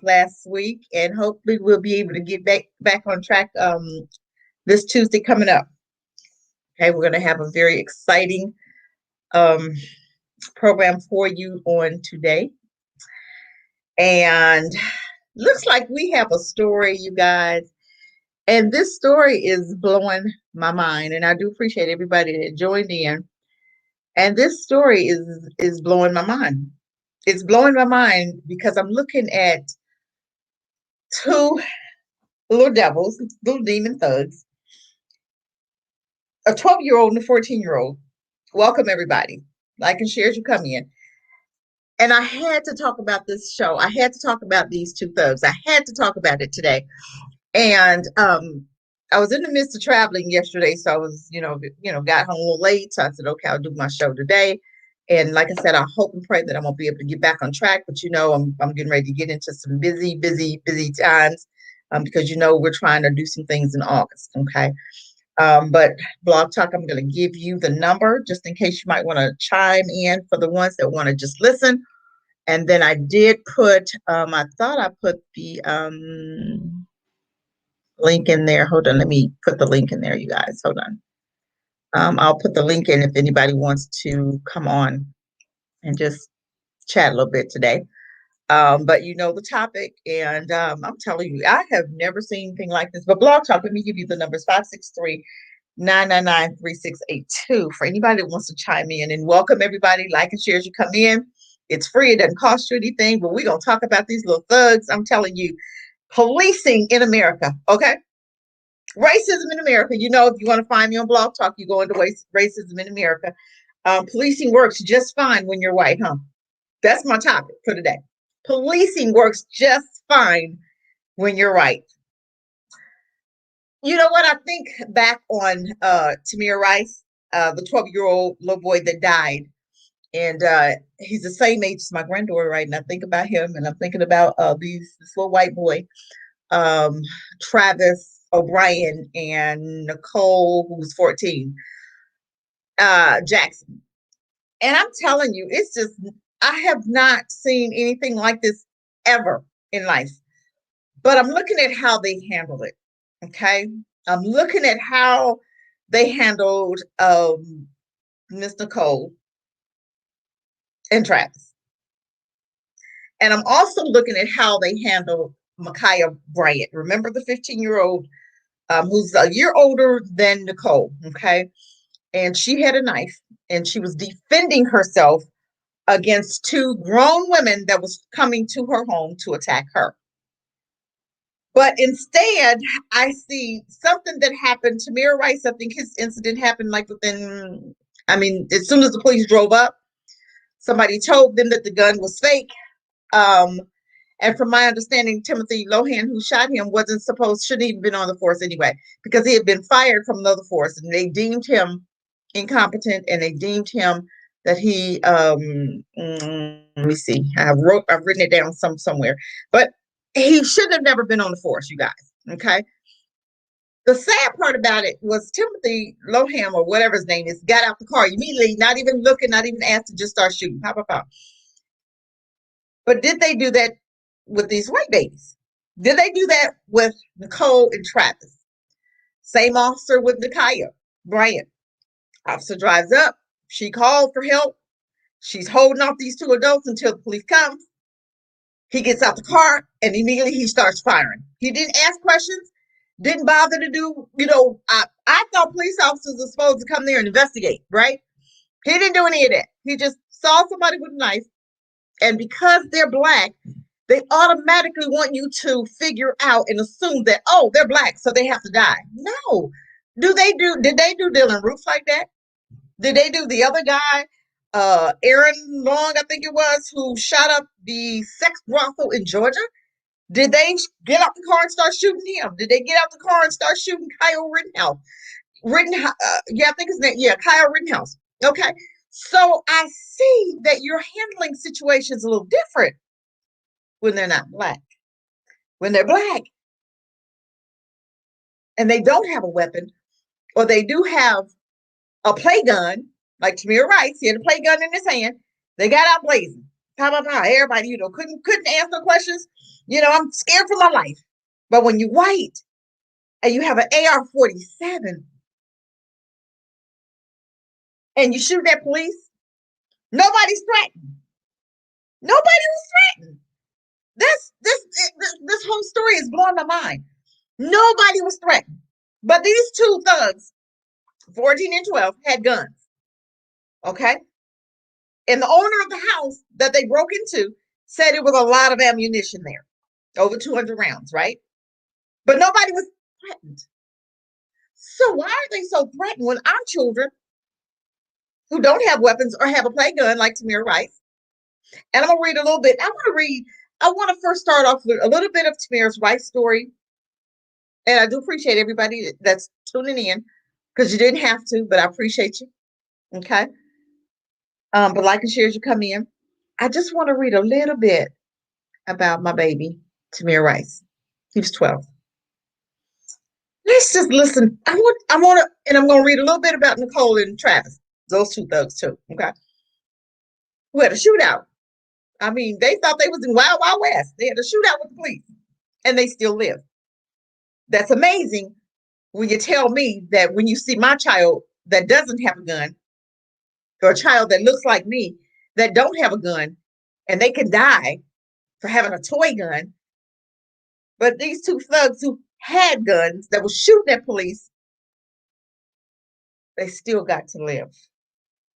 last week, and hopefully we'll be able to get back on track this Tuesday coming up. Okay, we're going to have a very exciting um, program for you on today, and looks like we have a story, you guys. And this story is blowing my mind, and I do appreciate everybody that joined in. And this story is blowing my mind. It's blowing my mind because I'm looking at two little devils, little demon thugs, a 12-year-old and a 14-year-old. Welcome, everybody. Like and share as you come in. And I had to talk about this show. I had to talk about these two thugs. I had to talk about it today. And I was in the midst of traveling yesterday, so I was, got home a little late. So I said, okay, I'll do my show today. And like I said, I hope and pray that I'm gonna be able to get back on track. But I'm getting ready to get into some busy times, because we're trying to do some things in August. Okay. But Blog Talk, I'm going to give you the number just in case you might want to chime in for the ones that want to just listen. And then I did put, I thought I put the link in there. Hold on, let me put the link in there, you guys. Hold on. I'll put the link in if anybody wants to come on and just chat a little bit today. But you know the topic, and I'm telling you, I have never seen anything like this. But Blog Talk, let me give you the numbers: 563-999-3682 for anybody that wants to chime in. And welcome everybody. Like and share as you come in. It's free. It doesn't cost you anything. But we're gonna talk about these little thugs. I'm telling you, policing in America. Okay, racism in America. If you want to find me on Blog Talk, you go into racism in America. Policing works just fine when you're white, huh? That's my topic for today. Policing works just fine when you're right. You know what? I think back on Tamir Rice, the 12-year-old little boy that died. And he's the same age as my granddaughter, right? And I think about him, and I'm thinking about this little white boy, Travis O'Brien, and Nicole, who's 14, Jackson. And I'm telling you, it's just, I have not seen anything like this ever in life. But I'm looking at how they handle it. Okay. I'm looking at how they handled Miss Nicole and Travis. And I'm also looking at how they handled Makhia Bryant. Remember the 15-year-old who's a year older than Nicole. Okay. And she had a knife and she was defending herself against two grown women that was coming to her home to attack her. But instead, I see something that happened to Tamir Rice. I think his incident happened like as soon as the police drove up, somebody told them that the gun was fake. Um, and from my understanding, Timothy Lohan, who shot him, shouldn't even been on the force anyway, because he had been fired from another force, and they deemed him incompetent, and they deemed him that he. Let me see. I've written it down somewhere, but he should have never been on the force, you guys. Okay. The sad part about it was Timothy Lohan, or whatever his name is, got out the car immediately, not even looking, not even asked, to just start shooting. Pop, pop, pop. But did they do that with these white babies? Did they do that with Nicole and Travis? Same officer with Makhia Bryant. Officer drives up. She called for help. She's holding off these two adults until the police comes. He gets out the car and immediately he starts firing. He didn't ask questions, didn't bother to do, I thought police officers were supposed to come there and investigate, right? He didn't do any of that. He just saw somebody with a knife. And because they're black, they automatically want you to figure out and assume that, oh, they're black, so they have to die. No. Did they do Dylan Roof like that? Did they do the other guy, Aaron Long, I think it was, who shot up the sex brothel in Georgia? Did they get out the car and start shooting him? Did they get out the car and start shooting Kyle Rittenhouse? I think his name, Kyle Rittenhouse. Okay. So I see that you're handling situations a little different when they're not black. When they're black and they don't have a weapon, or they do have a play gun, like Tamir Rice, he had a play gun in his hand, they got out blazing. Blah, blah, blah. Everybody, couldn't answer questions. I'm scared for my life. But when you're white and you have an AR-47 and you shoot at police, nobody's threatened. Nobody was threatened. This whole story is blowing my mind. Nobody was threatened. But these two thugs, 14 and 12, had guns. Okay? And the owner of the house that they broke into said it was a lot of ammunition there. Over 200 rounds, right? But nobody was threatened. So why are they so threatened when our children who don't have weapons or have a play gun like Tamir Rice? And I'm going to read a little bit. I want to first start off with a little bit of Tamir's Rice story. And I do appreciate everybody that's tuning in because you didn't have to, but I appreciate you. Okay. But like and share as you come in. I just want to read a little bit about my baby, Tamir Rice. He was 12. Let's just listen. And I'm going to read a little bit about Nicole and Travis, those two thugs too. Okay. Who had a shootout. I mean, they thought they was in Wild Wild West. They had a shootout with the police, and they still live. That's amazing when you tell me that when you see my child that doesn't have a gun, or a child that looks like me that don't have a gun, and they can die for having a toy gun. But these two thugs who had guns that were shooting at police, they still got to live.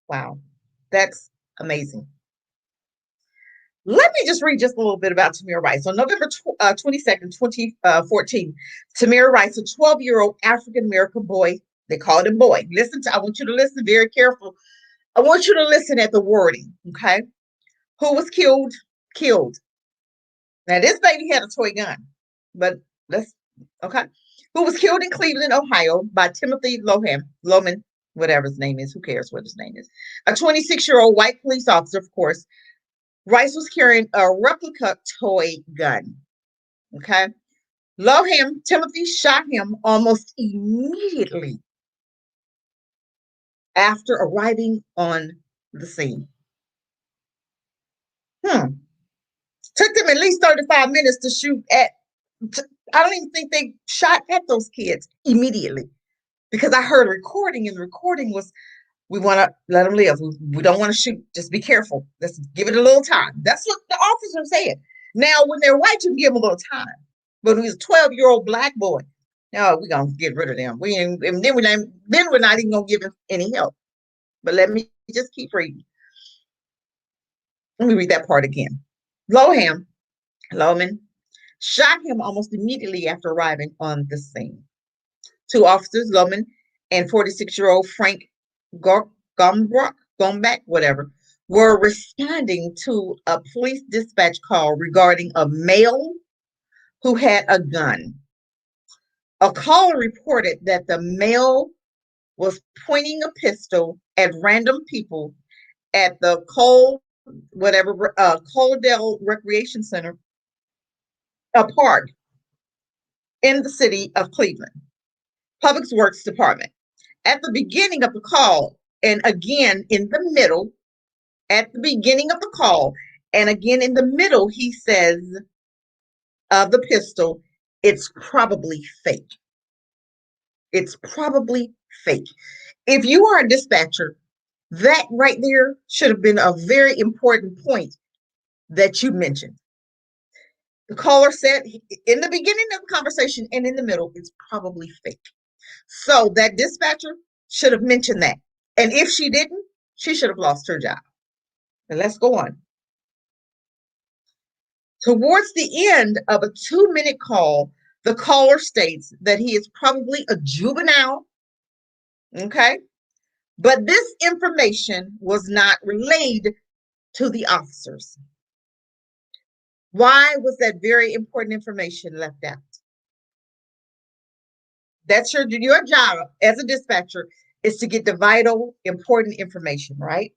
Wow, that's amazing. Let me just read just a little bit about Tamir Rice. On November 22nd, 2014, Tamir Rice, a 12-year-old African-American boy, they called him boy. I want you to listen very careful. I want you to listen at the wording, okay? Who was killed? Killed. Now, this baby had a toy gun, but okay. Who was killed in Cleveland, Ohio by Timothy Loman, whatever his name is. Who cares what his name is? A 26-year-old white police officer, of course. Rice was carrying a replica toy gun. Okay. Timothy shot him almost immediately after arriving on the scene. Took them at least 35 minutes to shoot at. I don't even think they shot at those kids immediately because I heard a recording, and the recording was, we want to let them live. We don't want to shoot. Just be careful. Let's give it a little time. That's what the officer said. Now, when they're white, you can give them a little time. But when he's a 12-year-old black boy, no, we're going to get rid of them. Then we're not even going to give him any help. But let me just keep reading. Let me read that part again. Loman shot him almost immediately after arriving on the scene. Two officers, Loman and 46-year-old Frank Gombach, whatever, were responding to a police dispatch call regarding a male who had a gun. A caller reported that the male was pointing a pistol at random people at the Coaldale Recreation Center, a park in the city of Cleveland, Public Works Department. At the beginning of the call, and again in the middle, at the beginning of the call, and again in the middle, he says of the pistol, it's probably fake. It's probably fake. If you are a dispatcher, that right there should have been a very important point that you mentioned. The caller said in the beginning of the conversation and in the middle, it's probably fake. So that dispatcher should have mentioned that. And if she didn't, she should have lost her job. And let's go on. Towards the end of a 2-minute call, the caller states that he is probably a juvenile. Okay. But this information was not relayed to the officers. Why was that very important information left out? That's your job as a dispatcher, is to get the vital, important information, right?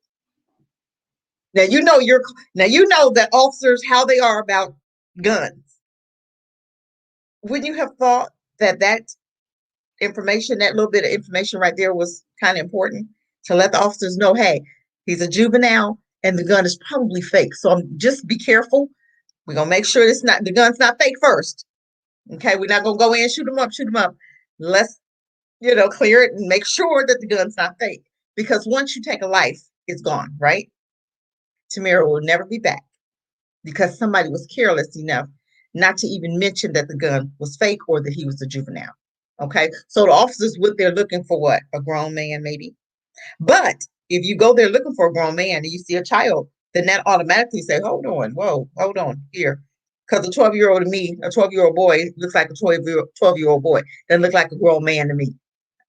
Now you know that officers, how they are about guns. Wouldn't you have thought that information, that little bit of information right there, was kind of important to let the officers know, hey, he's a juvenile and the gun is probably fake. So just be careful. We're gonna make sure the gun's not fake first. Okay, we're not gonna go in, shoot them up, shoot them up. Let's, clear it and make sure that the gun's not fake. Because once you take a life, it's gone, right? Tamir will never be back because somebody was careless enough not to even mention that the gun was fake or that he was a juvenile. Okay, so the officers went there looking for what? A grown man, maybe. But if you go there looking for a grown man and you see a child, then that automatically say, hold on, whoa, hold on here. Because a 12-year-old to me, a 12-year-old boy looks like a 12-year-old boy. Doesn't look like a grown man to me.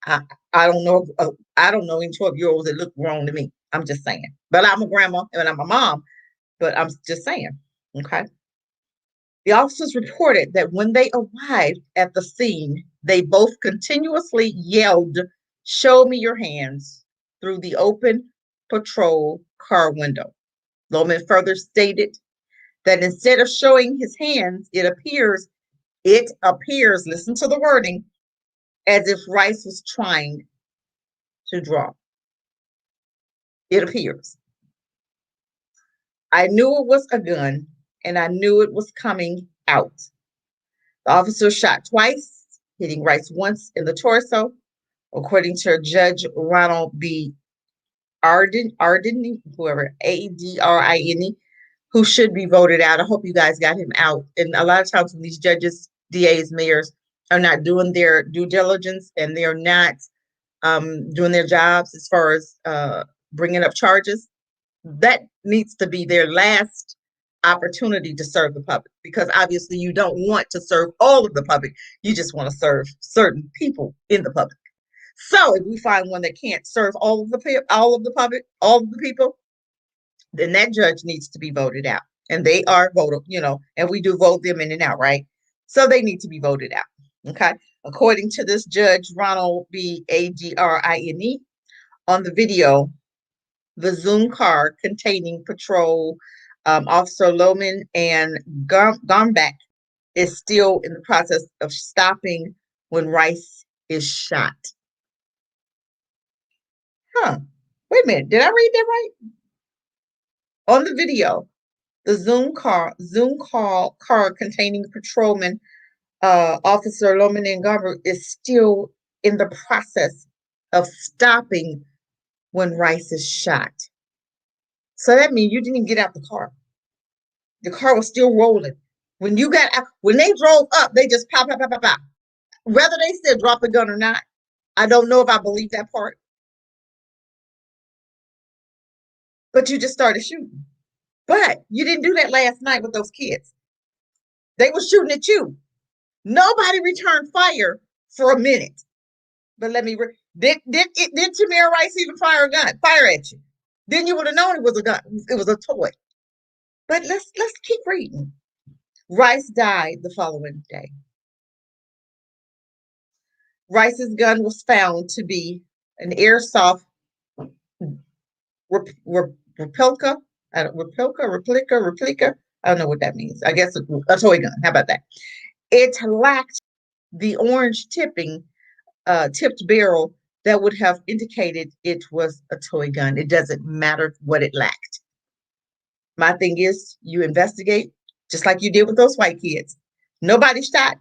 I, I don't know. I don't know any 12-year-olds that look grown to me. I'm just saying. But I'm a grandma and I'm a mom. But I'm just saying. Okay. The officers reported that when they arrived at the scene, they both continuously yelled, "Show me your hands," through the open patrol car window. Loman further stated that instead of showing his hands, it appears, listen to the wording, as if Rice was trying to draw. It appears. I knew it was a gun and I knew it was coming out. The officer shot twice, hitting Rice once in the torso, according to Judge Ronald B. Ardenne, whoever, Adrine, who should be voted out. I hope you guys got him out. And a lot of times when these judges, DAs, mayors are not doing their due diligence and they're not doing their jobs as far as bringing up charges, that needs to be their last opportunity to serve the public, because obviously you don't want to serve all of the public. You just want to serve certain people in the public. So if we find one that can't serve all of the public, all of the people, then that judge needs to be voted out. And they are voted, and we do vote them in and out, right? So they need to be voted out. Okay. According to this judge, Ronald B. Adrine, on the video, the Zoom car containing patrol officer Loman and Gombach is still in the process of stopping when Rice is shot. Huh. Wait a minute. Did I read that right? On the video, the Zoom car containing patrolman officer Loman and Gombach is still in the process of stopping when Rice is shot. So that means you didn't even get out the car. The car was still rolling. When they drove up, they just pop, pop, pop, pop, pop. Whether they said drop the gun or not, I don't know if I believe that part. But you just started shooting. But you didn't do that last night with those kids. They were shooting at you. Nobody returned fire for a minute. But let me did Tamir Rice even fire at you? Then you would have known it was a gun. It was a toy. But let's keep reading. Rice died the following day. Rice's gun was found to be an airsoft replica. Replica. I don't know what that means. I guess a toy gun. How about that? It lacked the orange tipped barrel that would have indicated it was a toy gun. It doesn't matter what it lacked. My thing is, you investigate just like you did with those white kids. Nobody shot.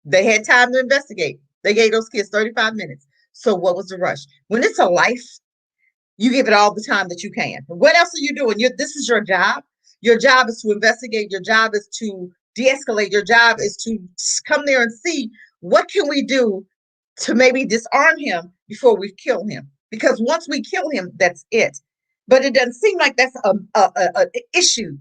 They had time to investigate. They gave those kids 35 minutes. So what was the rush? When it's a life, you give it all the time that you can. What else are you doing? This is your job. Your job is to investigate. Your job is to de-escalate. Your job is to come there and see what can we do to maybe disarm him before we kill him. Because once we kill him, that's it. But it doesn't seem like that's a issue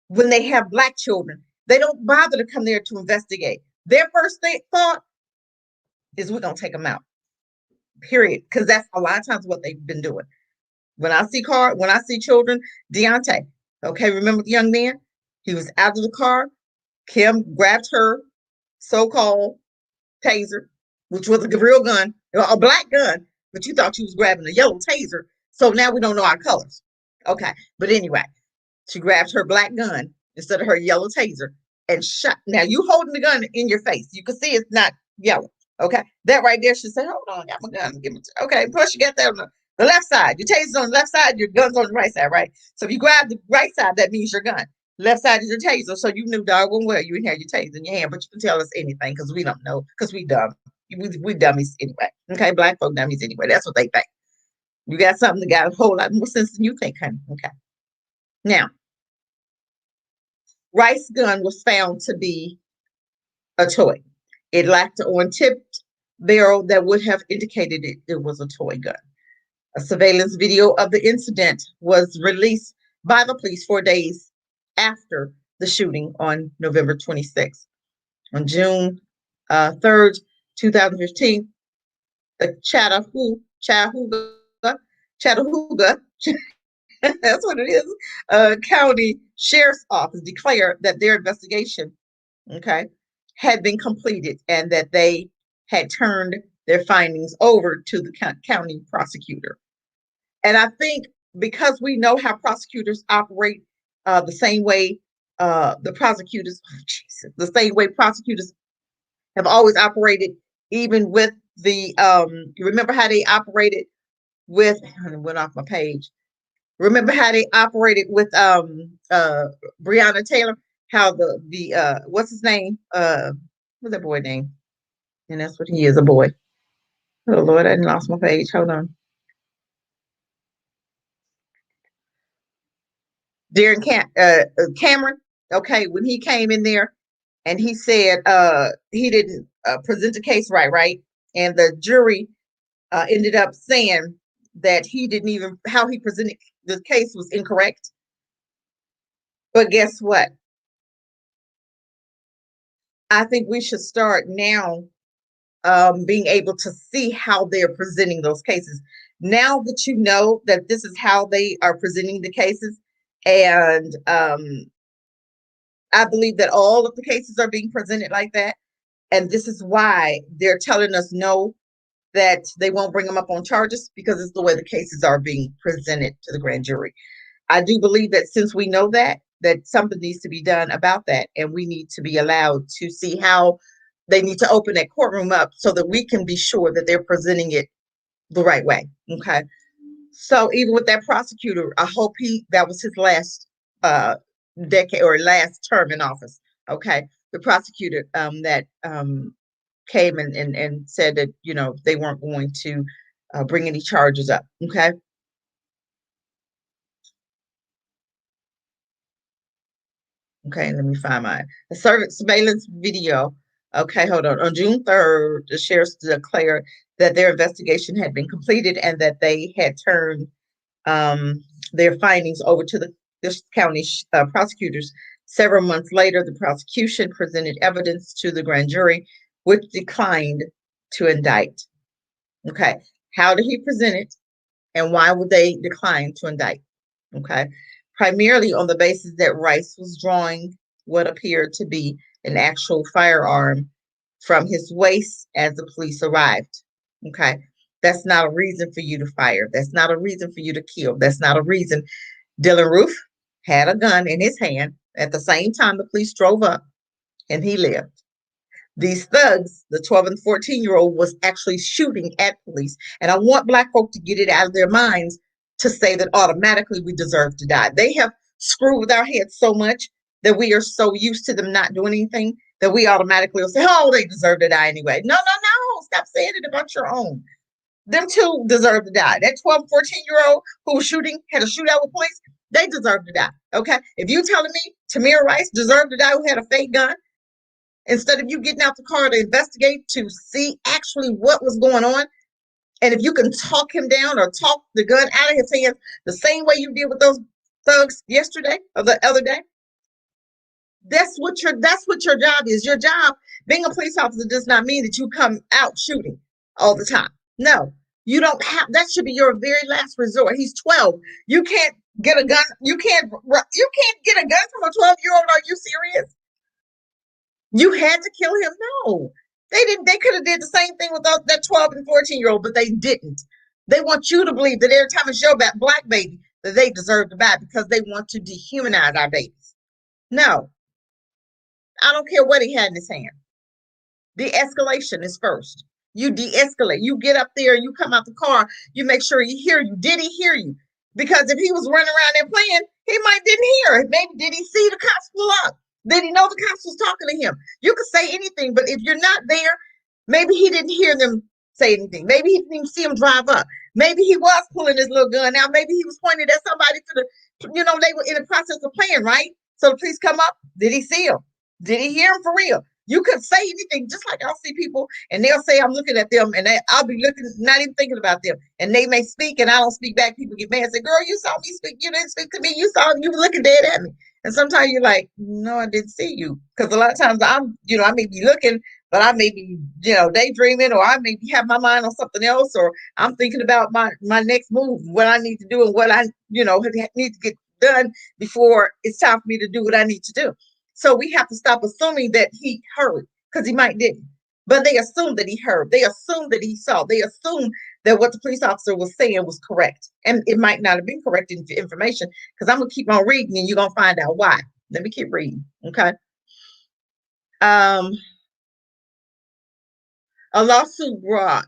when they have Black children. They don't bother to come there to investigate. Their first thought is we're going to take them out, period. Because that's a lot of times what they've been doing. When I see children, Deontay, okay, remember the young man? He was out of the car. Kim grabbed her so-called taser, which was a real gun, a black gun, but you thought she was grabbing a yellow taser. So now we don't know our colors. Okay, but anyway, she grabbed her black gun instead of her yellow taser and shot. Now you holding the gun in your face. You can see it's not yellow. Okay, that right there, she said, hold on, I got my gun. Okay, plus you got that. The left side. Your taser's on the left side, your gun's on the right side, right? So if you grab the right side, that means your gun. Left side is your taser. So you knew doggone well you didn't have your taser in your hand, but you can tell us anything because we don't know, because we dumb. We dummies anyway. Okay, black folk dummies anyway. That's what they think. You got something that got a whole lot more sense than you think, honey. Okay. Now, Rice's gun was found to be a toy. It lacked an on-tipped barrel that would have indicated it was a toy gun. A surveillance video of the incident was released by the police 4 days after the shooting on November 26th. On June 3rd, 2015, the Chattahooga, that's what it is, County Sheriff's Office declared that their investigation, okay, had been completed and that they had turned their findings over to the county prosecutor. And I think because we know how prosecutors operate, the same way the same way prosecutors have always operated, even with the you remember how they operated with, it went off my page. Remember how they operated with Breonna Taylor? How the what's his name? What's that boy name? And that's what he is, a boy. Oh Lord, I lost my page. Hold on. Cameron. Okay, when he came in there and he said he didn't present the case right, and the jury ended up saying that he didn't even, how he presented the case was incorrect. But guess what? I think we should start now being able to see how they're presenting those cases. Now that you know that this is how they are presenting the cases, and I believe that all of the cases are being presented like that, and this is why they're telling us no, that they won't bring them up on charges, because it's the way the cases are being presented to the grand jury. I do believe that since we know that something needs to be done about that, and we need to be allowed to see how they need to open that courtroom up so that we can be sure that they're presenting it the right way. Okay. So even with that prosecutor, I hope that was his last decade or last term in office. Okay. The prosecutor that came and said that, they weren't going to bring any charges up. Okay. Okay, let me find my surveillance video. Okay, hold on. On June 3rd, the sheriffs declared that their investigation had been completed and that they had turned their findings over to the this county prosecutors. Several months later, the prosecution presented evidence to the grand jury, which declined to indict. Okay, how did he present it, and why would they decline to indict? Okay, primarily on the basis that Rice was drawing what appeared to be an actual firearm from his waist as the police arrived. Okay, that's not a reason for you to fire. That's not a reason for you to kill. That's not a reason. Dylan Roof had a gun in his hand at the same time the police drove up, and he lived. These thugs, the 12 and 14-year-old, was actually shooting at police. And I want Black folk to get it out of their minds to say that automatically we deserve to die. They have screwed with our heads so much that we are so used to them not doing anything that we automatically will say, oh, they deserve to die anyway. No, no, no. Stop saying it about your own. Them two deserve to die. That 12, 14-year-old who was shooting, had a shootout with police, they deserve to die. Okay? If you telling me Tamir Rice deserved to die, who had a fake gun, instead of you getting out the car to investigate to see actually what was going on, and if you can talk him down or talk the gun out of his hands the same way you did with those thugs yesterday or the other day, that's what your job is. Your job, being a police officer, does not mean that you come out shooting all the time. No, you don't have. That should be your very last resort. He's 12. You can't get a gun. You can't get a gun from a 12-year-old. Are you serious? You had to kill him? No. They didn't. They could have did the same thing with that 12 and 14-year-old, but they didn't. They want you to believe that every time it's your black baby, that they deserve to die because they want to dehumanize our babies. No, I don't care what he had in his hand. De-escalation is first. You de-escalate. You get up there, you come out the car, you make sure he hear you. Did he hear you? Because if he was running around there playing, he might didn't hear. Maybe did he see the cops pull up? Did he know the cops was talking to him? You could say anything, but if you're not there, maybe he didn't hear them say anything. Maybe he didn't even see him drive up. Maybe he was pulling his little gun out. Maybe he was pointing at somebody to they were in the process of playing, right? So the police come up. Did he see him? Did he hear him for real? You could say anything, just like I'll see people and they'll say I'm looking at them, and I'll be looking, not even thinking about them, and they may speak, and I don't speak back. People get mad and say, "Girl, you saw me speak. You didn't speak to me. You were looking dead at me." And sometimes you're like, "No, I didn't see you," because a lot of times I may be looking, but I may be, daydreaming, or I may have my mind on something else, or I'm thinking about my next move, what I need to do, and what I need to get done before it's time for me to do what I need to do. So we have to stop assuming that he heard, because he might didn't. But they assume that he heard. They assume that he saw. They assume that what the police officer was saying was correct. And it might not have been correct information, because I'm going to keep on reading and you're going to find out why. Let me keep reading. Okay. A lawsuit brought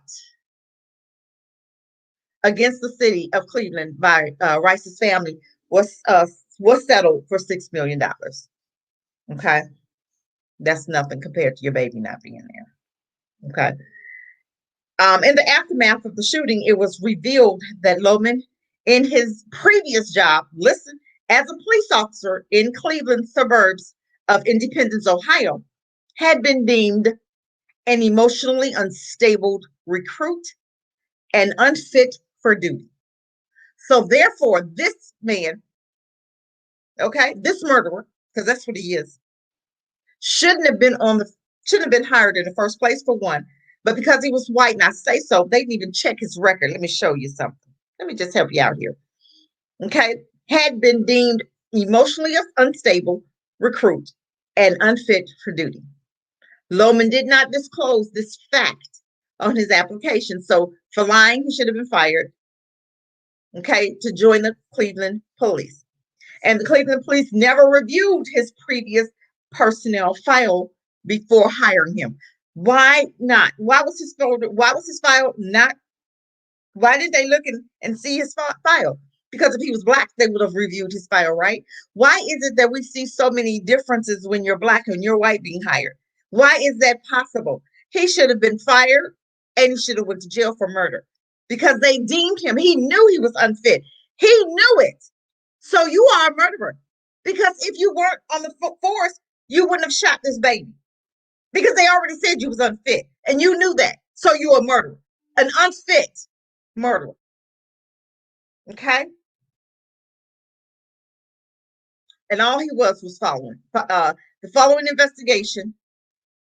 against the city of Cleveland by Rice's family was settled for $6 million. Okay. That's nothing compared to your baby not being there. Okay. In the aftermath of the shooting, it was revealed that Lohman, in his previous job, listen, as a police officer in Cleveland suburbs of Independence, Ohio, had been deemed an emotionally unstable recruit and unfit for duty. So therefore, this man, okay, this murderer, because that's what he is, shouldn't have been hired in the first place, for one. But because he was white, and I say so, they didn't even check his record. Let me show you something. Let me just help you out here. Okay. Had been deemed emotionally unstable recruit and unfit for duty. Lohman did not disclose this fact on his application. So for lying, he should have been fired. Okay. To join the Cleveland police. And the Cleveland police never reviewed his previous personnel file before hiring him. Why not? Why was his file not? Why did they look and see his file? Because if he was black, they would have reviewed his file, right? Why is it that we see so many differences when you're black and you're white being hired? Why is that possible? He should have been fired, and he should have went to jail for murder, because they deemed him. He knew he was unfit. He knew it. So you are a murderer, because if you weren't on the force, you wouldn't have shot this baby, because they already said you was unfit, and you knew that. So you're a murderer, an unfit murderer. Okay. And all he was following. The following investigation,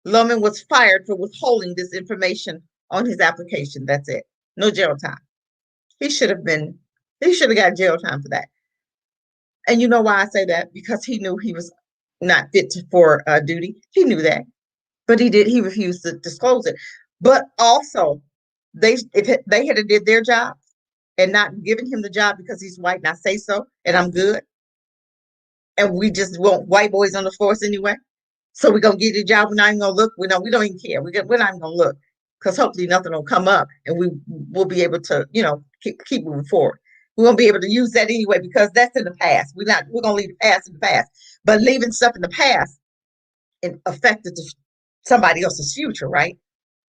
Lohman was fired for withholding this information on his application. That's it. No jail time. He should have got jail time for that. And you know why I say that? Because he knew he was not fit for duty. He knew that, but he refused to disclose it. But also, if they had did their job and not given him the job because he's white, and I say so, and I'm good, and we just want white boys on the force anyway. So we're gonna get the job. We're not even gonna look. We don't even care. We're not even gonna look, because hopefully nothing will come up, and will be able to keep moving forward. We won't be able to use that anyway, because that's in the past. We're gonna leave the past in the past. But leaving stuff in the past, it affected somebody else's future, right?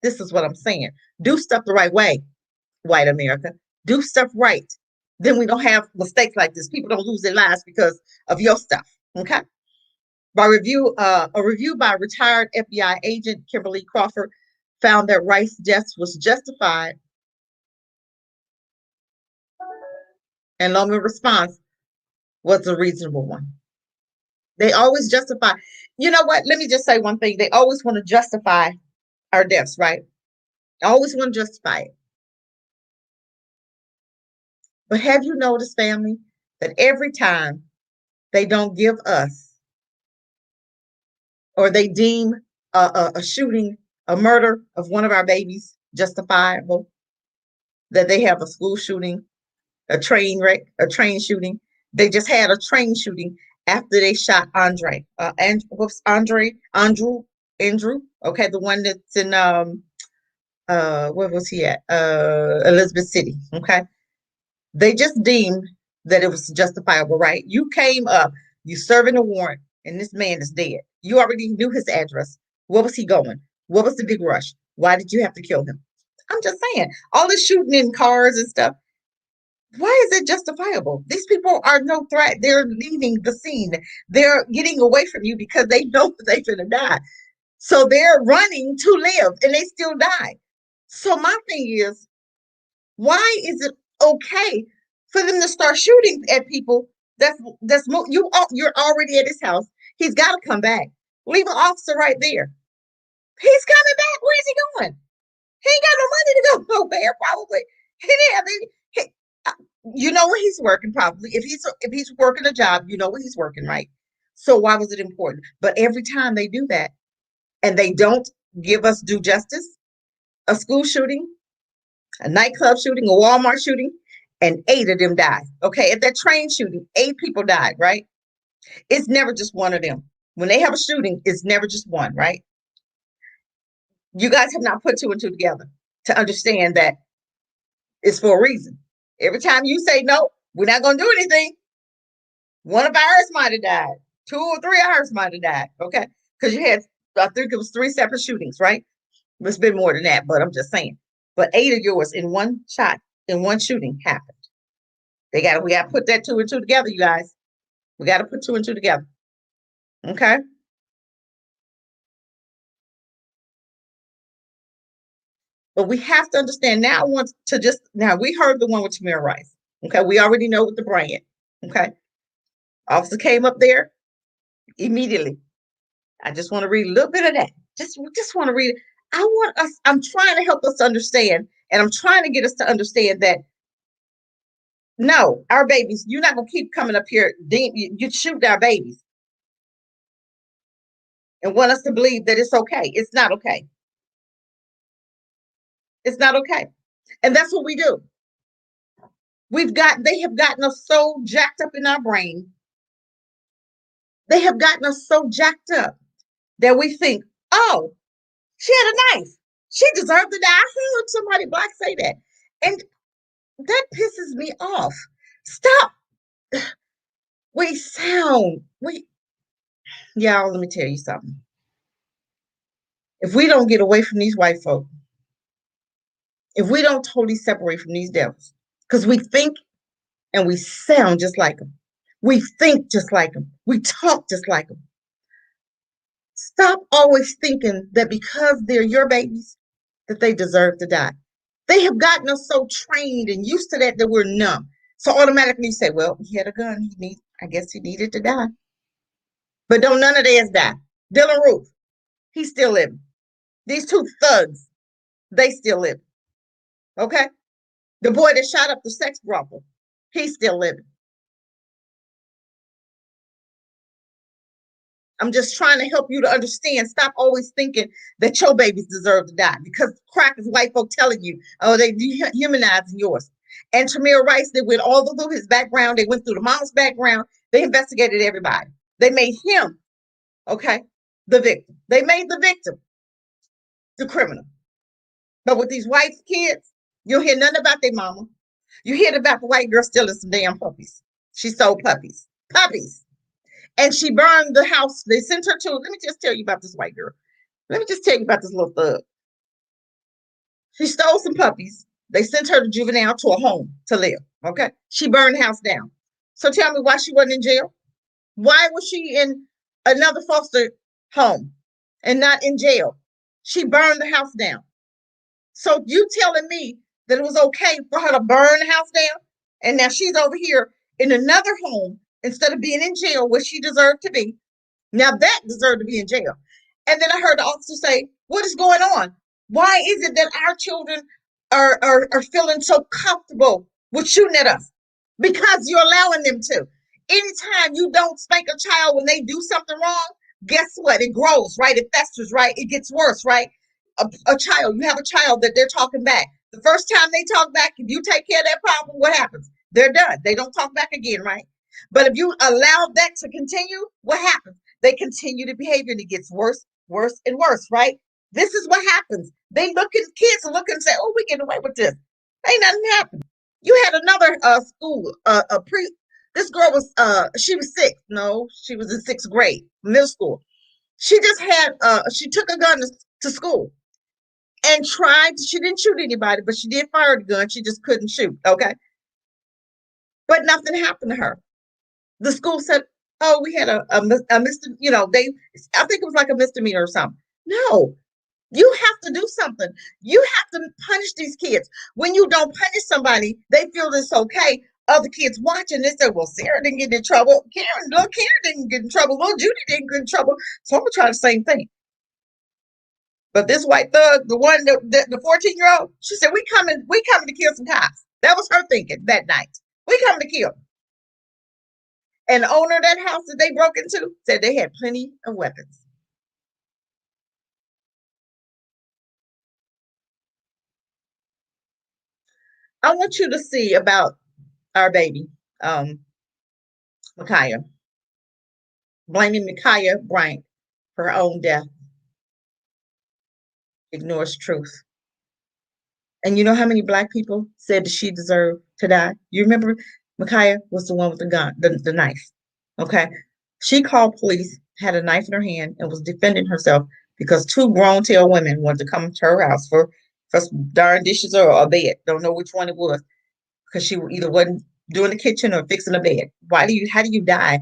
This is what I'm saying. Do stuff the right way, white America. Do stuff right. Then we don't have mistakes like this. People don't lose their lives because of your stuff. Okay. A review by retired FBI agent Kimberly Crawford found that Rice's death was justified, and Lohman's response was a reasonable one. They always justify. You know what? Let me just say one thing. They always want to justify our deaths, right? I always want to justify it. But have you noticed, family, that every time they don't give us, or they deem a shooting, a murder of one of our babies justifiable, that they have a school shooting, a train wreck, a train shooting. They just had a train shooting after they shot Andre. Andrew. Okay, the one that's in where was he at? Elizabeth City. Okay. They just deemed that it was justifiable, right? You came up, you serving a warrant, and this man is dead. You already knew his address. Where was he going? What was the big rush? Why did you have to kill him? I'm just saying, all this shooting in cars and stuff. Why is it justifiable? These people are no threat. They're leaving the scene. They're getting away from you because they know that they're going to die. So they're running to live and they still die. So my thing is, why is it okay for them to start shooting at people? You're already at his house. He's got to come back. Leave an officer right there. He's coming back. Where is he going? He ain't got no money to go nowhere. Probably he didn't have any. You know where he's working. Probably if he's working a job, you know where he's working, right? So why was it important? But every time they do that, and they don't give us due justice, a school shooting, a nightclub shooting, a Walmart shooting, and 8 of them died. Okay, at that train shooting, 8 people died, right? It's never just one of them. When they have a shooting, it's never just one, right? You guys have not put two and two together to understand that it's for a reason. Every time you say no, we're not going to do anything, one of ours might have died. 2 or 3 of ours might have died. Okay, because you had, I think it was 3 separate shootings, right? It's been more than that, but I'm just saying. But 8 of yours in one shot, in one shooting happened. We got to put that two and two together, you guys. We got to put two and two together. Okay. But we have to understand now. I want to just now we heard the one with Tamir Rice. Okay. We already know with the Bryant. Okay. Officer came up there immediately. I just want to read a little bit of that. Just want to read it. I'm trying to help us understand, and I'm trying to get us to understand that no, our babies, you're not gonna keep coming up here, you shoot our babies and want us to believe that it's okay. It's not okay. It's not okay. And that's what we do. They have gotten us so jacked up in our brain. They have gotten us so jacked up that we think, oh, she had a knife. She deserved to die. I heard somebody black say that. And that pisses me off. Stop. We, y'all, let me tell you something. If we don't get away from these white folk, if we don't totally separate from these devils, because we think and we sound just like them, we think just like them, we talk just like them. Stop always thinking that because they're your babies, that they deserve to die. They have gotten us so trained and used to that we're numb. So automatically you say, well, he had a gun. I guess he needed to die. But don't none of theirs die. Dylan Roof, he's still living. These 2 thugs, they still live. Okay? The boy that shot up the sex brothel, he's still living. I'm just trying to help you to understand. Stop always thinking that your babies deserve to die because crack is white folk telling you, oh, they dehumanizing yours. And Tamir Rice, they went all through his background. They went through the mom's background. They investigated everybody. They made him, okay, the victim. They made the victim the criminal. But with these white kids, you'll hear nothing about their mama. You hear about the white girl stealing some damn puppies. She sold puppies. Puppies. And she burned the house. They sent her to, let me just tell you about this white girl. Let me just tell you about this little thug. She stole some puppies. They sent her to juvenile to a home to live. Okay. She burned the house down. So tell me why she wasn't in jail. Why was she in another foster home and not in jail? She burned the house down. So you telling me that it was okay for her to burn the house down? And now she's over here in another home instead of being in jail where she deserved to be. Now that deserved to be in jail. And then I heard the officer say, what is going on? Why is it that our children are feeling so comfortable with shooting at us? Because you're allowing them to. Anytime you don't spank a child when they do something wrong, guess what? It grows, right? It festers, right? It gets worse, right? You have a child that they're talking back. The first time they talk back, if you take care of that problem, what happens? They're done. They don't talk back again, right? But if you allow that to continue, what happens? They continue the behavior and it gets worse, worse, and worse, right? This is what happens. They look at kids and look and say, "Oh, we get away with this." Ain't nothing happened. You had another school, a pre. This girl was she was six. No, she was in sixth grade, middle school. She just had she took a gun to school and tried. She didn't shoot anybody, but she did fire the gun. She just couldn't shoot. Okay, but nothing happened to her. The school said, "Oh, we had a Mr. They I think it was like a misdemeanor or something." No, you have to do something. You have to punish these kids. When you don't punish somebody, they feel it's okay. Other kids watching, they say, "Well, Sarah didn't get in trouble. Little Karen didn't get in trouble. Little Judy didn't get in trouble. So I'm gonna try the same thing." But this white thug, the one, the 14-year-old, she said, we coming to kill some cops. That was her thinking that night. We coming to kill. And the owner of that house that they broke into said they had plenty of weapons. I want you to see about our baby, um, Makhia, blaming Makhia Bryant for her own death, ignores truth. And you know how many black people said that she deserved to die? You remember Makhia was the one with the gun, the knife. Okay. She called police, had a knife in her hand, and was defending herself because two grown tail women wanted to come to her house for some darn dishes or a bed. Don't know which one it was, because she either wasn't doing the kitchen or fixing the bed. How do you die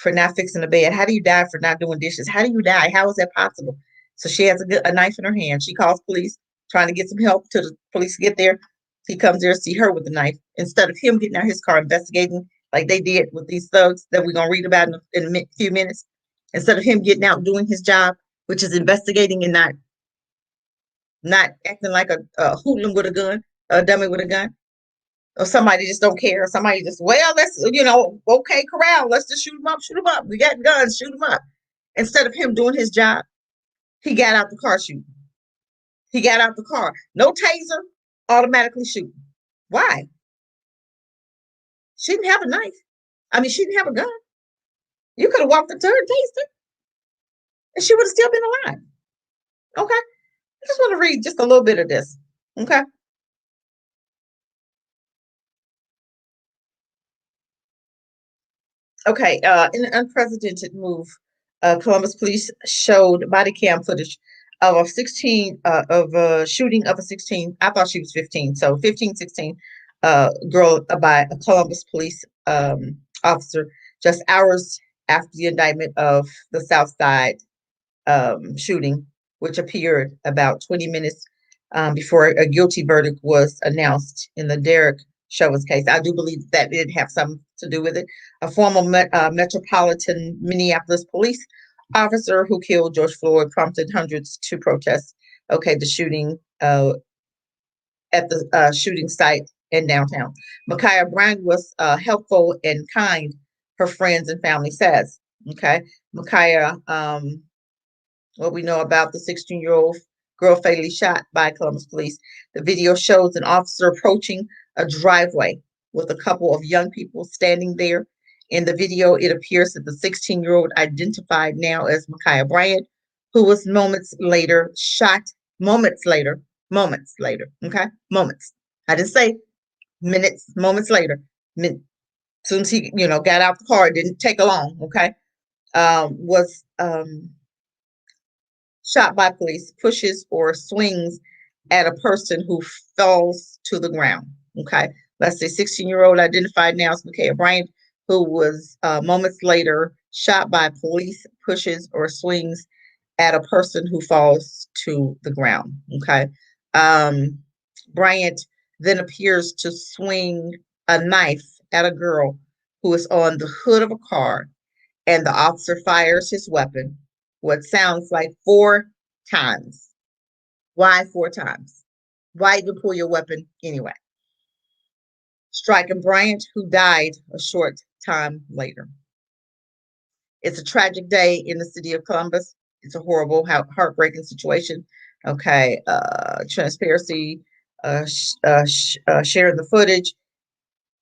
for not fixing the bed? How do you die for not doing dishes? How do you die? How is that possible? So she has a knife in her hand. She calls police, trying to get some help till the police get there. He comes there to see her with the knife instead of him getting out his car investigating like they did with these thugs that we're gonna read about in a few minutes. Instead of him getting out doing his job, which is investigating and not acting like a hoodlum with a gun, a dummy with a gun, or somebody just don't care. Or somebody just, well, let's, okay, corral, let's just shoot them up. We got guns, shoot them up. Instead of him doing his job, he got out the car shooting. He got out the car. No taser, automatically shooting. Why? She didn't have a knife. I mean, she didn't have a gun. You could have walked up to her and tased her, and she would have still been alive. Okay. I just want to read just a little bit of this. Okay. Okay, in an unprecedented move, Columbus police showed body cam footage of a 16 of a shooting of a 16. I thought she was 15, so 15, 16 girl by a Columbus police officer just hours after the indictment of the South Side shooting, which appeared about 20 minutes before a guilty verdict was announced in the Derek Chauvin case. I do believe that it have something to do with it. A former Metropolitan Minneapolis police officer who killed George Floyd prompted hundreds to protest. Okay, the shooting at the shooting site in downtown. Makhia Bryant was helpful and kind, her friends and family says. Okay, Makhia what we know about the 16-year-old girl fatally shot by Columbus police. The video shows an officer approaching a driveway with a couple of young people standing there. In the video, it appears that the 16-year-old, identified now as Makhia Bryant, who was moments later shot, moments later, okay? Moments. I didn't say minutes, moments later. As soon as he, got out the car, it didn't take long, okay? Was shot by police, pushes or swings at a person who falls to the ground. Okay. Let's say 16-year-old identified now as Makhia Bryant, who was moments later shot by police, pushes or swings at a person who falls to the ground. Okay. Um, Bryant then appears to swing a knife at a girl who is on the hood of a car, and the officer fires his weapon, what sounds like 4 times. Why 4 times? Why even pull your weapon anyway? Striking Bryant, who died a short time later. It's a tragic day in the city of Columbus. It's a horrible, heartbreaking situation. Okay, transparency, sharing the footage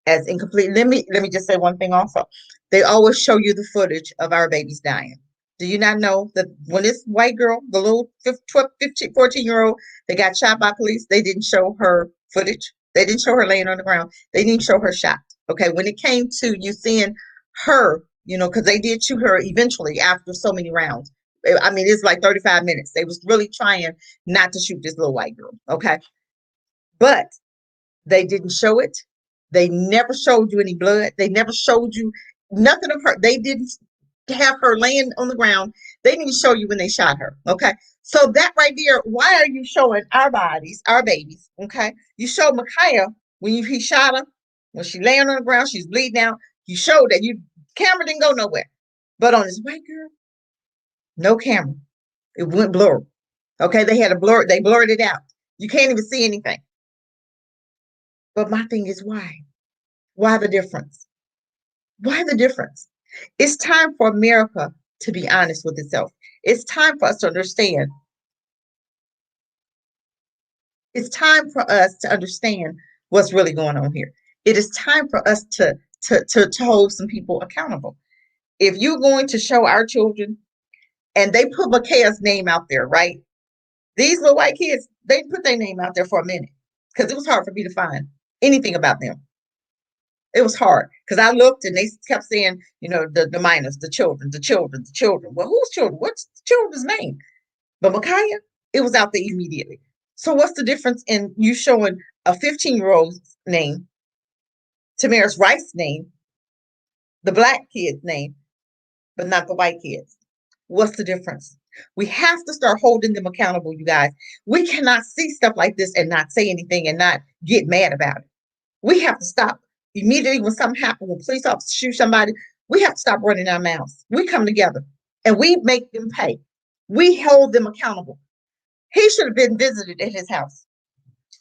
as incomplete. Let me just say one thing also. They always show you the footage of our babies dying. Do you not know that when this white girl, the little 15, 14-year-old that got shot by police, they didn't show her footage. They didn't show her laying on the ground. They didn't show her shot. Okay, when it came to you seeing her, because they did shoot her eventually after so many rounds. I mean, it's like 35 minutes. They was really trying not to shoot this little white girl. Okay, but they didn't show it. They never showed you any blood. They never showed you nothing of her. They didn't have her laying on the ground. They didn't show you when they shot her. Okay. So that right there, why are you showing our bodies, our babies? Okay. You showed Makhia when he shot her, when she laying on the ground, she's bleeding out. You showed that camera didn't go nowhere. But on this white girl, no camera. It went blurry. Okay. They blurred it out. You can't even see anything. But my thing is why? Why the difference? Why the difference? It's time for America to be honest with itself. It's time for us to understand. It's time for us to understand what's really going on here. It is time for us to hold some people accountable. If you're going to show our children, and they put Makhia's name out there, right? These little white kids, they put their name out there for a minute because it was hard for me to find anything about them. It was hard because I looked and they kept saying, the minors, the children, the children, the children. Well, whose children? What's the children's name? But Makhia, it was out there immediately. So what's the difference in you showing a 15-year-old's name, Tamir Rice's name, the black kid's name, but not the white kids? What's the difference? We have to start holding them accountable, you guys. We cannot see stuff like this and not say anything and not get mad about it. We have to stop immediately when something happens, when police officers shoot somebody, we have to stop running our mouths. We come together and we make them pay. We hold them accountable. He should have been visited at his house.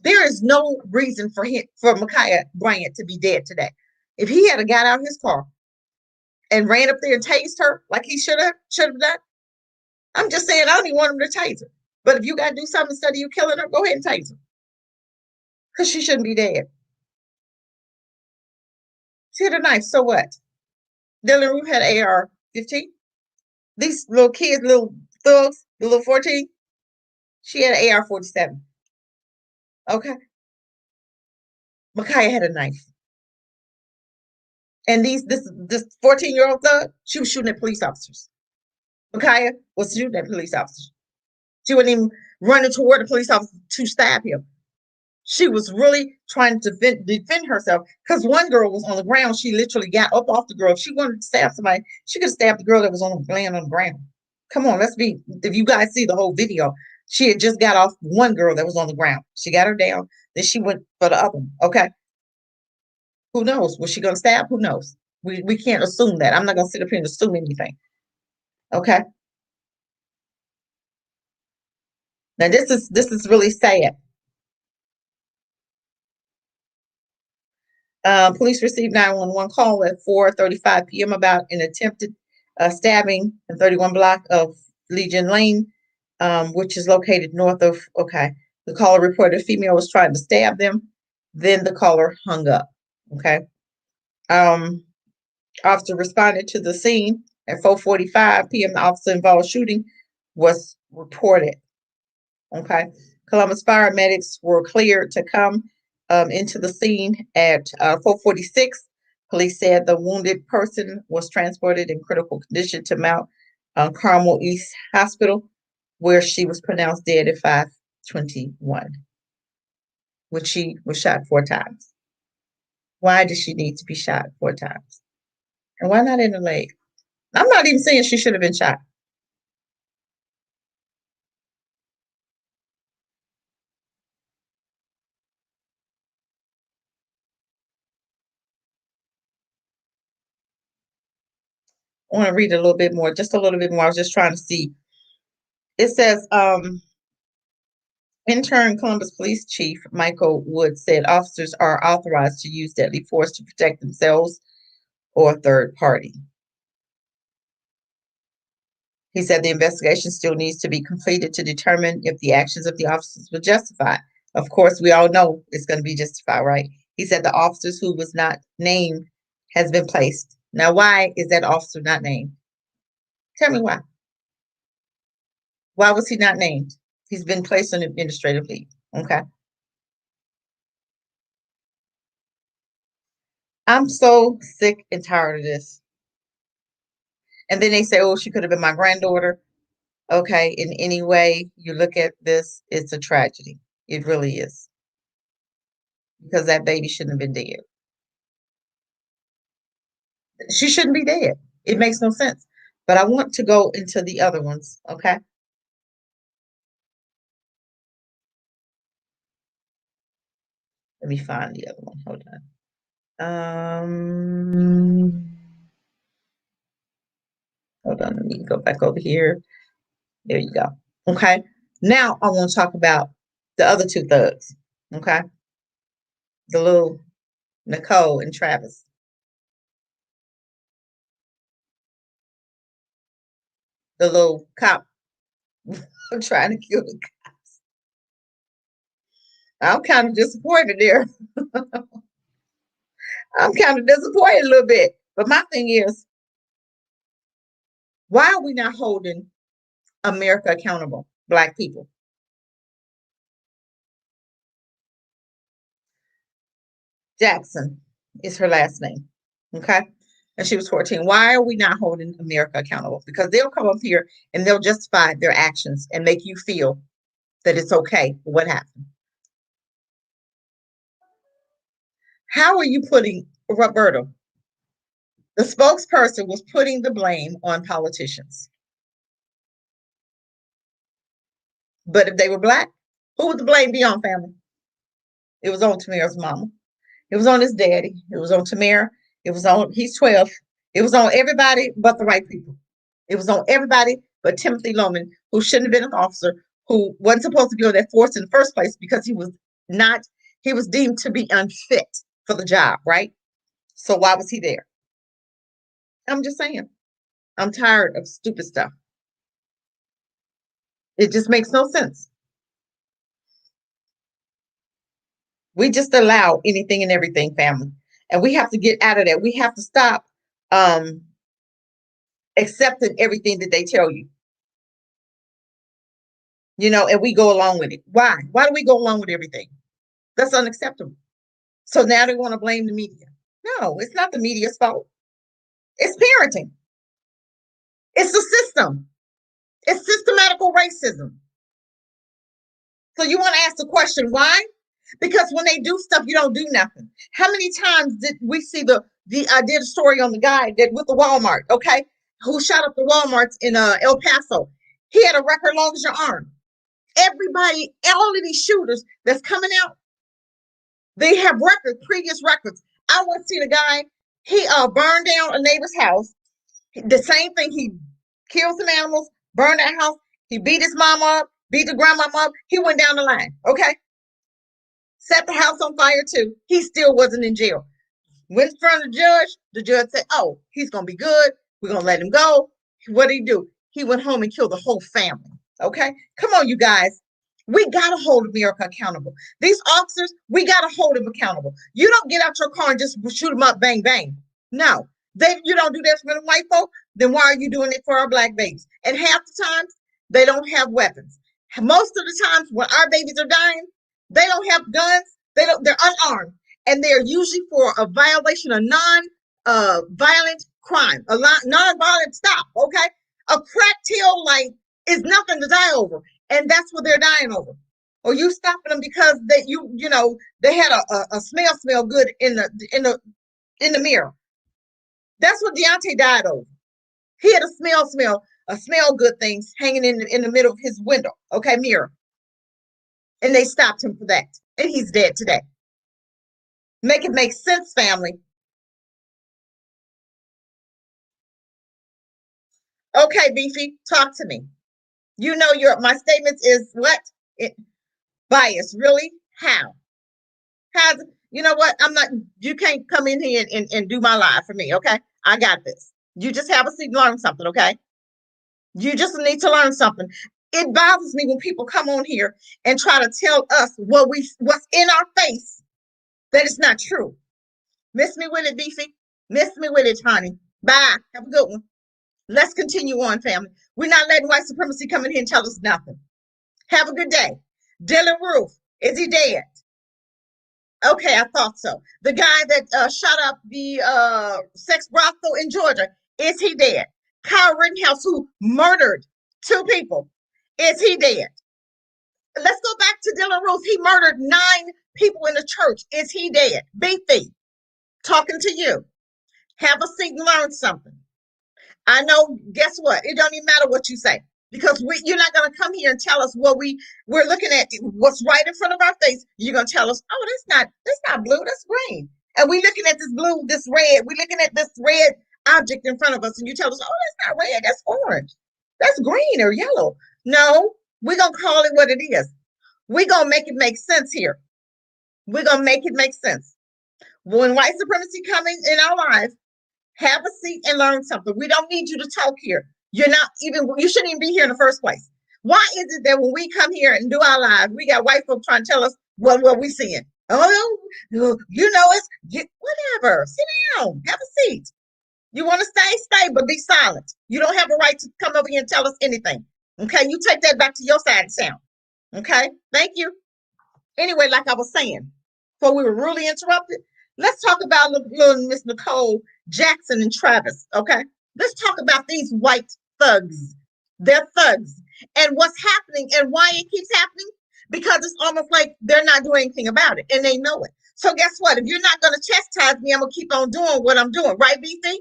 There is no reason for Makhia Bryant to be dead today. If he had got out of his car and ran up there and tased her like he should have done, I'm just saying I don't even want him to tase her. But if you got to do something instead of you killing her, go ahead and tase her. Because she shouldn't be dead. She had a knife, so what? Dylan Roof had AR-15. These little kids, little thugs, the little 14, she had an AR-47. Okay. Makhia had a knife. And this 14-year-old thug, she was shooting at police officers. Makhia was shooting at police officers. She wasn't even running toward the police officer to stab him. She was really trying to defend herself because one girl was on the ground. She literally got up off the girl. If she wanted to stab somebody, she could have stabbed the girl that was laying on the ground. Come on, if you guys see the whole video, she had just got off one girl that was on the ground. She got her down. Then she went for the other one. Okay. Who knows? Was she going to stab? Who knows? We can't assume that. I'm not going to sit up here and assume anything. Okay. Now this is really sad. Police received 911 call at 4:35 p.m. about an attempted stabbing in 31 block of Legion Lane, which is located north of. Okay, the caller reported a female was trying to stab them. Then the caller hung up. Okay. Officer responded to the scene at 4:45 p.m. The officer involved shooting was reported. Okay. Columbus fire medics were cleared to come into the scene at 4:46. Police said the wounded person was transported in critical condition to Mount Carmel East Hospital, where she was pronounced dead at 5:21, when she was shot 4 times. Why did she need to be shot 4 times? And why not in the leg? I'm not even saying she should have been shot. I want to read a little bit more, just a little bit more. I was just trying to see. It says, intern Columbus Police Chief Michael Wood said officers are authorized to use deadly force to protect themselves or a third party. He said the investigation still needs to be completed to determine if the actions of the officers were justified. Of course, we all know it's going to be justified, right? He said the officers who was not named has been placed. Now, why is that officer not named? Tell me why. Why was he not named? He's been placed on administrative leave. Okay. I'm so sick and tired of this. And then they say, oh, she could have been my granddaughter. Okay. In any way you look at this, it's a tragedy. It really is. Because that baby shouldn't have been dead. She shouldn't be dead. It makes no sense. But I want to go into the other ones. Okay. Let me find the other one. Hold on. Hold on. Let me go back over here. There you go. Okay. Now I want to talk about the other two thugs. Okay. The little Nicole and Travis. The little cop trying to kill the guy. I'm kind of disappointed there. I'm kind of disappointed a little bit. But my thing is, why are we not holding America accountable? Black people. Jackson is her last name. Okay. And she was 14. Why are we not holding America accountable? Because they'll come up here and they'll justify their actions and make you feel that it's okay for what happened. How are you putting Roberto? The spokesperson was putting the blame on politicians. But if they were black, who would the blame be on, family? It was on Tamir's mama. It was on his daddy. It was on Tamir. It was on, he's 12. It was on everybody but the right people. It was on everybody but Timothy Loman, who shouldn't have been an officer, who wasn't supposed to be on that force in the first place because not, he was deemed to be unfit for the job, right? So why was he there? I'm just saying. I'm tired of stupid stuff. It just makes no sense. We just allow anything and everything, family. And we have to get out of that. We have to stop um, accepting everything that they tell you, and we go along with it. Why? Why do we go along with everything? That's unacceptable. So now they want to blame the media. No, it's not the media's fault. It's parenting. It's the system. It's systematical racism. So you want to ask the question, why? Because when they do stuff, you don't do nothing. How many times did we see the I did a story on the guy that with the Walmart, okay, who shot up the Walmarts in El Paso. He had a record long as your arm. Everybody, all of these shooters that's coming out, they have records, previous records. I went to see the guy. He burned down a neighbor's house. The same thing. He killed some animals, burned that house. He beat his mom up, beat the grandmama up. He went down the line. Okay, set the house on fire too. He still wasn't in jail. Went in front of the judge. The judge said, "Oh, he's gonna be good. We're gonna let him go." What did he do? He went home and killed the whole family. Okay, come on, you guys. We gotta hold America accountable. These officers, we gotta hold them accountable. You don't get out your car and just shoot them up, bang bang. No, you don't do that for the white folk. Then why are you doing it for our black babies? And half the times they don't have weapons. Most of the times when our babies are dying, they don't have guns. They're unarmed, and they're usually for a violation of non-violent crime, a non-violent stop. Okay, a crack tail light is nothing to die over, and that's what they're dying over. Or you stopping them because they had a smell good in the mirror. That's what Deontay died over. He had a smell good things hanging in the middle of his window. Okay, mirror, and they stopped him for that, and he's dead today. Make it make sense, family. Okay, Beefy, talk to me. You know my statements is what? It bias, really? How? How you know what? I'm not you can't come in here and do my live for me, okay? I got this. You just have a seat and learn something, okay? You just need to learn something. It bothers me when people come on here and try to tell us what's in our face that is not true. Miss me with it, Beefy. Miss me with it, honey. Bye. Have a good one. Let's continue on, family. We're not letting white supremacy come in here and tell us nothing. Have a good day. Dylan Roof, is he dead? Okay, I thought so. The guy that shot up the sex brothel in Georgia, is he dead? Kyle Rittenhouse, who murdered two people, is he dead? Let's go back to Dylan Roof. He murdered 9 people in the church. Is he dead? Beefy, talking to you. Have a seat and learn something. I know, guess what? It don't even matter what you say because you're not going to come here and tell us what we're looking at, what's right in front of our face. You're going to tell us, oh, that's not blue, that's green. And we're looking at this blue, this red. We're looking at this red object in front of us, and you tell us, oh, that's not red, that's orange, that's green or yellow. No, we're going to call it what it is. We're going to make it make sense here. We're going to make it make sense. When white supremacy coming in our lives, have a seat and learn something. We don't need you to talk here. You shouldn't even be here in the first place. Why is it that when we come here and do our lives, we got white folks trying to tell us what we seeing? Oh, no, whatever. Sit down, have a seat. You want to stay, but be silent. You don't have a right to come over here and tell us anything. Okay, you take that back to your side of town. Okay, thank you. Anyway, like I was saying, before we were really interrupted, let's talk about little Miss Nicole Jackson and Travis. Okay, let's talk about these white thugs. They're thugs, and what's happening and why it keeps happening because it's almost like they're not doing anything about it, and they know it. So guess what? If you're not going to chastise me, I'm gonna keep on doing what I'm doing, right, BC?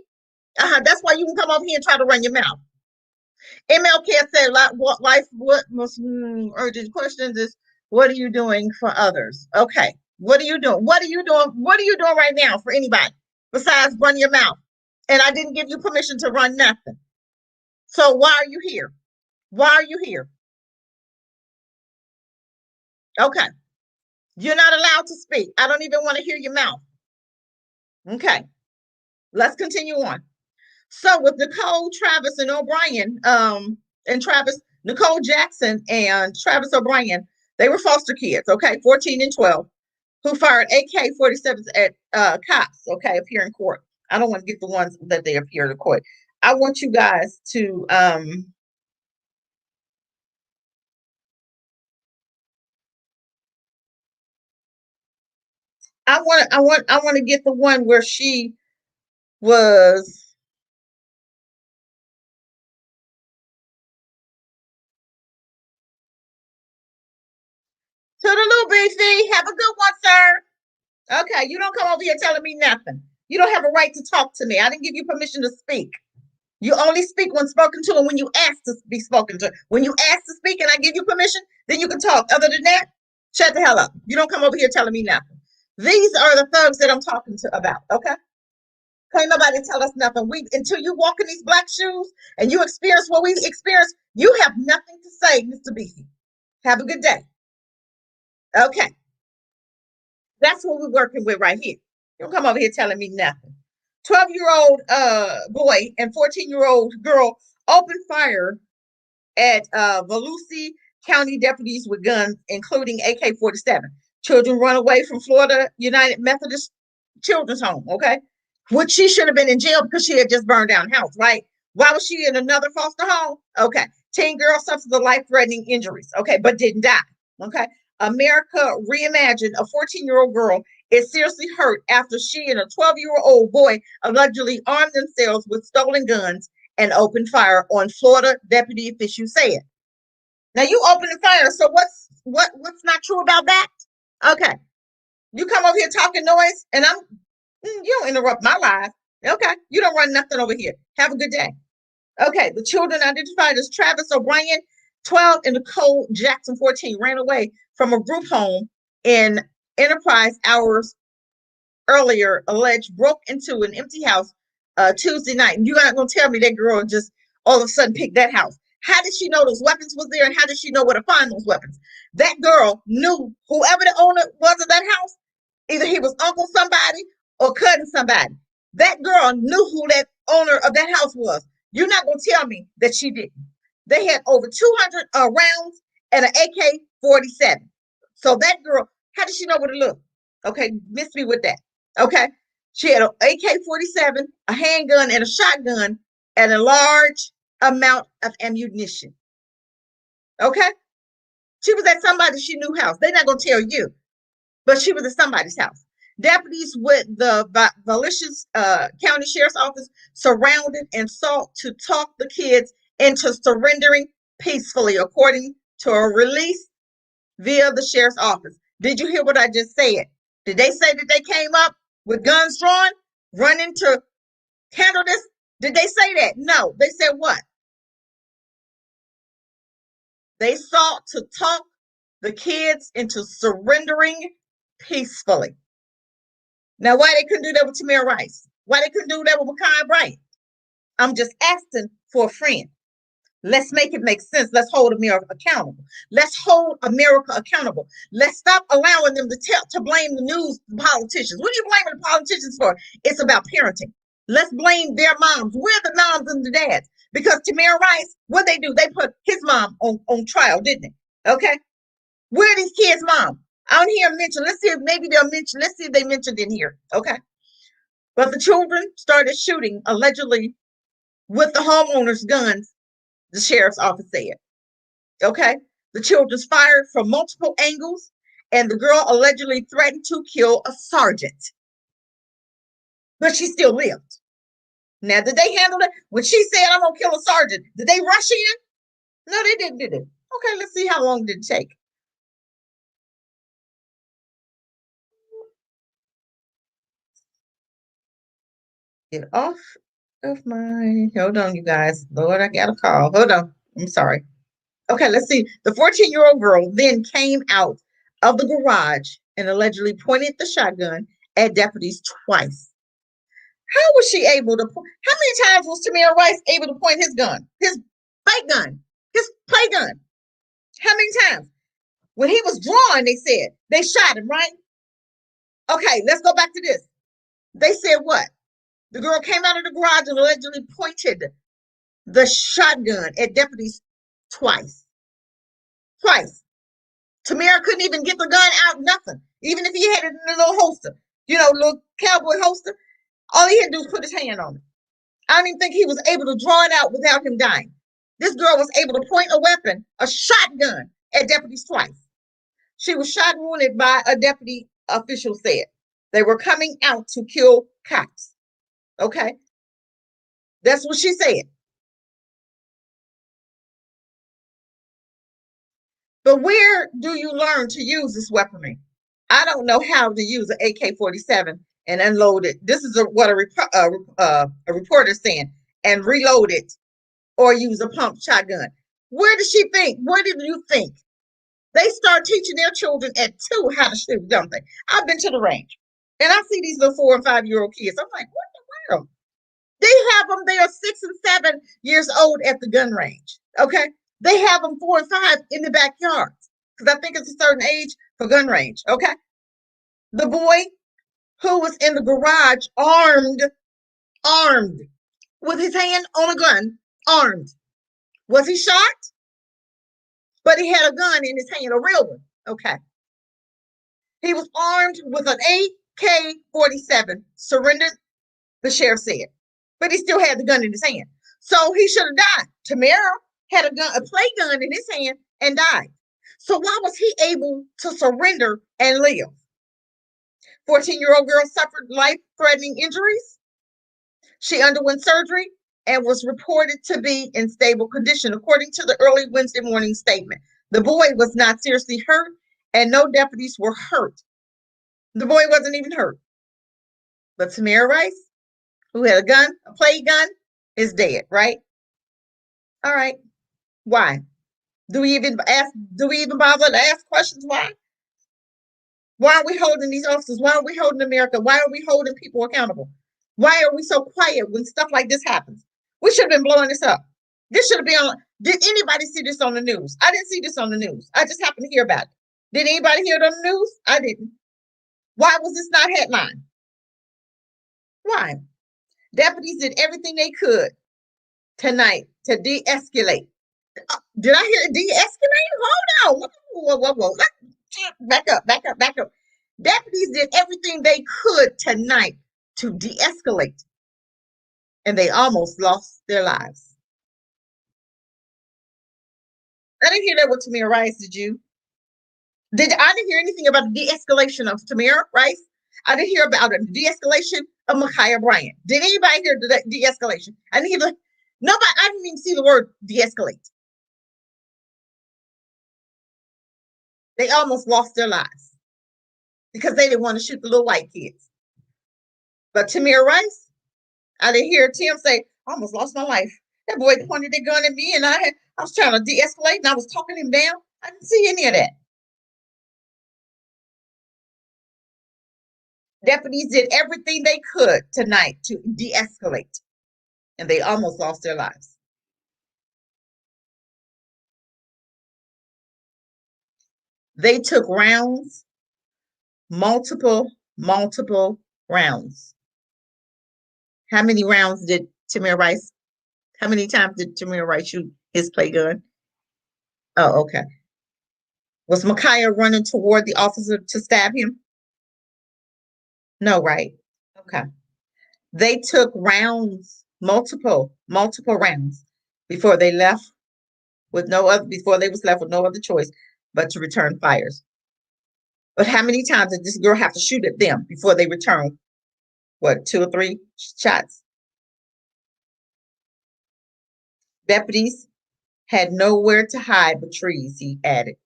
That's why you can come over here and try to run your mouth. MLK said, life, what most urgent questions is, what are you doing for others? Okay. What are you doing? What are you doing? What are you doing right now for anybody besides run your mouth? And I didn't give you permission to run nothing. So why are you here? Why are you here? Okay. You're not allowed to speak. I don't even want to hear your mouth. Okay. Let's continue on. So with Nicole, Travis, and O'Brien, Nicole Jackson and Travis O'Brien, they were foster kids, okay, 14 and 12, who fired AK-47s at cops, okay, appear in court. I don't want to get the ones that they appear in court. I want you guys to I want to get the one where she was to the little beefy. Have a good one, sir. Okay, you don't come over here telling me nothing. You don't have a right to talk to me. I didn't give you permission to speak. You only speak when spoken to and when you ask to be spoken to. When you ask to speak and I give you permission, then you can talk. Other than that, shut the hell up. You don't come over here telling me nothing. These are the thugs that I'm talking to about, okay? Can't nobody tell us nothing. Until you walk in these black shoes and you experience what we experience, you have nothing to say, Mr. Beefy. Have a good day. Okay. That's what we're working with right here. You don't come over here telling me nothing. 12-year-old boy and 14-year-old girl opened fire at Volusia County deputies with guns, including AK-47. Children run away from Florida United Methodist Children's Home, okay? Which she should have been in jail because she had just burned down house, right? Why was she in another foster home? Okay. Teen girl suffered the life-threatening injuries, okay, but didn't die, okay? America Reimagined, a 14-year-old girl is seriously hurt after she and a 12-year-old boy allegedly armed themselves with stolen guns and opened fire on Florida deputy officials said. Now you opened the fire, so what's not true about that? Okay. You come over here talking noise and you don't interrupt my life. Okay. You don't run nothing over here. Have a good day. Okay. The children identified as Travis O'Brien, 12, and Nicole Jackson, 14, ran away from a group home in Enterprise hours earlier, alleged broke into an empty house Tuesday night. And you're not going to tell me that girl just all of a sudden picked that house. How did she know those weapons was there, and how did she know where to find those weapons? That girl knew whoever the owner was of that house, either he was uncle somebody or cousin somebody. That girl knew who that owner of that house was. You're not going to tell me that she didn't. They had over 200 rounds and an AK-47. So that girl, how did she know where to look? Okay, miss me with that. Okay, she had an AK-47, a handgun, and a shotgun and a large amount of ammunition. Okay? She was at somebody she knew house. They're not going to tell you, but she was at somebody's house. Deputies with the Volusia County Sheriff's Office surrounded and sought to talk the kids into surrendering peacefully, according to a release via the sheriff's office. Did you hear what I just said? Did they say that they came up with guns drawn, running to handle this? Did they say that? No. They said what? They sought to talk the kids into surrendering peacefully. Now, why they couldn't do that with Tamir Rice? Why they couldn't do that with Makhia Bryant? I'm just asking for a friend. Let's make it make sense. Let's hold America accountable. Let's hold America accountable. Let's stop allowing them to blame the news, the politicians. What are you blaming the politicians for? It's about parenting. Let's blame their moms. We're the moms and the dads. Because Tamir Rice, what they do? They put his mom on trial, didn't they? Okay. Where are these kids' mom? I don't hear them mention. Let's see if maybe they'll mention. Let's see if they mentioned in here. Okay. But the children started shooting allegedly with the homeowners' guns, the sheriff's office said. Okay. The children fired from multiple angles, and the girl allegedly threatened to kill a sergeant. But she still lived. Now, did they handle it? When she said, I'm going to kill a sergeant, did they rush in? No, they didn't, did it? Okay, let's see how long did it take. Get off of my, hold on, you guys. Lord, I got a call. Hold on. I'm sorry. Okay, let's see. The 14-year-old girl then came out of the garage and allegedly pointed the shotgun at deputies twice. How was she able to? How many times was Tamir Rice able to point his gun, his fake gun, his play gun? How many times? When he was drawn, they said they shot him, right? Okay, let's go back to this. They said what? The girl came out of the garage and allegedly pointed the shotgun at deputies twice. Twice. Tamir couldn't even get the gun out, nothing. Even if he had it in a little holster, little cowboy holster, all he had to do was put his hand on it. I don't even think he was able to draw it out without him dying. This girl was able to point a weapon, a shotgun, at deputies twice. She was shot and wounded by a deputy, official said. They were coming out to kill cops. Okay? That's what she said. But where do you learn to use this weaponry? I don't know how to use an AK-47 and unload it. This is what a reporter saying, and reload it or use a pump shotgun. Where does she think? Where did you think? They start teaching their children at 2 how to shoot, don't they? I've been to the range and I see these little 4 and 5-year-old kids. I'm like, what the world? They have them, they are 6 and 7 years old at the gun range. Okay. They have them 4 and 5 in the backyard because I think it's a certain age for gun range. Okay. The boy who was in the garage armed, with his hand on a gun, armed. Was he shot? But he had a gun in his hand, a real one. Okay. He was armed with an AK-47, surrendered, the sheriff said. But he still had the gun in his hand. So he should have died. Tamara had a play gun in his hand and died. So why was he able to surrender and live? 14-year-old girl suffered life-threatening injuries. She underwent surgery and was reported to be in stable condition, according to the early Wednesday morning statement. The boy was not seriously hurt, and no deputies were hurt. The boy wasn't even hurt. But Tamir Rice, who had a gun, a play gun, is dead, right? All right. Why? Do we even bother to ask questions? Why? Why are we holding these officers? Why are we holding America? Why are we holding people accountable? Why are we so quiet when stuff like this happens? We should have been blowing this up. This should have been on. Did anybody see this on the news? I didn't see this on the news. I just happened to hear about it. Did anybody hear it on the news? I didn't. Why was this not headline? Why? Deputies did everything they could tonight to de-escalate. Did I hear de-escalate? Hold on. Whoa. Back up. Deputies did everything they could tonight to de-escalate. and they almost lost their lives. I didn't hear that with Tamir Rice. Did you? I didn't hear anything about the de-escalation of Tamir Rice. I didn't hear about the de-escalation of Makhia Bryant. Did anybody hear the de-escalation? I didn't hear nobody. I didn't even see the word de-escalate. They almost lost their lives because they didn't want to shoot the little white kids. But Tamir Rice, I didn't hear Tim say, "I almost lost my life." That boy pointed their gun at me, and I was trying to de-escalate, and I was talking him down. I didn't see any of that. Deputies did everything they could tonight to de-escalate, and they almost lost their lives. They took rounds, multiple rounds. How many rounds did Tamir Rice? How many times did Tamir Rice shoot his play gun? Oh, okay. Was Makhia running toward the officer to stab him? No, right? Okay. They took rounds, multiple rounds before they left with no other before they was left with no other choice but to return fires. But how many times did this girl have to shoot at them before they returned? What, 2 or 3 shots? Deputies had nowhere to hide but trees, he added.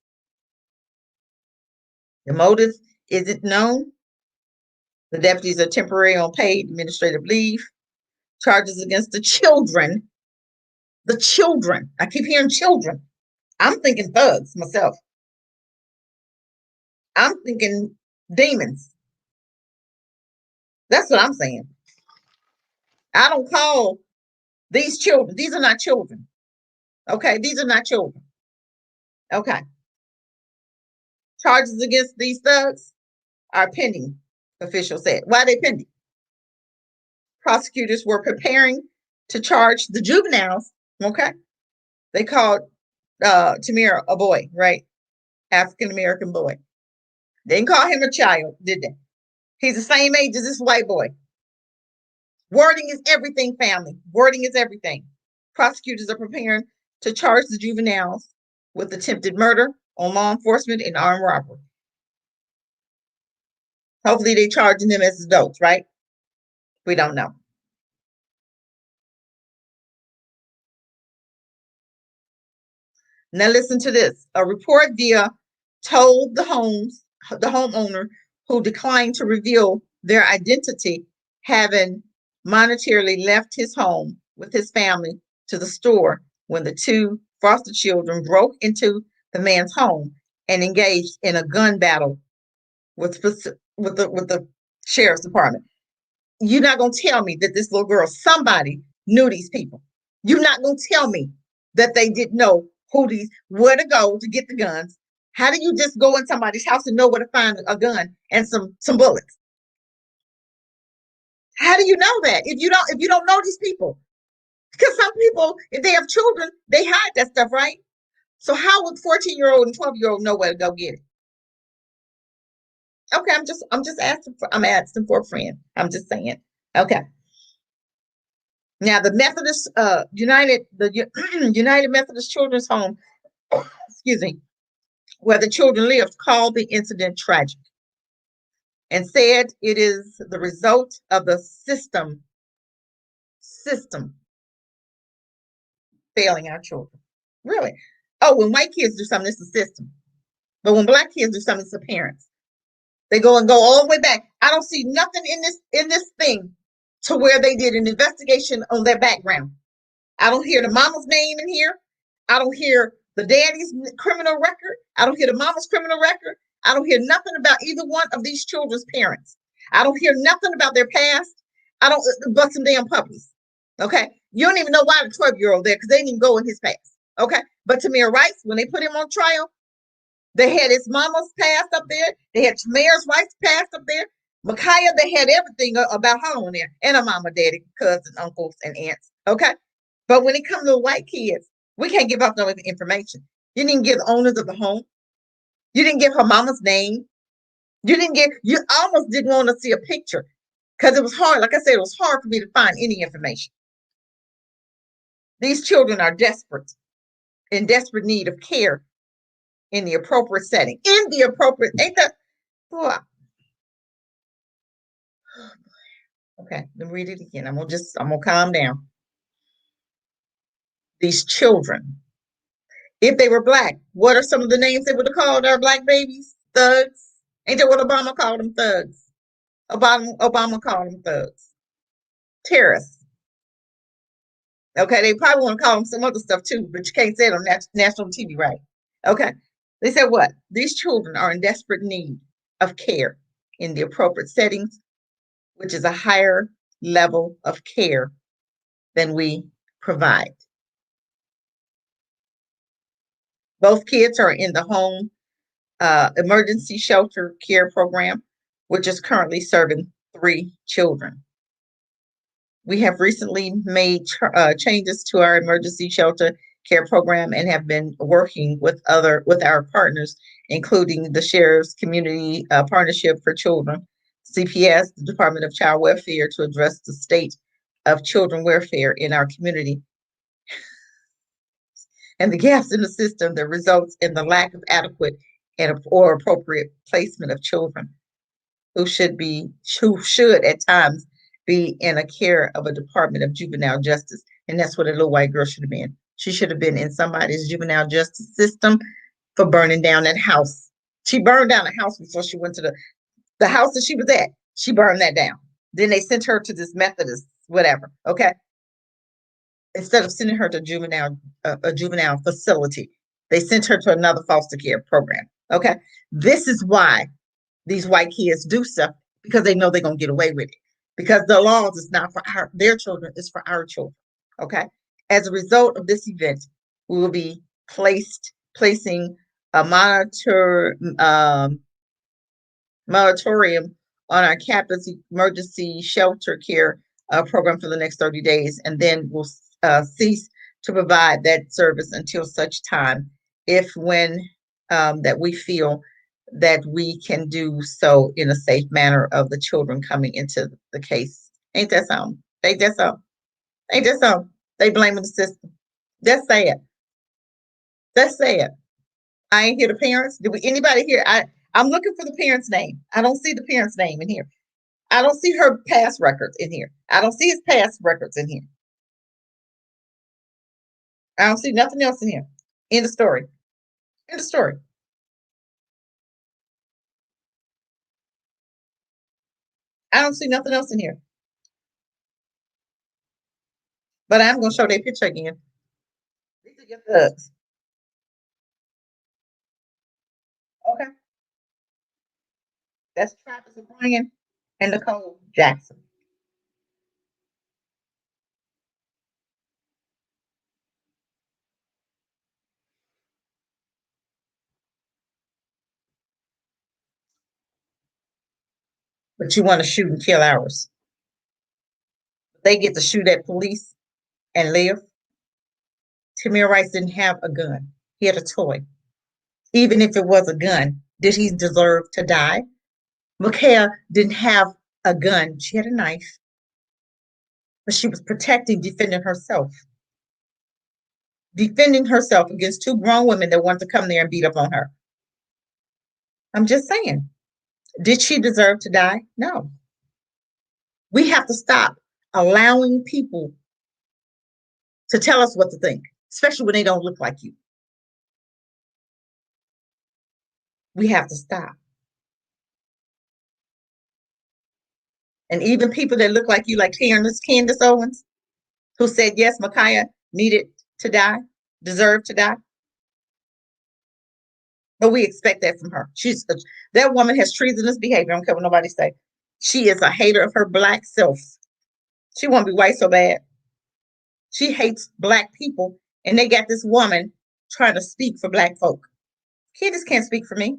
The motive isn't known. The deputies are temporarily on paid administrative leave. Charges against the children. The children. I keep hearing children. I'm thinking thugs myself. I'm thinking demons. That's what I'm saying. I don't call these children. These are not children. Okay, these are not children. Okay. Charges against these thugs are pending, officials said. Why are they pending? Prosecutors were preparing to charge the juveniles. Okay. They called Tamir a boy, right? African American boy. They didn't call him a child, did they? He's the same age as this white boy. Wording is everything, family. Wording is everything. Prosecutors are preparing to charge the juveniles with attempted murder on law enforcement and armed robbery. Hopefully they're charging them as adults, right? We don't know. Now listen to this. A report via told the homeowner who declined to reveal their identity, having monetarily left his home with his family to the store when the 2 foster children broke into the man's home and engaged in a gun battle with the sheriff's department. You're not gonna tell me that this little girl, somebody knew these people. You're not gonna tell me that they didn't know where to go to get the guns. How do you just go in somebody's house and know where to find a gun and some bullets? How do you know that if you don't know these people? Because some people, if they have children, they hide that stuff, right? So how would 14-year-old and 12-year-old know where to go get it? Okay, I'm asking for a friend. I'm just saying. Okay. Now the Methodist United Methodist Children's Home, excuse me, where the children lived, called the incident tragic and said it is the result of the system failing our children. Really? Oh, when white kids do something, it's the system. But when black kids do something, it's the parents. They go all the way back. I don't see nothing in this thing to where they did an investigation on their background. I don't hear the mama's name in here. I don't hear the daddy's criminal record. I don't hear the mama's criminal record. I don't hear nothing about either one of these children's parents. I don't hear nothing about their past. I don't but some damn puppies. Okay. You don't even know why the 12-year-old there because they didn't even go in his past. Okay. But Tamir Rice, when they put him on trial, they had his mama's past up there. They had Tamir's Rice's past up there. Makhia, they had everything about her on there. And her mama, daddy, cousins, uncles, and aunts. Okay. But when it comes to white kids, we can't give out no information. You didn't give the owners of the home. You didn't give her mama's name. You almost didn't want to see a picture because it was hard. Like I said, it was hard for me to find any information. These children are desperate, in desperate need of care in the appropriate setting. In the appropriate, ain't that? Oh, okay, let me read it again. I'm gonna calm down. These children, if they were black, what are some of the names they would have called our black babies? Thugs. Ain't that what Obama called them? Thugs. Obama called them thugs. Terrorists. Okay, they probably want to call them some other stuff too, but you can't say it on national TV, right? Okay. They said what? These children are in desperate need of care in the appropriate settings, which is a higher level of care than we provide. Both kids are in the home emergency shelter care program, which is currently serving 3 children. We have recently made changes to our emergency shelter care program and have been working with our partners, including the Sheriff's Community Partnership for Children, CPS, the Department of Child Welfare, to address the state of children welfare in our community and the gaps in the system that results in the lack of adequate or appropriate placement of children who should at times be in a care of a Department of Juvenile Justice. And that's what a little white girl should have been. She should have been in somebody's juvenile justice system for burning down that house. She burned down the house before she went to the house that she was at. She burned that down. Then they sent her to this Methodist, whatever. Okay. Instead of sending her to a juvenile facility, they sent her to another foster care program. Okay. This is why these white kids do stuff, because they know they're gonna get away with it. Because the laws is not for their children, it's for our children. Okay. As a result of this event, we will be placing a moratorium on our campus emergency shelter care program for the next 30 days, and then we'll cease to provide that service until such time, if when that we feel that we can do so in a safe manner of the children coming into the case. Ain't that something? Ain't that something? Ain't that something? They blaming the system. That's sad. That's sad. I ain't hear the parents. Did we anybody here? I'm looking for the parent's name. I don't see the parent's name in here. I don't see her past records in here. I don't see his past records in here. I don't see nothing else in here. In the story. In the story. I don't see nothing else in here. But I'm gonna show their picture again. These are your thugs. Okay. That's Travis O'Brien and Nicole Jackson. But you want to shoot and kill ours. They get to shoot at police and live. Tamir Rice didn't have a gun. He had a toy. Even if it was a gun, did he deserve to die? Makhia didn't have a gun. She had a knife, but she was protecting, defending herself against 2 grown women that wanted to come there and beat up on her. I'm just saying. Did she deserve to die? No. We have to stop allowing people to tell us what to think, especially when they don't look like you. We have to stop. And even people that look like you, like Candace Owens, who said, yes, Makhia needed to die, deserved to die. But we expect that from her. That woman has treasonous behavior. I don't care what nobody say. She is a hater of her black self. She won't be white so bad. She hates black people, and they got this woman trying to speak for black folk. Candace can't speak for me.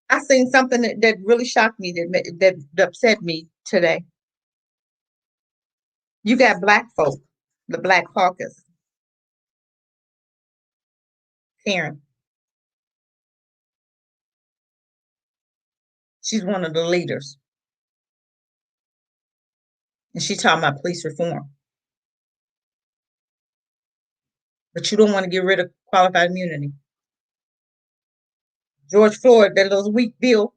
I seen something that really shocked me, that upset me today. You got black folk, the Black Caucus, Karen. She's one of the leaders, and she talking about police reform. but you don't want to get rid of qualified immunity. George Floyd, that little weak bill,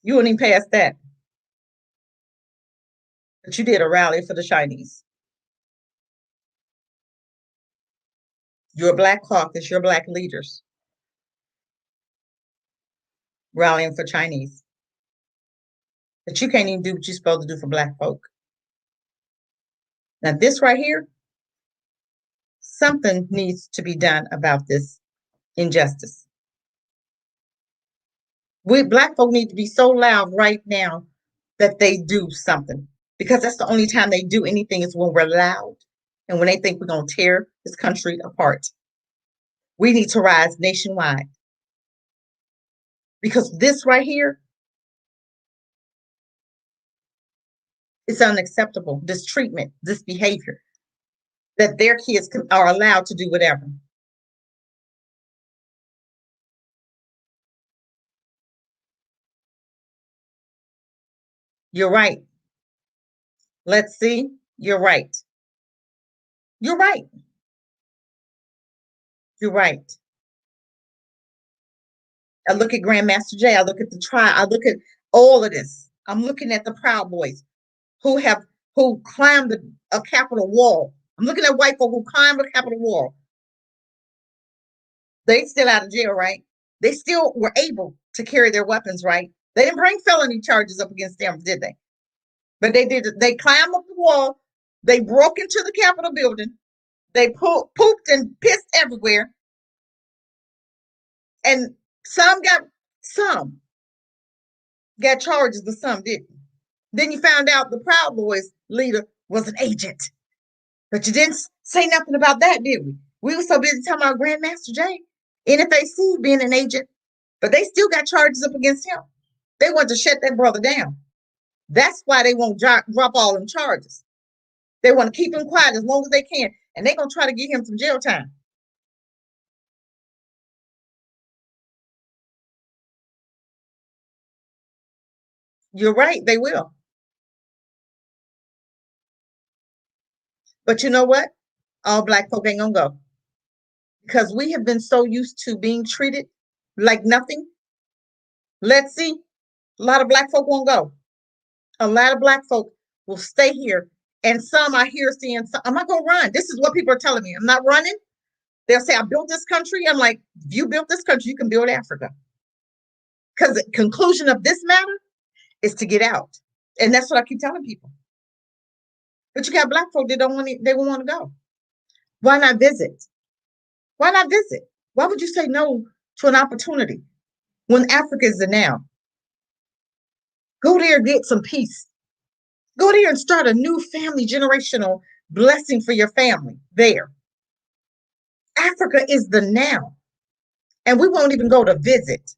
you wouldn't even pass that. But you did a rally for the Chinese. Your Black caucus, your Black leaders rallying for Chinese. But you can't even do what you're supposed to do for Black folk. Now, this right here, something needs to be done about this injustice. We Black folk need to be so loud right now that they do something, because that's the only time they do anything is when we're loud and when they think we're going to tear this country apart. We need to rise nationwide, because this right here is unacceptable. This treatment, this behavior, that their kids are allowed to do whatever. You're right. Let's see. You're right. You're right. You're right. I look at Grandmaster Jay. I look at the trial. I look at all of this. I'm looking at the Proud Boys who climbed a Capitol wall. I'm looking at white folk who climbed a Capitol wall. They still out of jail, right? They still were able to carry their weapons, right? They didn't bring felony charges up against them, did they? But they did. They climbed up the wall. They broke into the Capitol building. They pooped and pissed everywhere. And some got charges, but some didn't. Then you found out the Proud Boys leader was an agent. But you didn't say nothing about that, did we? We were so busy talking about Grandmaster Jay, NFAC being an agent, but they still got charges up against him. They want to shut that brother down. That's why they won't drop all them charges. They want to keep him quiet as long as they can, and they're going to try to get him some jail time. You're right, they will. But you know what? All Black folk ain't going to go, because we have been so used to being treated like nothing. Let's see. A lot of Black folk won't go. A lot of Black folk will stay here. And some I hear saying, I'm not going to run. This is what people are telling me. I'm not running. They'll say, I built this country. I'm like, if you built this country, you can build Africa. Because the conclusion of this matter is to get out. And that's what I keep telling people. But you got Black folk that they won't want to go. Why not visit? Why not visit? Why would you say no to an opportunity when Africa is the now? Go there and get some peace. Go there and start a new family generational blessing for your family there. Africa is the now. And we won't even go to visit.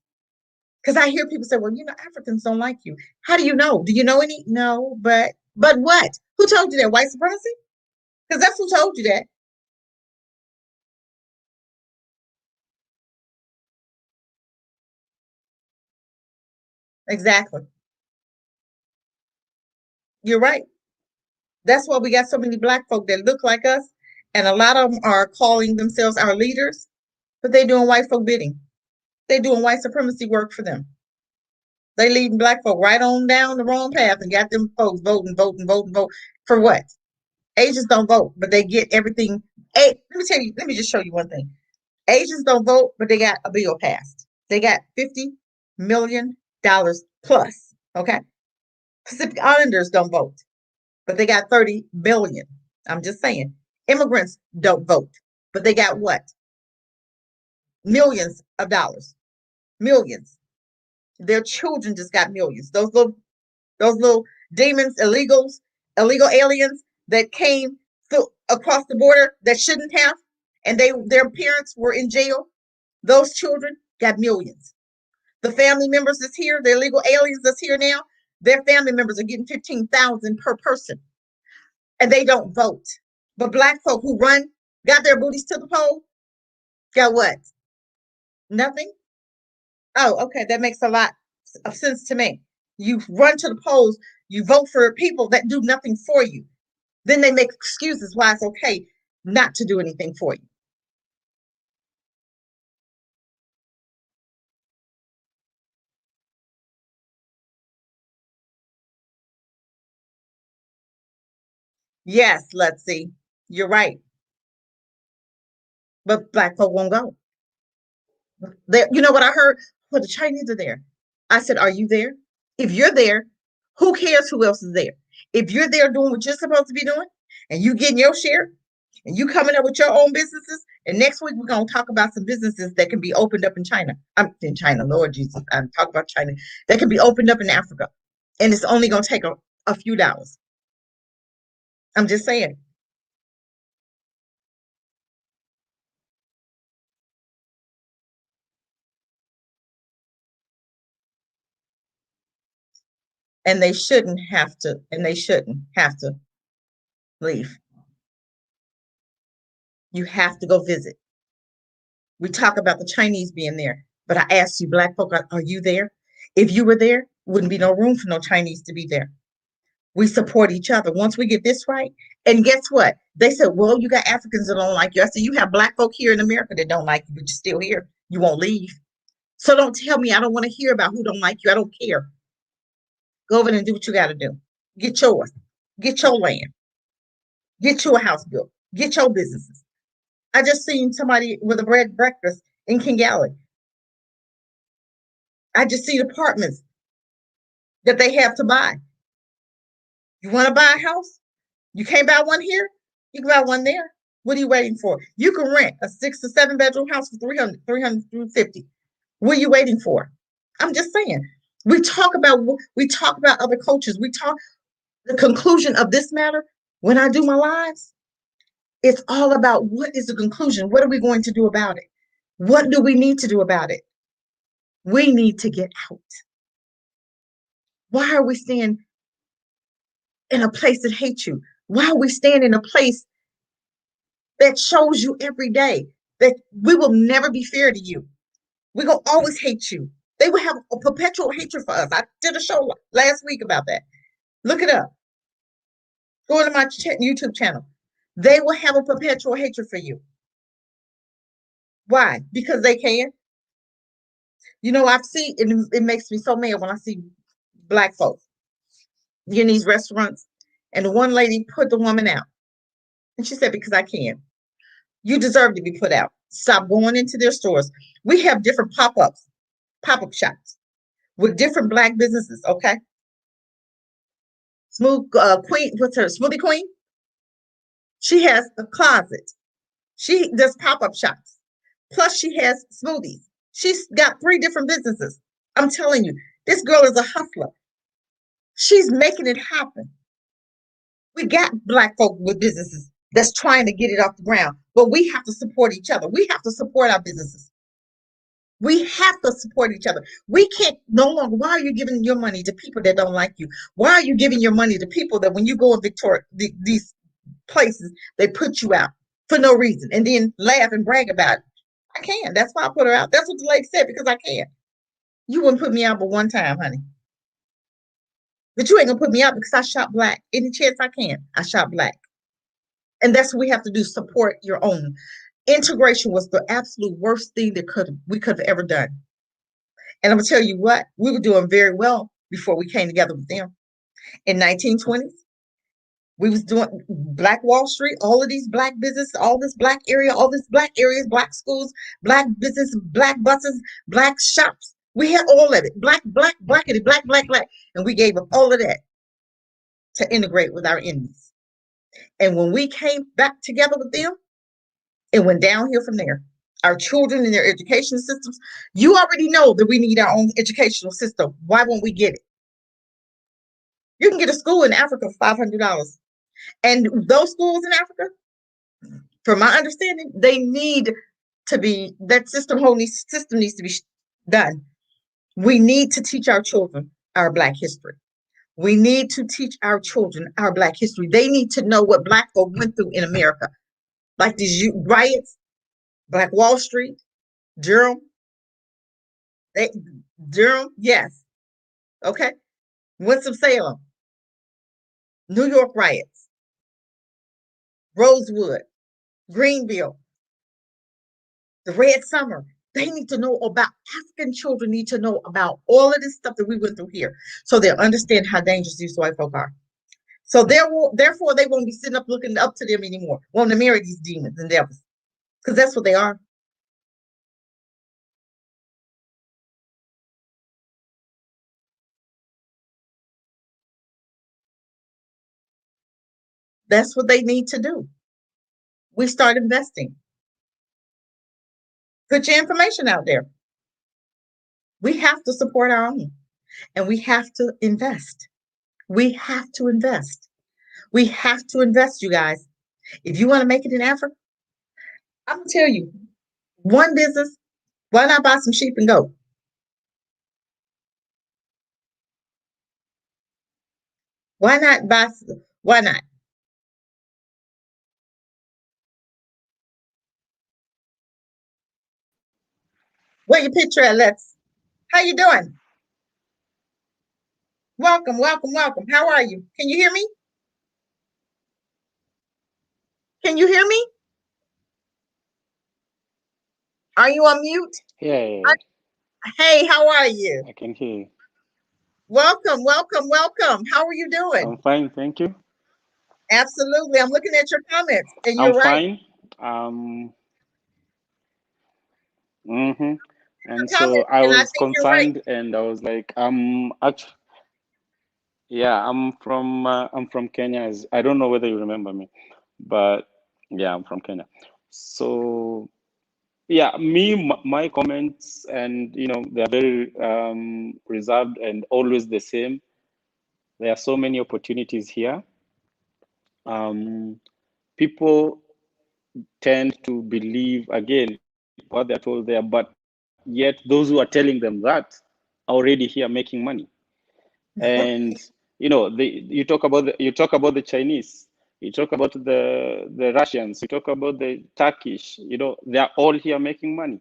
Because I hear people say, well, Africans don't like you. How do you know? Do you know any? No, but what? Who told you that? White supremacy? Because that's who told you that. Exactly. You're right. That's why we got so many Black folk that look like us. And a lot of them are calling themselves our leaders, but they're doing white folk bidding. They're doing white supremacy work for them. They leading Black folk right on down the wrong path and got them folks voting. For what? Asians don't vote, but they get everything. Let me just show you one thing. Asians don't vote, but they got a bill passed. They got $50 million plus. Okay. Pacific Islanders don't vote, but they got 30 billion. I'm just saying. Immigrants don't vote, but they got what? Millions of dollars. Millions. Their children just got millions. Those little demons, illegal aliens that came across the border that shouldn't have, and their parents were in jail. Those children got millions. The family members that's here, the illegal aliens that's here now, their family members are getting 15,000 per person, and they don't vote. But Black folk who got their booties to the poll, got what? Nothing. Oh, okay, that makes a lot of sense to me. You run to the polls, you vote for people that do nothing for you. Then they make excuses why it's okay not to do anything for you. Yes, let's see. You're right. But black folk won't go. You know what I heard? Well, the Chinese are there. I said, are you there? If you're there, who cares who else is there? If you're there doing what you're supposed to be doing and you getting your share and you coming up with your own businesses, and next week we're going to talk about some businesses that can be opened up in China. I'm in China, Lord Jesus. I'm talking about China. That can be opened up in Africa. And it's only going to take a few dollars. I'm just saying. And they shouldn't have to leave. You have to go visit. We talk about the Chinese being there, but I asked you, black folk, are you there? If you were there, wouldn't be no room for no Chinese to be there. We support each other. Once we get this right, and guess what? They said, well, you got Africans that don't like you. I said, you have black folk here in America that don't like you, but you're still here. You won't leave. So don't tell me I don't want to hear about who don't like you. I don't care. Go over and do what you got to do. Get yours. Get your land. Get your house built. Get your businesses. I just seen somebody with a bread breakfast in Kigali. I just seen apartments that they have to buy. You want to buy a house? You can't buy one here? You can buy one there. What are you waiting for? You can rent a 6 to 7 bedroom house for 300, 350. What are you waiting for? I'm just saying. We talk about other cultures. We talk the conclusion of this matter. When I do my lives, it's all about what is the conclusion? What are we going to do about it? What do we need to do about it? We need to get out. Why are we staying in a place that hates you? Why are we staying in a place that shows you every day that we will never be fair to you? We're going to always hate you. They will have a perpetual hatred for us. I did a show last week about that. Look it up. Go to my YouTube channel. They will have a perpetual hatred for you. Why? Because they can. You know, I've seen it makes me so mad when I see black folks in these restaurants. And the one lady put the woman out. And she said, because I can. You deserve to be put out. Stop going into their stores. We have different pop-up shops with different black businesses. Okay. Smooth Queen, what's her smoothie queen? She has a closet. She does pop-up shops. Plus, she has smoothies. She's got 3 different businesses. I'm telling you, this girl is a hustler. She's making it happen. We got black folk with businesses that's trying to get it off the ground, but we have to support each other. We have to support our businesses. We have to support each other. We can't no longer. Why are you giving your money to people that don't like you? Why are you giving your money to people that when you go in these places, they put you out for no reason and then laugh and brag about it? I can. That's why I put her out. That's what the lady said, because I can. You wouldn't put me out but one time, honey. But you ain't gonna put me out because I shop black. Any chance I can, I shop black. And that's what we have to do, support your own. Integration was the absolute worst thing that we could have ever done. And I'm gonna tell you what, we were doing very well before we came together with them. In 1920s, we was doing Black Wall Street, all of these black business, all this black area, all this black areas, black schools, black business, black buses, black shops. We had all of it. Black, black, blackity, black, black, black. And we gave up all of that to integrate with our enemies. And when we came back together with them, it went downhill from there. Our children and their education systems, you already know that we need our own educational system. Why won't we get it? You can get a school in Africa for $500. And those schools in Africa, from my understanding, they need to be, that system needs to be done. We need to teach our children our Black history. We need to teach our children our Black history. They need to know what Black folk went through in America, like these riots, Black Wall Street, Durham. They, Durham, yes. Okay. Winston-Salem, New York riots, Rosewood. Greenville, the Red Summer. They need to know about African children need to know about all of this stuff that we went through here, so they'll understand how dangerous these white folk are. So therefore, they won't be sitting up looking up to them anymore, wanting to marry these demons and devils, because that's what they are. That's what they need to do. We start investing. Put your information out there. We have to support our own, and we have to invest. We have to invest. We have to invest, you guys. If you want to make it in Africa, I'm gonna tell you, one business. Why not buy some sheep and go? Why not buy? Why not? Where your picture at, Lex? How you doing? Welcome, welcome, welcome. How are you? Can you hear me? Can you hear me? Are you on mute? Yeah, yeah, yeah. Hey, how are you? I can hear you. Welcome, welcome, welcome. How are you doing? I'm fine, thank you. Absolutely. I'm looking at your comments, and I'm you're right. fine. Um, hmm And Your so comments, I and I was think you're right. concerned, and I was like, actually, yeah, I'm from Kenya. I don't know whether you remember me, but yeah, I'm from Kenya. So yeah, my comments, and they're very reserved and always the same. There are so many opportunities here. Um, People tend to believe again what they're told there, but yet those who are telling them that are already here making money. And you talk about the Chinese, you talk about the Russians, you talk about the Turkish. They are all here making money.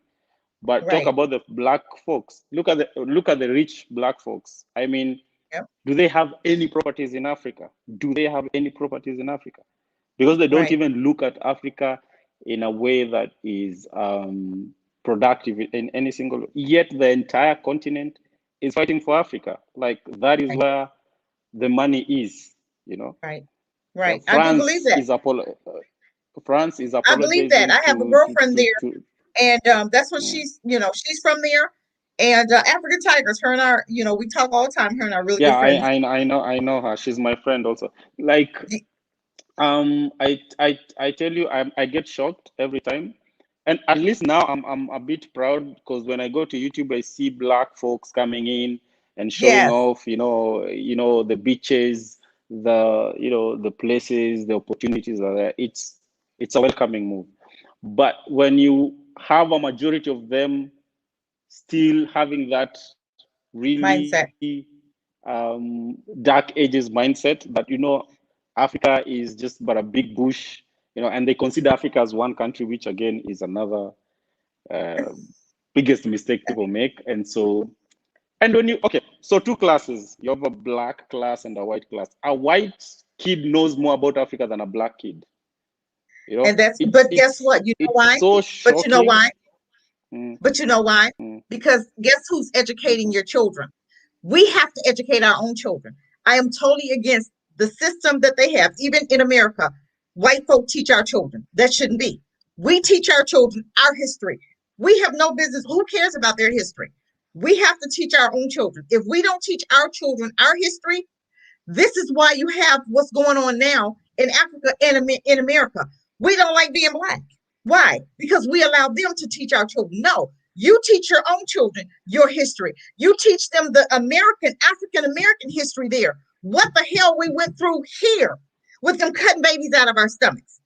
But talk Right. about the black folks. Look at the rich black folks. I mean, Yep. do they have any properties in Africa? Do they have any properties in Africa? Because they don't Right. even look at Africa in a way that is productive in any single. Yet the entire continent is fighting for Africa. Like that is Right. where the money is. You know, Right. Right. I do believe France that. is France is I believe that. apologizing I have a girlfriend there, to and that's what mm. she's from there. And African Tigers, her and I, we talk all the time. Her and I are really Yeah, good friends. I know her. She's my friend also. Like I tell you, I get shocked every time, and at least now I'm a bit proud because when I go to YouTube, I see black folks coming in and showing Yes, off, the beaches, the places, the opportunities are there. It's a welcoming move. But when you have a majority of them still having that really mindset. dark ages mindset that Africa is just but a big bush, and they consider Africa as one country, which again is another uh, biggest mistake people make. And so, and when you okay, so two classes, you have a black class and a white class. A white kid knows more about Africa than a black kid. But It's guess what? You know it's why? so But you know shocking. why? Mm, But you know why? mm, Because guess who's educating mhm. your children? We have to educate our own children. I am totally against the system that they have, even in America. White folk teach our children. That shouldn't be. We teach our children our history. We have no business. Who cares about their history? We have to teach our own children. If we don't teach our children our history, this is why you have what's going on now in Africa and in America. We don't like being black. Why? Because we allow them to teach our children. No, you teach your own children your history. You teach them the African American history there. What the hell we went through here with them cutting babies out of our stomachs,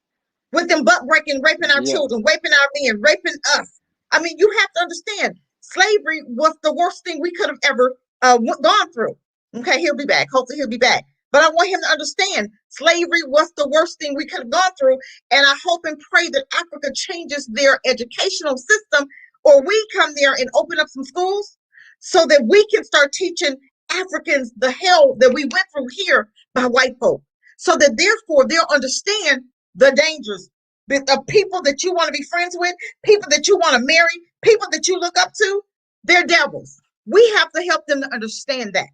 with them butt breaking, raping our Yeah, children, raping our men, raping us. I mean, you have to understand, slavery was the worst thing we could have ever gone through. Okay, he'll be back. Hopefully, he'll be back. But I want him to understand slavery was the worst thing we could have gone through. And I hope and pray that Africa changes their educational system, or we come there and open up some schools so that we can start teaching Africans the hell that we went through here by white folk, so that therefore they'll understand the dangers. of people that you want to be friends with, people that you want to marry, people that you look up to, they're devils. We have to help them to understand that.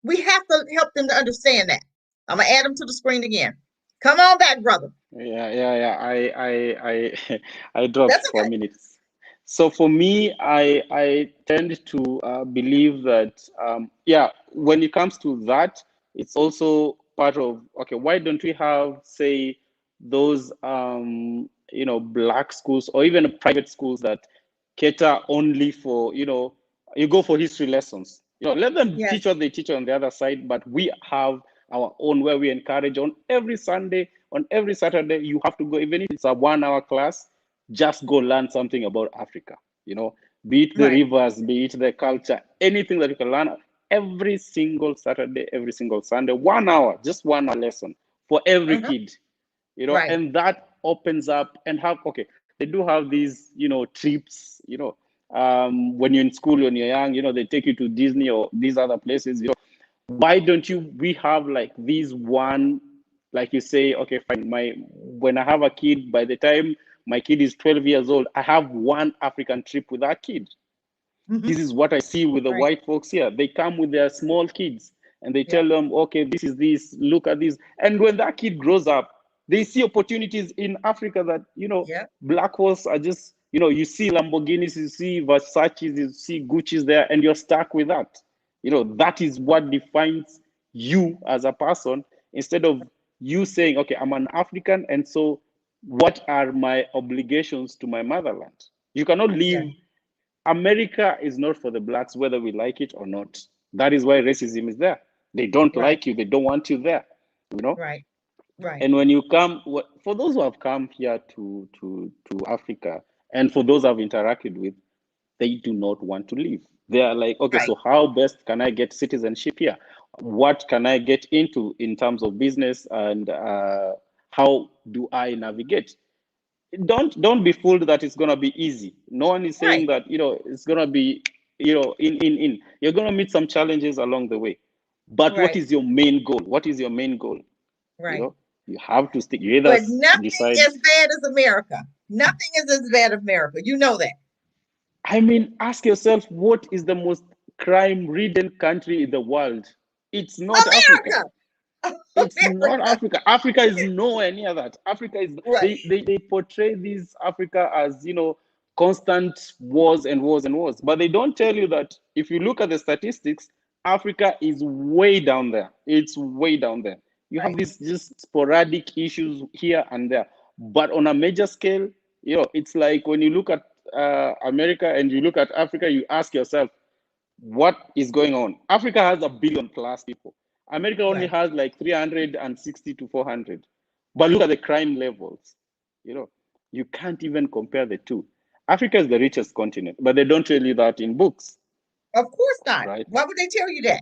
We have to help them to understand that. I'm gonna add them to the screen again. Come on back, brother. Yeah. I I dropped That's for a okay. minute. So for me, I tend to believe that yeah, when it comes to that, it's also part of okay. Why don't we have say those black schools or even private schools that cater only for you go for history lessons. Let them teach Yes. what they teach on the other side, but we have our own where we encourage on every Sunday, on every Saturday, you have to go, even if it's a 1 hour class, just go learn something about Africa. Be it the Right. rivers, be it the culture, anything that you can learn every single Saturday, every single Sunday, 1 hour, just 1 hour lesson for every Uh-huh. kid, Right. and that opens up and have, okay, they do have these, trips, when you're in school, when you're young, they take you to Disney or these other places, why don't we have like these one, like you say, okay, fine, when I have a kid, by the time my kid is 12 years old, I have one African trip with that kid. Hmm. This is what I see with the Right. white folks here. They come with their small kids and they Yep. tell them, okay, this is this, look at this. And when that kid grows up, they see opportunities in Africa that, Yep. black holes are just, you see Lamborghinis, you see Versace's, you see Gucci's there, and you're stuck with that. That is what defines you as a person, instead of you saying, okay, I'm an African, and so what are my obligations to my motherland? You cannot Yes. leave. America is not for the blacks, whether we like it or not. That is why racism is there. They don't Right. like you. They don't want you there. You know. Right. Right. And when you come, for those who have come here to Africa, and for those I've interacted with, they do not want to leave. They are like, okay, Right. so how best can I get citizenship here? What can I get into in terms of business, and how do I navigate? Don't be fooled that it's gonna be easy. No one is saying Right. that it's gonna be in. You're gonna meet some challenges along the way. But what Right. is your main goal? What is your main goal? You Right. know, you have to stick. You either But nothing decide. as bad as America. Nothing is as bad as America. You know that. I mean, ask yourself, what is the most crime-ridden country in the world? It's not Africa. America. It's not America. Africa. Africa is nowhere near that. Africa is Right. they portray this Africa as constant wars and wars and wars, but they don't tell you that if you look at the statistics, Africa is way down there. It's way down there. You have Right. these just sporadic issues here and there, but on a major scale, it's like when you look at America and you look at Africa, you ask yourself, what is going on? Africa has 1 billion plus people. America only Right. has like 360 to 400. But look at the crime levels. You know, you can't even compare the two. Africa is the richest continent, but they don't tell you that in books, Of course not. right? Why would they tell you that?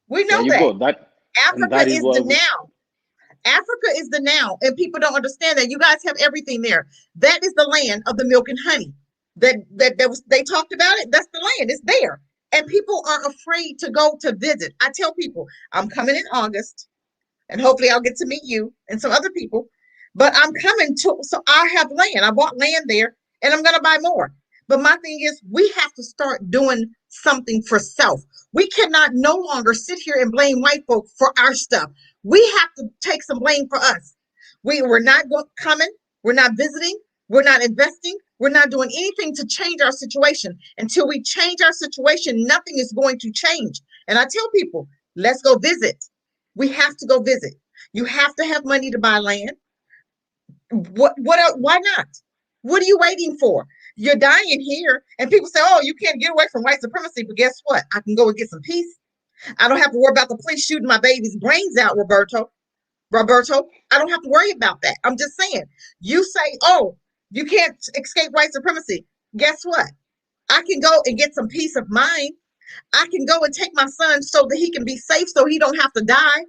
We There know you that. go. And Africa that is is the what now. Africa is the now, and people don't understand that. You guys have everything there. That is the land of the milk and honey. That was they talked about it. That's the land. It's there, and people are afraid to go to visit. I tell people I'm coming in August, and hopefully I'll get to meet you and some other people. But I'm coming to, so I have land. I bought land there, and I'm gonna buy more. But my thing is, we have to start doing something for self. We cannot no longer sit here and blame white folk for our stuff. We have to take some blame for us. We're not coming. We're not visiting. We're not investing. We're not doing anything to change our situation. Until we change our situation, nothing is going to change. And I tell people, let's go visit. We have to go visit. You have to have money to buy land. Why not? What are you waiting for? You're dying here, and people say, "Oh, you can't get away from white supremacy." But guess what? I can go and get some peace. I don't have to worry about the police shooting my baby's brains out, Roberto. Roberto, I don't have to worry about that. I'm just saying. You say, "Oh, you can't escape white supremacy." Guess what? I can go and get some peace of mind. I can go and take my son so that he can be safe, so he don't have to die.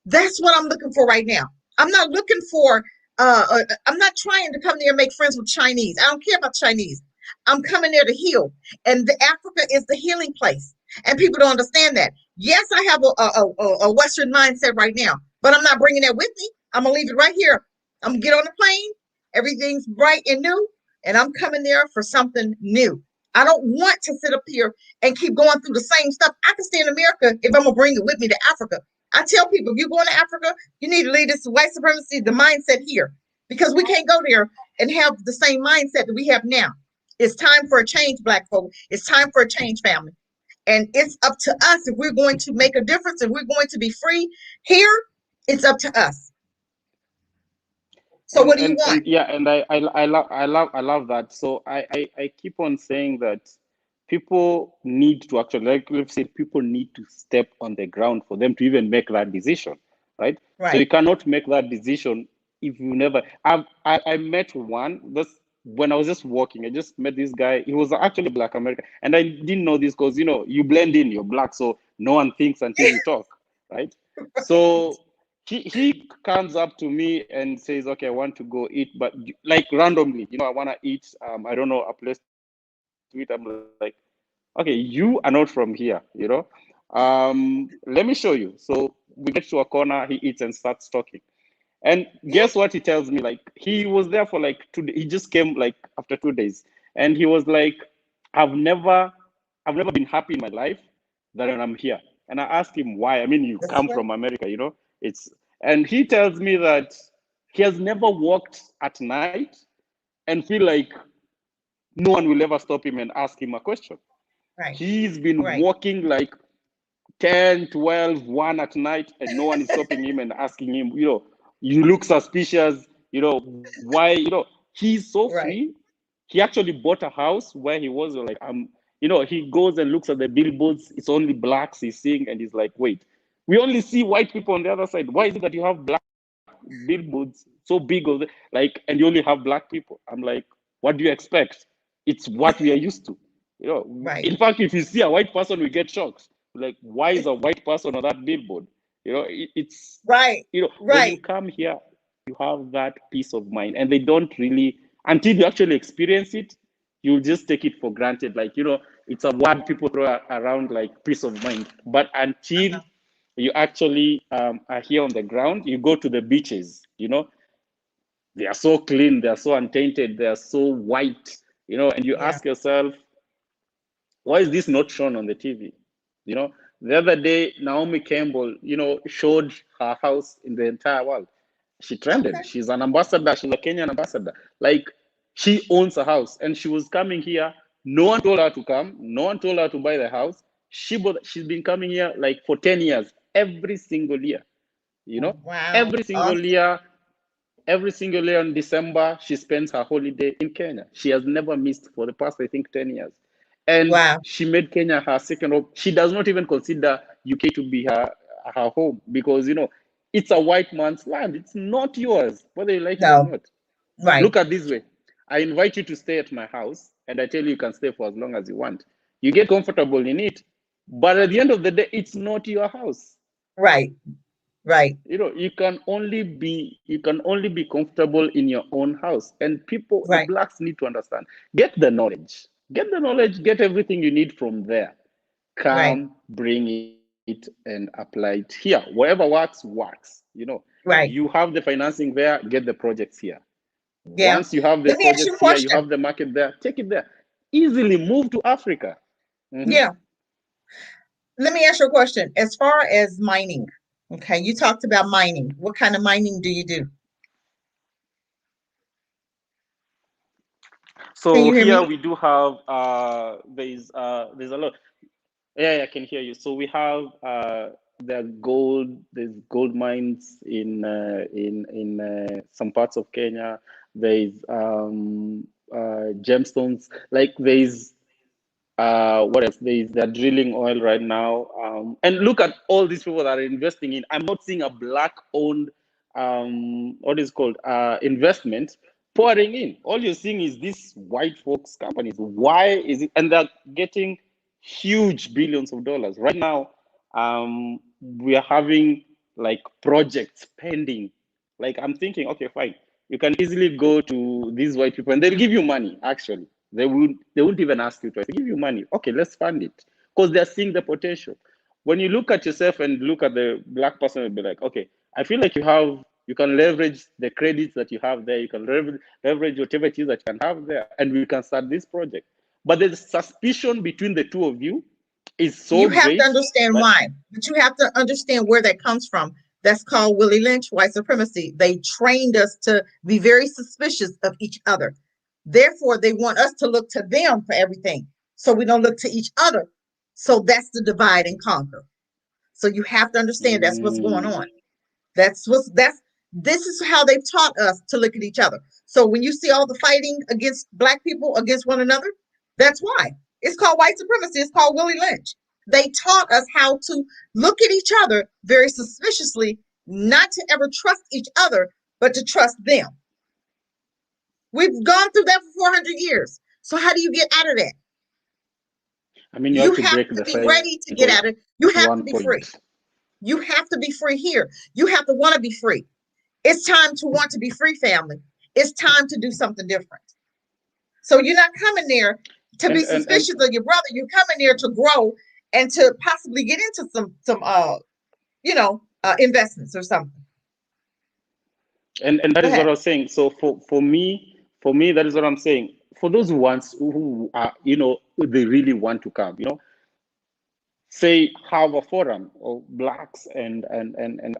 That's what I'm looking for right now. I'm not looking for. I'm not trying to come there and make friends with Chinese. I don't care about Chinese. I'm coming there to heal, and Africa is the healing place, and people don't understand that. Yes, I have a Western mindset right now, but I'm not bringing that with me. I'm gonna leave it right here. I'm gonna get on the plane. Everything's bright and new, and I'm coming there for something new. I don't want to sit up here and keep going through the same stuff. I can stay in America if I'm gonna bring it with me to Africa. I tell people, if you're going to Africa, you need to leave this white supremacy, the mindset here, because we can't go there and have the same mindset that we have now. It's time for a change, Black folk. It's time for a change, family. And it's up to us if we're going to make a difference, if we're going to be free here, it's up to us. So what do you want? And yeah, and I love that. So I keep on saying that people need to actually, like we've said, people need to step on the ground for them to even make that decision, right? So you Right. cannot make that decision if you never. I met one this when I was just walking. I just met this guy. He was actually Black American, and I didn't know this because you blend in, you're Black, so no one thinks until you talk, right? So he comes up to me and says, "Okay, I want to go eat, but like randomly, I want to eat. I don't know a place to eat." I'm like, "Okay, you are not from here, let me show you." So we get to a corner, he eats and starts talking. And guess what he tells me? Like he was there for like 2 days. He just came like after 2 days, and he was like, "I've never, I've never been happy in my life than I'm here." And I asked him why. I mean, you That's come right. from America, it's, and he tells me that he has never walked at night and feel like no one will ever stop him and ask him a question. Right. He's been Right. walking like 10, 12, 1 at night, and no one is stopping him and asking him, you look suspicious, why, he's so free. Right. He actually bought a house where he was like, he goes and looks at the billboards, it's only blacks he's seeing, and he's like, wait, we only see white people on the other side. Why is it that you have black billboards so big of like, and you only have black people? I'm like, what do you expect? It's what we are used to. Right. In fact, if you see a white person, we get shocked. Like, why is a white person on that billboard? It's, Right. when you Right. come here, you have that peace of mind, and they don't really, until you actually experience it, you'll just take it for granted. Like, it's a word people throw around like peace of mind. But until Uh-huh. you actually are here on the ground, you go to the beaches, they are so clean, they are so untainted, they are so white, and you Yeah. ask yourself, why is this not shown on the TV? You know, the other day, Naomi Campbell, showed her house in the entire world. She trended. Okay. She's an ambassador. She's a Kenyan ambassador. Like, she owns a house, and she was coming here. No one told her to come. No one told her to buy the house. She's been coming here like for 10 years, every single year. You know, Wow. every single Awesome. year, every single year in December, she spends her holiday in Kenya. She has never missed for the past, I think, 10 years. And Wow. she made Kenya her second home. She does not even consider UK to be her home because, it's a white man's land. It's not yours, whether you like it or No. not. Right. Look at this way. I invite you to stay at my house, and I tell you you can stay for as long as you want. You get comfortable in it, but at the end of the day, it's not your house. Right. Right. You can only be comfortable in your own house, and people, the Right. blacks, need to understand. Get the knowledge, get everything you need from there. Right. Come, bring it and apply it here. Whatever works. You Right. have the financing there, get the projects here. Yeah. Once you have the Let me ask you projects a here, you question. have the market there, take it there. Easily move to Africa. Mhm. Yeah. Let me ask you a question. As far as mining, okay, you talked about mining. What kind of mining do you do? Can So you hear here me? we do have there's a lot. Yeah, I can hear you. So we have there's gold mines in some parts of Kenya. There's gemstones. Like there's what else? They're drilling oil right now. And look at all these people that are investing in. I'm not seeing a black owned what is called investment pouring in. All you're seeing is these white folks companies. Why is it? And they're getting huge billions of dollars right now. We are having like projects pending. Like I'm thinking, okay, fine. You can easily go to these white people and they'll give you money. Actually, they won't even ask you twice. They give you money. Okay, let's fund it because they're seeing the potential. When you look at yourself and look at the black person, you'll be like, okay, I feel like you have You can leverage the credits that you have there. You can leverage whatever it is that you can have there, and we can start this project. But the suspicion between the two of you is so You have to great understand that why, but you have to understand where that comes from. That's called Willie Lynch, white supremacy. They trained us to be very suspicious of each other. Therefore, they want us to look to them for everything. So we don't look to each other. So that's the divide and conquer. So you have to understand that's what's going mm, on. That's this is how they've taught us to look at each other. So when you see all the fighting against black people against one another, that's why. It's called white supremacy. It's called Willie Lynch. They taught us how to look at each other very suspiciously, not to ever trust each other, but to trust them. We've gone through that for 400 years. So how do you get out of that? I mean, you have You to have break to the be ready to get cycle out of it. You at have to one be free. point. You have to be free here. You have to want to be free. It's time to want to be free, family. It's time to do something different. So you're not coming there to be And suspicious of your brother. You're coming there to grow and to possibly get into some investments or something. and that Go is what ahead. I was saying. So for me, that is what I'm saying. For those ones who are, they really want to come, say have a forum of blacks and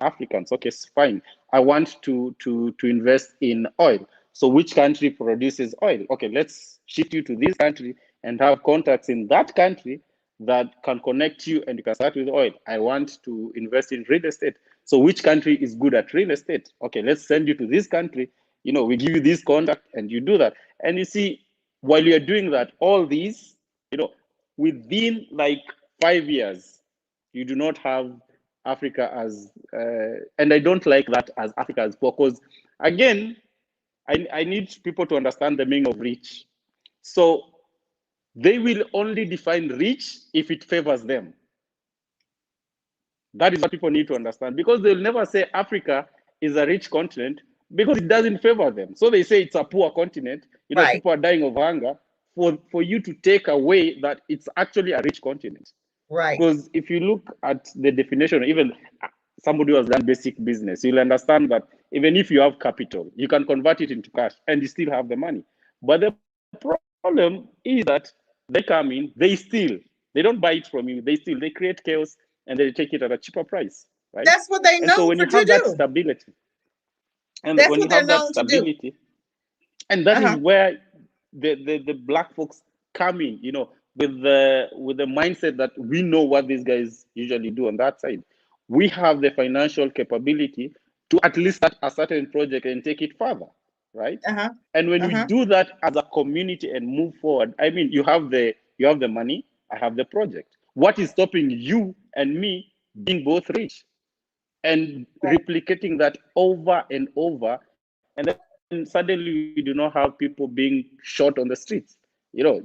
Africans. Okay, fine. I want to invest in oil. So which country produces oil? Okay, let's shift you to this country and have contacts in that country that can connect you and you can start with oil. I want to invest in real estate. So which country is good at real estate? Okay, let's send you to this country. We give you this contact and you do that. And you see, while you're doing that, all these, within like 5 years, you do not have Africa as, and I don't like that as Africa as poor, because again, I need people to understand the meaning of rich. So they will only define rich if it favors them. That is what people need to understand, because they'll never say Africa is a rich continent because it doesn't favor them. So they say it's a poor continent. Right, People are dying of hunger. For you to take away that it's actually a rich continent. right. Because if you look at the definition, even somebody who has done basic business, you'll understand that even if you have capital, you can convert it into cash and you still have the money. But the problem is that they come in, they steal. They don't buy it from you, they steal, they create chaos, and they take it at a cheaper price, right? That's what they And so known when for you to have that do. stability, and That's when you what they're have that known to do. stability, and that is Uh-huh. where the black folks come in, with the mindset that we know what these guys usually do on that side. We have the financial capability to at least start a certain project and take it further, right? Uh-huh. And when we Uh-huh. do that as a community and move forward, I mean, you have the money, I have the project. What is stopping you and me being both rich and Right. replicating that over and over? And then suddenly we do not have people being shot on the streets,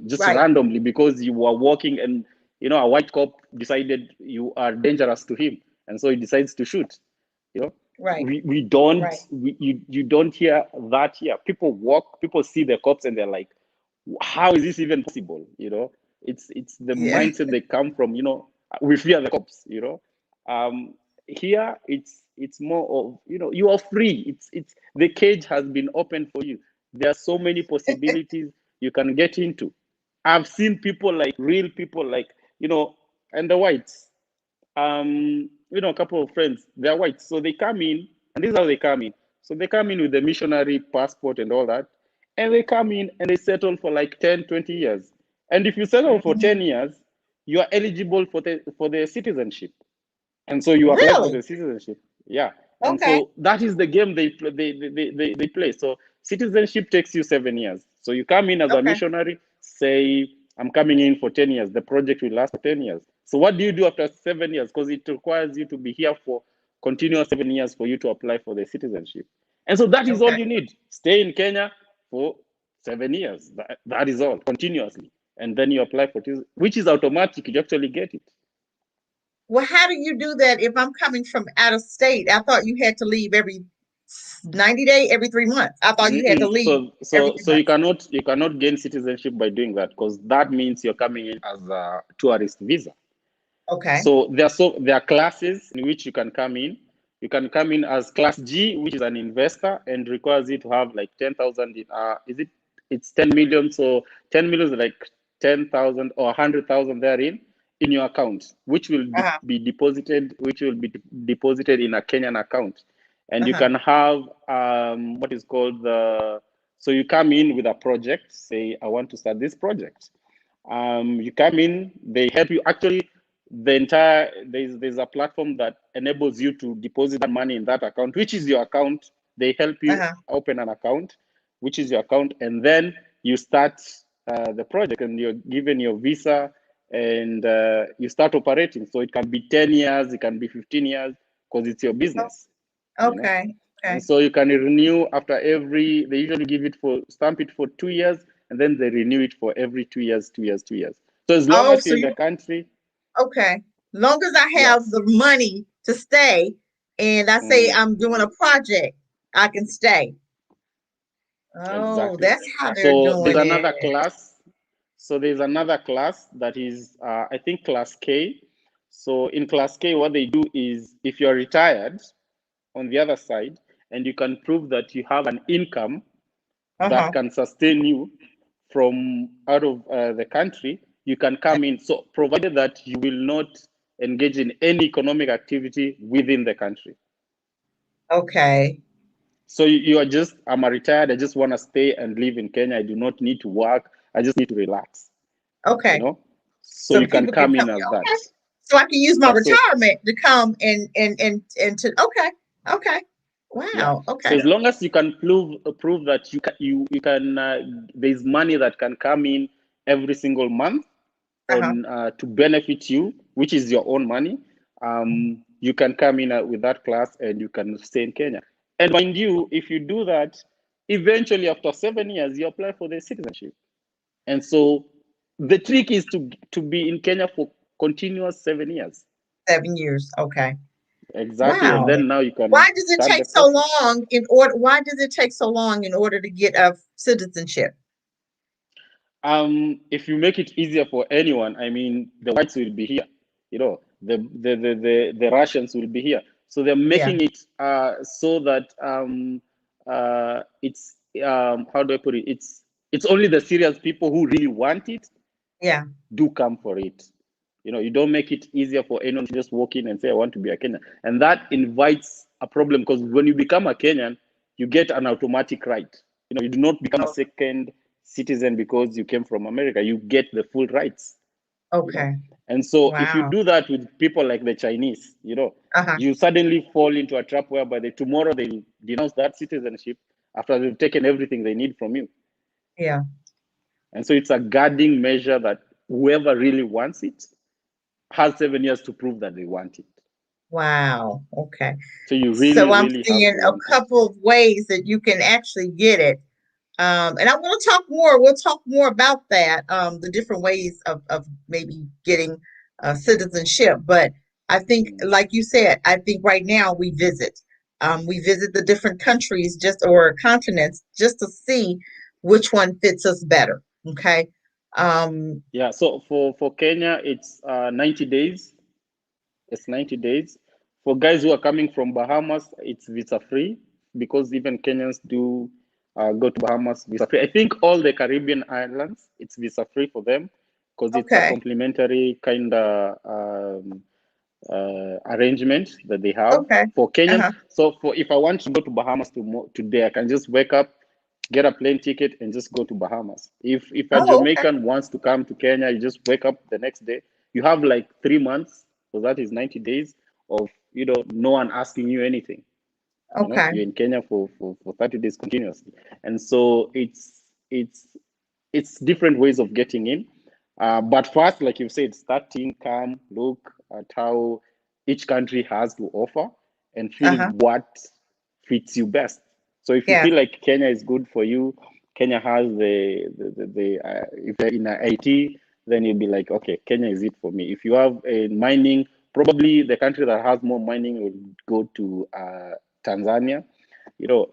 just Right. randomly because you were walking and a white cop decided you are dangerous to him, and so he decides to shoot. you know Right. we don't Right. you don't hear that here. People see the cops and they're like, how is this even possible? It's the Yeah. mindset they come from. We fear the cops. Here it's more of, you are free. It's the cage has been opened for you. There are so many possibilities you can get into. I've seen people, like real people, like, and the whites, a couple of friends, they're white. So they come in, and this is how they come in. So they come in with the missionary passport and all that. And they come in and they settle for like 10, 20 years. And if you settle for Mhm. 10 years, you are eligible for the citizenship. And so you apply for Really? the citizenship. Yeah. And Okay. so that is the game they play. So citizenship takes you 7 years. So you come in as a Okay. missionary, say, I'm coming in for 10 years. The project will last for 10 years. So what do you do after 7 years? Because it requires you to be here for continuous 7 years for you to apply for the citizenship. And so that is all Okay. you need. Stay in Kenya for 7 years. That is all, continuously. And then you apply for it, which is automatic. You actually get it. Well, how do you do that if I'm coming from out of state? I thought you had to leave every 90 days, every 3 months. I thought you had to Mm-mm. leave So every so three so you months. cannot gain citizenship by doing that, because that means you're coming in as a tourist visa. Okay. So there are classes in which you can come in. You can come in as class G, which is an investor and requires you to have like 10,000. Is it? It's 10 million. So 10 million is like 10,000 or 100,000 therein in your account, which will be deposited, in a Kenyan account. And you can have what is called so you come in with a project, say, I want to start this project. You come in, they help you. Actually, there's a platform that enables you to deposit that money in that account, which is your account. They help you open an account, which is your account, and then you start the project, and you're given your visa, and you start operating. So it can be 10 years, it can be 15 years, because it's your business. Okay. And so you can renew after they usually stamp it for 2 years, and then they renew it for every 2 years, 2 years, 2 years. So as long as you're in the country. Okay. Long as I have Yes. the money to stay and I say I'm doing a project, I can stay. Oh, Exactly. that's how they're So there's doing it. another class. So there's another class that is, I think, class K. So in class K, what they do is, if you're retired on the other side, and you can prove that you have an income that can sustain you from out of the country, you can come in. So provided that you will not engage in any economic activity within the country. Okay. So you are just, I'm a retired, I just want to stay and live in Kenya. I do not need to work. I just need to relax, Okay. So So you can people can come come. in as that. Okay. So I can use my Yeah. So retirement to come and to okay. Okay. yeah. Wow. So Okay. as long as you can prove that you can there's money that can come in every single month on to benefit you, which is your own money, you can come in with that class and you can stay in Kenya. And mind you, if you do that, eventually after 7 years, you apply for the citizenship. And so the trick is to be in Kenya for continuous 7 years. 7 years. Okay. Exactly. And Wow. then now you Why can does it start the take so process. long in order? Why does it take so long in order to get a citizenship? If you make it easier for anyone, I mean, the whites will be here, the Russians will be here. So they're Yeah. making it so that it's how do I put it? It's only the serious people who really want it Yeah. do come for it. You don't make it easier for anyone to just walk in and say, I want to be a Kenyan. And that invites a problem, because when you become a Kenyan, you get an automatic right. You do not become a second citizen because you came from America. You get the full rights. Okay. And so if you Wow. do that with people like the Chinese, you suddenly fall into a trap whereby tomorrow they denounce that citizenship after they've taken everything they need from you. Yeah. And so it's a guarding measure that whoever really wants it has 7 years to prove that they want it. Wow. Okay. So you So really, I'm really have seeing to a want it. couple of ways that you can actually get it. And I want to talk more. We'll talk more about that, the different ways of maybe getting citizenship. But I think, like you said, I think right now we visit. We visit the different countries or continents just to see which one fits us better. Okay. Yeah, so for Kenya, it's 90 days. It's 90 days. For guys who are coming from Bahamas, it's visa free, because even Kenyans do go to Bahamas visa free. I think all the Caribbean islands, it's visa free for them, because it's a Okay. complementary kind of arrangement that they have Okay. for Kenyans. So if I want to go to Bahamas today, I can just wake up, get a plane ticket, and just go to Bahamas. If a Oh, okay. Jamaican wants to come to Kenya, you just wake up the next day. You have like 3 months, so that is 90 days of no one asking you anything. Okay. You're in Kenya for 30 days continuously. And so it's different ways of getting in. But first, like you said, starting, come, look at how each country has to offer and feel what fits you best. So if you Yes. feel like Kenya is good for you, Kenya has if you're in IT, then you'll be like, okay, Kenya is it for me. If you have a mining, probably the country that has more mining will go to Tanzania,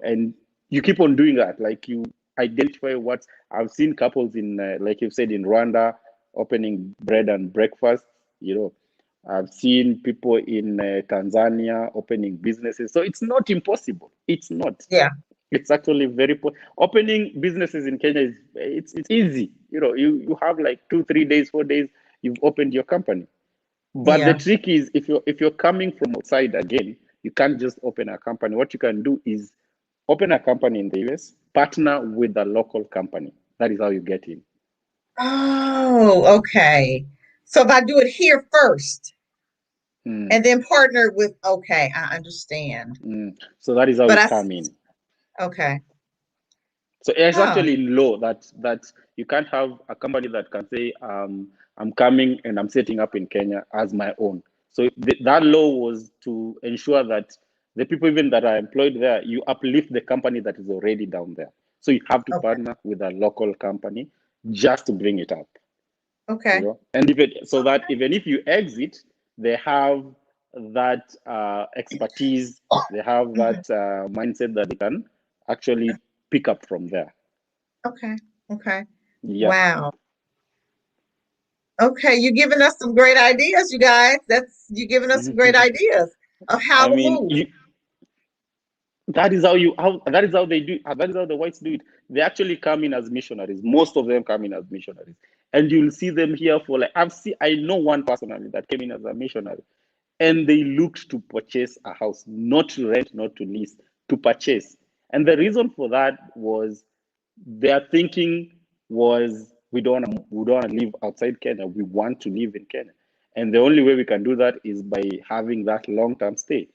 and you keep on doing that. Like, you identify what I've seen couples in, like you've said, in Rwanda, opening bread and breakfast, I've seen people in Tanzania opening businesses. So it's not impossible. It's not. Yeah. It's actually opening businesses in Kenya is it's easy. You have like 2 3 days, 4 days, you've opened your company. But the Yeah. trick is if you're coming from outside again, you can't just open a company. What you can do is open a company in the US, partner with a local company. That is how you get in. Oh, okay. So if I do it here first Mm, and then partner with, okay, I understand. So that is how But you I, come in. okay. So it's Oh, actually law that you can't have a company that can say, I'm coming and I'm setting up in Kenya as my own. So that law was to ensure that the people even that are employed there, you uplift the company that is already down there. So you have to okay. partner with a local company just to bring it up. Okay. And so that even if you exit, they have that expertise, they have Mhm. that mindset that they can actually pick up from there. Okay. Okay. Yeah. Wow. Okay, you're giving us some great ideas, you guys. You're giving us some great ideas of how I to mean, move. that is how they do, that is how the whites do it. They actually come in as missionaries. Most of them come in as missionaries, and you'll see them here for like I know one personally that came in as a missionary, and they looked to purchase a house, not to rent, not to lease, to purchase. And the reason for that was their thinking was we don't want to live outside Kenya. We want to live in Kenya, and the only way we can do that is by having that long-term stay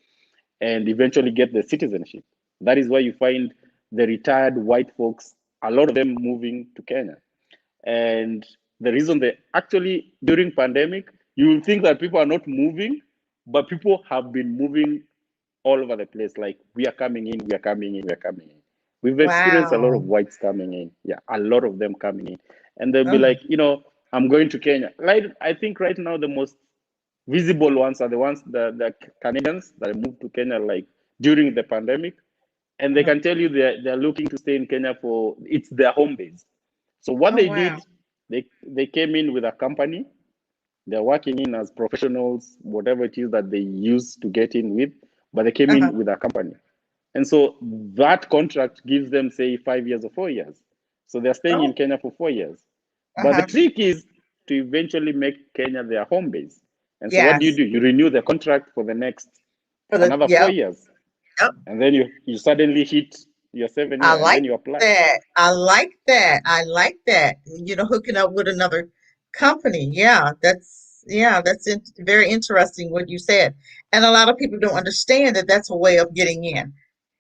and eventually get the citizenship. That is why you find the retired white folks, a lot of them moving to Kenya. And the reason they actually during pandemic, you will think that people are not moving, but people have been moving all over the place. Like we are coming in, we are coming in, we are coming in. We've experienced a lot of Wow. whites coming in. Yeah, a lot of them coming in. And they'll be Oh, like, I'm going to Kenya. Right. I think right now the most visible ones are the ones the Canadians that moved to Kenya like during the pandemic. And they uh-huh. can tell you they're looking to stay in Kenya for it's their home base. So what Oh, they wow. did, they came in with a company. They're working in as professionals, whatever it is that they used to get in with, but they came Uh-huh. in with a company. And so that contract gives them, say, 5 years or 4 years. So they're staying in Oh, Kenya for 4 years. But the uh-huh. trick is to eventually make Kenya their home base. And so what do? Yes. You renew the contract for the next For the, another four yep. years. Yep. And then you suddenly hit your seven I year and like then you apply. that. I like that. I like that. Hooking up with another company. Yeah, that's very interesting what you said. And a lot of people don't understand that that's a way of getting in.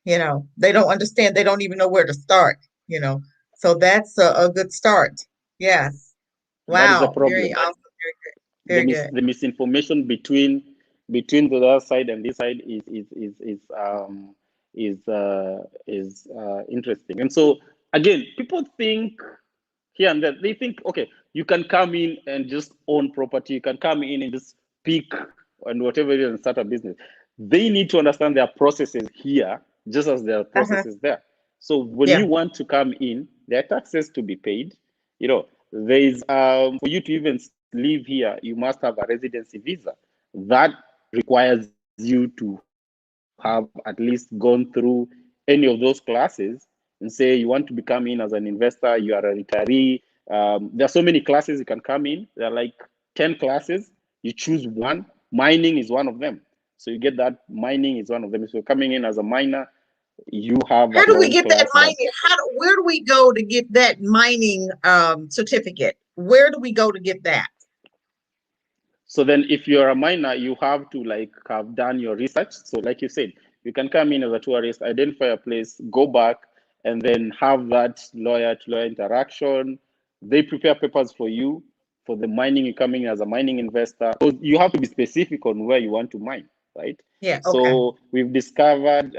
They don't understand. They don't even know where to start, you know. So that's a good start. Yes. That is a Wow. Very problem. awesome. Very good. The misinformation between the other side and this side is interesting. And so again, people think here and there, they think, okay, you can come in and just own property, you can come in and just pick and whatever it is and start a business. They need to understand their processes here just as there are Uh-huh. processes there. So when Yeah. you want to come in, there are taxes to be paid. There is for you to even live here, you must have a residency visa. That requires you to have at least gone through any of those classes and say you want to become in as an investor, you are a retiree. There are so many classes you can come in. There are like 10 classes. You choose one. Mining is one of them. So you get that mining is one of them. So coming in as a miner, you have your How own do we class get that that mining? Where do we go to get that mining certificate? Where do we go to get that? so then if you're a miner, you have to like have done your research. So like you said, you can come in as a tourist, identify a place, go back, and then have that lawyer to lawyer interaction. They prepare papers for you for the mining. You come in as a mining investor. So you have to be specific on where you want to mine, right? Yeah, okay. So we've discovered,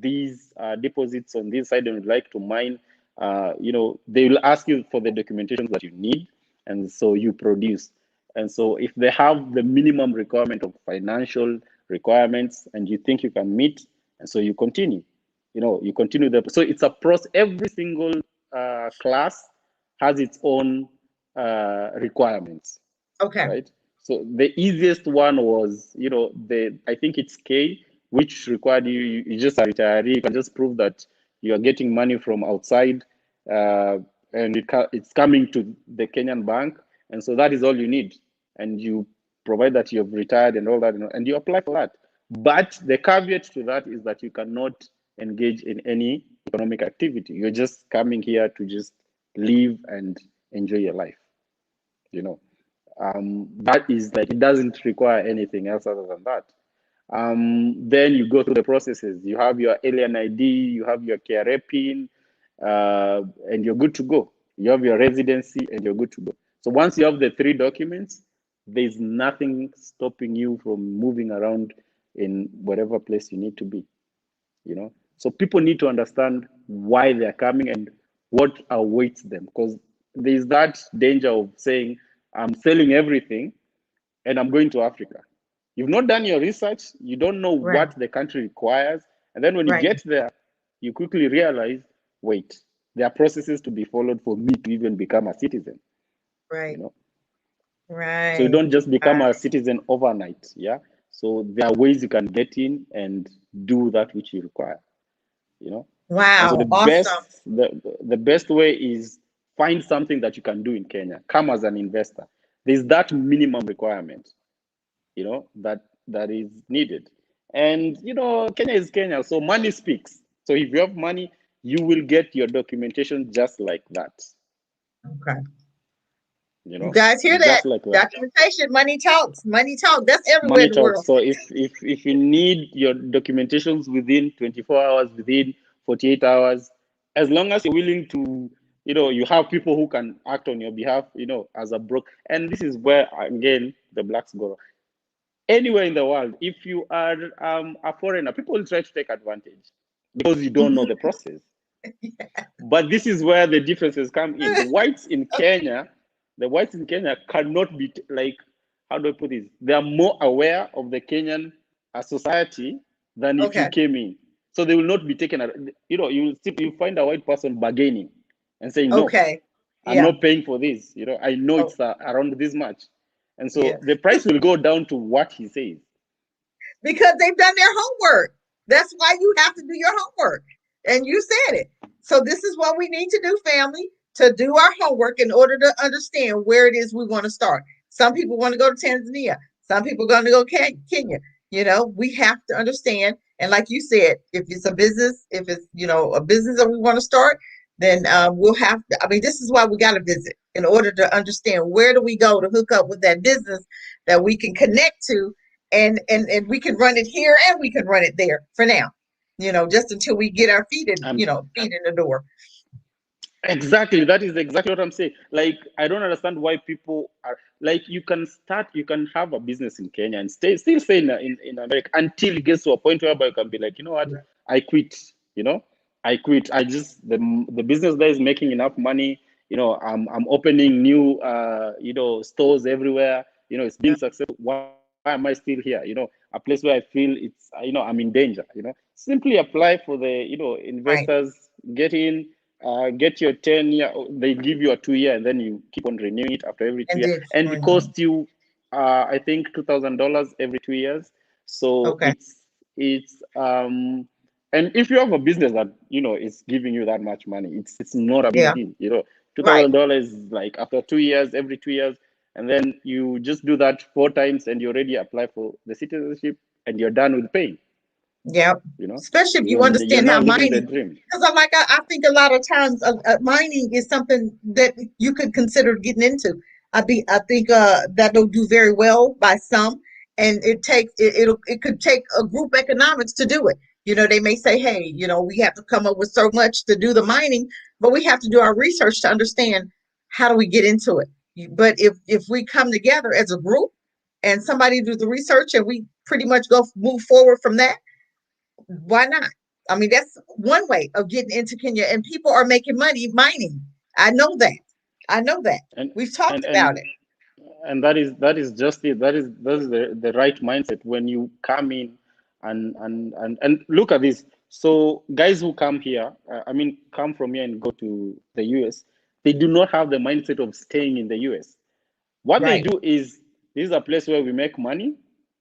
these deposits on this side and would like to mine. They will ask you for the documentation that you need, and so you produce. And so if they have the minimum requirement of financial requirements and you think you can meet, and so you continue, you continue so it's a process. Every single class has its own requirements, Okay. right? So the easiest one was, I think it's K, which required you just a retiree. You can just prove that you are getting money from outside, uh, and it's coming to the Kenyan bank, and so that is all you need. And you provide that you've retired and all that, and you apply for that. But the caveat to that is that you cannot engage in any economic activity. You're just coming here to just live and enjoy your life, you know. That is like, it doesn't require anything else other than that. Then you go through the processes. You have your alien ID, you have your KRA PIN, and you're good to go. You have your residency and you're good to go. So once you have the three documents, there's nothing stopping you from moving around in whatever place you need to be, you know. So people need to understand why they're coming and what awaits them, because there's that danger of saying, I'm selling everything and I'm going to Africa. You've not done your research, you don't know Right. what the country requires. And then when you Right. get there, you quickly realize, wait, there are processes to be followed for me to even become a citizen, you Right. know. So you Right. don't just become Right. a citizen overnight. Yeah. So there are ways you can get in and do that which you require, you know. And so Wow. Awesome. the best way is find something that you can do in Kenya. Come as an investor. There's that minimum requirement, that is needed. And Kenya is Kenya, so money speaks. So if you have money, you will get your documentation just like that. Okay. You You know, guys hear that? just like that. Documentation, money talks. Money talk. That's everywhere Money in the talks. world. So if you need your documentations within 24 hours, within 48 hours, as long as you're willing to, you have people who can act on your behalf, as a broker. And this is where again the blacks go. Anywhere in the world, if you are a foreigner, people will try to take advantage because you don't know the process. But this is where the differences come in. The whites in Kenya cannot be like, how do I put this? They are more aware of the Kenyan society than if you Okay. came in. So they will not be taken. You find a white person bargaining and saying, no, Okay. I'm Yeah. not paying for this. I know Oh, it's around this much. And yeah. so the price will go down to what he says. Because they've done their homework. That's why you have to do your homework. And you said it. So this is what we need to do, family, to do our homework in order to understand where it is we want to start. Some people want to go to Tanzania. Some people are going to go Kenya. We have to understand. And like you said, if it's a business, if it's a business that we want to start, then we'll have to. I mean, this is why we got to visit in order to understand where do we go to hook up with that business that we can connect to, and we can run it here and we can run it there for now, just until we get our feet in, Um, feet in the door. Exactly. That is exactly what I'm saying. Like, I don't understand why people are like, you can have a business in Kenya and still stay in America until it gets to a point where you can be like, you know what, I quit. You know, I quit. The business there is making enough money. I'm opening new stores everywhere. It's been successful. Why am I still here? A place where I feel I'm in danger. Simply apply for the Right. investors, get in, get your 10 year. They give you a 2 year, and then you keep on renewing it after every two And years, did. and it costs you, I think, $2,000 every 2 years. So Okay. it's and if you have a business that is giving you that much money, it's not a big Yeah. deal. two Right. thousand dollars like after 2 years, every 2 years, and then you just do that 4 times, and you already apply for the citizenship, and you're done with paying. Yeah. You know, Especially if you you're understand now how living the mining, dream. because I think a lot of times mining is something that you could consider getting into. I think that'll do very well by some, and it could take a group economics to do it. They may say, hey, we have to come up with so much to do the mining, but we have to do our research to understand how do we get into it. But if we come together as a group and somebody do the research and we pretty much go move forward from that, why not? I mean, that's one way of getting into Kenya, and people are making money mining. I know that. I know that. and We've talked and about and it. and that is just it. That is the right mindset when you come in and look at this. So guys who come here, come from here and go to the US, they do not have the mindset of staying in the US. What they Right. do is This is a place where we make money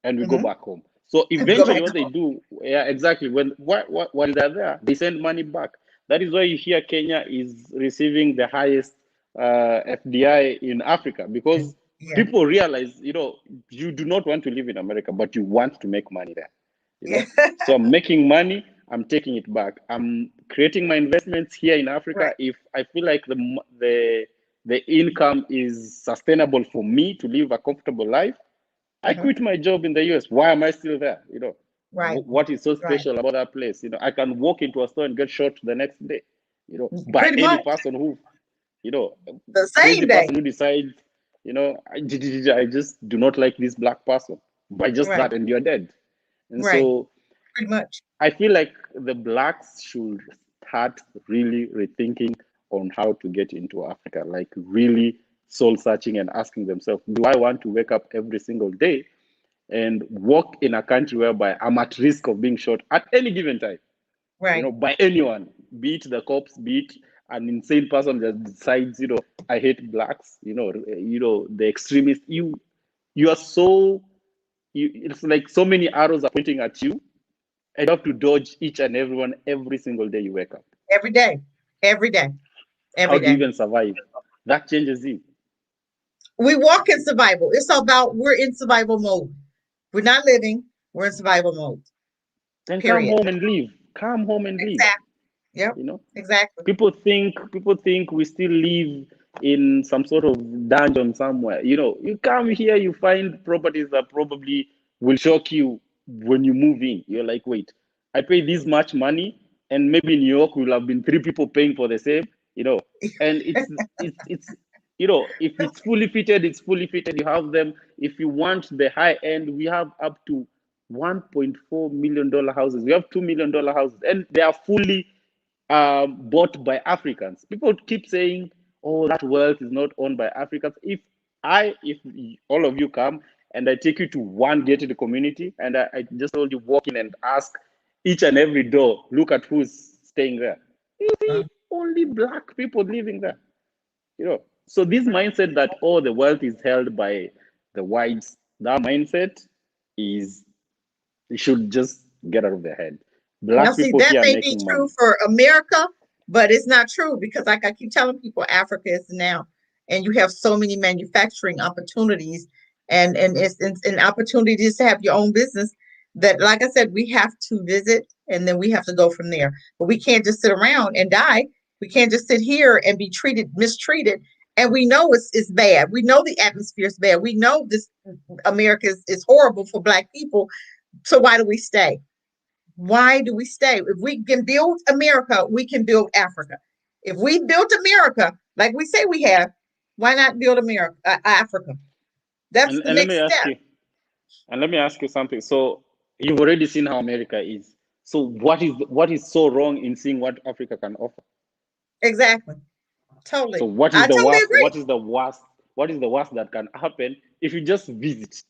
and we go Hmm. back home. So Go eventually back what they home. do, yeah, exactly. While they're there, they send money back. That is why you hear Kenya is receiving the highest FDI in Africa, because Yeah. people realize, you do not want to live in America, but you want to make money there. Yeah. So I'm making money, I'm taking it back. I'm creating my investments here in Africa. Right. If I feel like the income is sustainable for me to live a comfortable life, I Hmm. quit my job in the US. Why am I still there? Right. What is so Right. special about that place? I can walk into a store and get shot the next day, by Pretty any much person who, you know, the crazy same day. person who decides, I just do not like this black person. By just Right. that, and you're dead. And Right. so Pretty much. I feel like the blacks should start really rethinking on how to get into Africa, like really soul searching and asking themselves, do I want to wake up every single day and walk in a country whereby I'm at risk of being shot at any given time, Right. by anyone, be it the cops, be it an insane person that decides, I hate blacks, the extremist. You are so it's like so many arrows are pointing at you, and you have to dodge each and every one every single day you wake up. Every day. Every day. How Every do you day. even survive? That changes you. We walk in survival. It's all about we're in survival mode. We're not living. We're in survival mode. Then come Period. home and leave. Come home and leave. Exactly. Yep. You know, Exactly. people think we still live in some sort of dungeon somewhere. You come here, you find properties that probably will shock you when you move in. You're like, wait, I pay this much money, and maybe in New York will have been three people paying for the same. You know, and it's if it's fully fitted, it's fully fitted. You have them. If you want the high end, we have up to $1.4 million houses. We have $2 million houses, and they are fully bought by Africans. People keep saying, "Oh, that wealth is not owned by Africans." If all of you come and I take you to one gated community, and I just told you walk in and ask each and every door, look at who's staying there. You see only black people living there. So this mindset that all the wealth is held by the whites, that mindset is it should just get out of their head. Now, Black see, people that here are may be making true money. for America, but it's not true because, like I keep telling people, Africa is now, and you have so many manufacturing opportunities and opportunities to have your own business. That, like I said, we have to visit and then we have to go from there. But we can't just sit around and die. We can't just sit here and be mistreated. And we know it's bad. We know the atmosphere is bad. We know this America is horrible for Black people. So why do we stay? Why do we stay? If we can build America, we can build Africa. If we built America, like we say we have, why not build America, Africa? That's And, the and let me next ask step. you, and let me ask you something. So you've already seen how America is. So what is so wrong in seeing what Africa can offer? Exactly. So Totally. what is I the totally worst? agree. What is the worst? What is the worst that can happen if you just visit?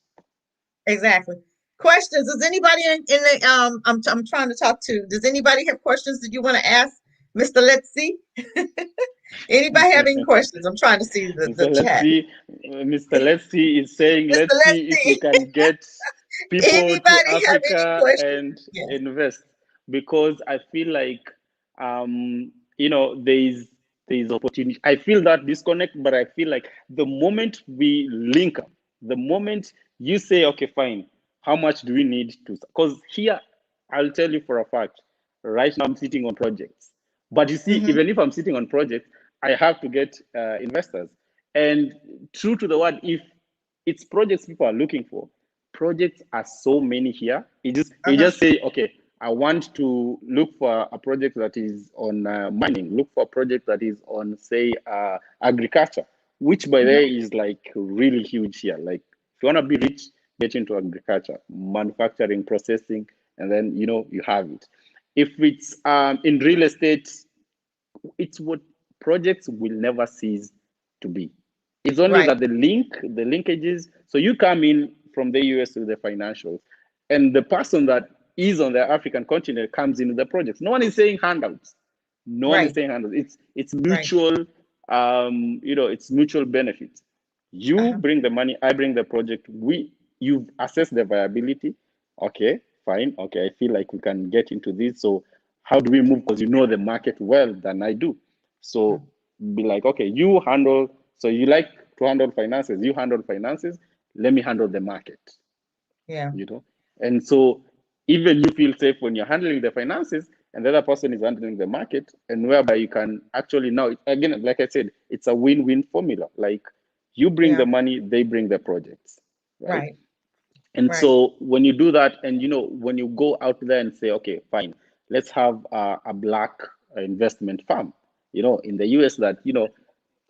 Exactly. Questions? Does anybody in the I'm trying to talk to? Does anybody have questions that you want to ask, Mr. Let's see? Anybody have any questions? I'm trying to see the Mr. Let's chat. see, Mr. Let's see is saying, Mr. let's Let's see if we see. can get people to Anybody have any Africa questions? and Yes. invest, because I feel like there is opportunity. I feel that disconnect, but I feel like the moment we link up, the moment you say, okay, fine, how much do we need to? Because here, I'll tell you for a fact, right now I'm sitting on projects. But you see, Mm-hmm. even if I'm sitting on projects, I have to get investors. And true to the word, if it's projects people are looking for, projects are so many here. You Uh-huh. just say, okay, I want to look for a project that is on mining, look for a project that is on, say, agriculture, which by the Mm-hmm. way is like really huge here. Like, if you want to be rich, get into agriculture, manufacturing, processing, and then you have it. If it's in real estate, it's what projects will never cease to be. It's only Right. that the linkages. So you come in from the US to the financials, and the person that is on the African continent comes into the projects. No one is saying handouts. No one is Right. saying handouts. It's Right. mutual. It's mutual benefits. You bring the money, I bring the project. You assess the viability. Okay, fine. Okay, I feel like we can get into this. So how do we move? Because you know the market well than I do. So be like, okay, you handle. So you like to handle finances. You handle finances. Let me handle the market. Yeah. You know, and so even you feel safe when you're handling the finances, and the other person is handling the market, and whereby you can actually now again, like I said, it's a win-win formula. Like you bring Yeah. the money, they bring the projects, right? Right. And Right. so when you do that, and when you go out there and say, okay, fine, let's have a black investment firm, in the US that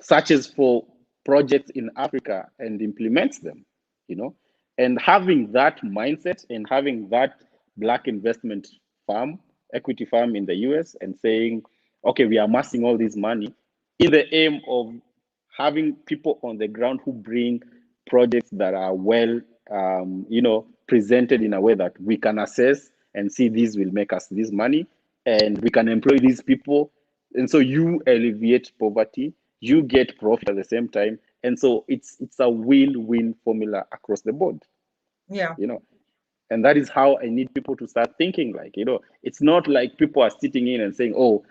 searches for projects in Africa and implements them, you know, and having that mindset and having that black investment firm, equity firm in the US, and saying, okay, we are amassing all this money in the aim of having people on the ground who bring projects that are well, presented in a way that we can assess and see these will make us this money, and we can employ these people, and so you alleviate poverty, you get profit at the same time, and so it's a win-win formula across the board, Yeah. you know and that is how I need people to start thinking. Like, it's not like people are sitting in and saying, oh,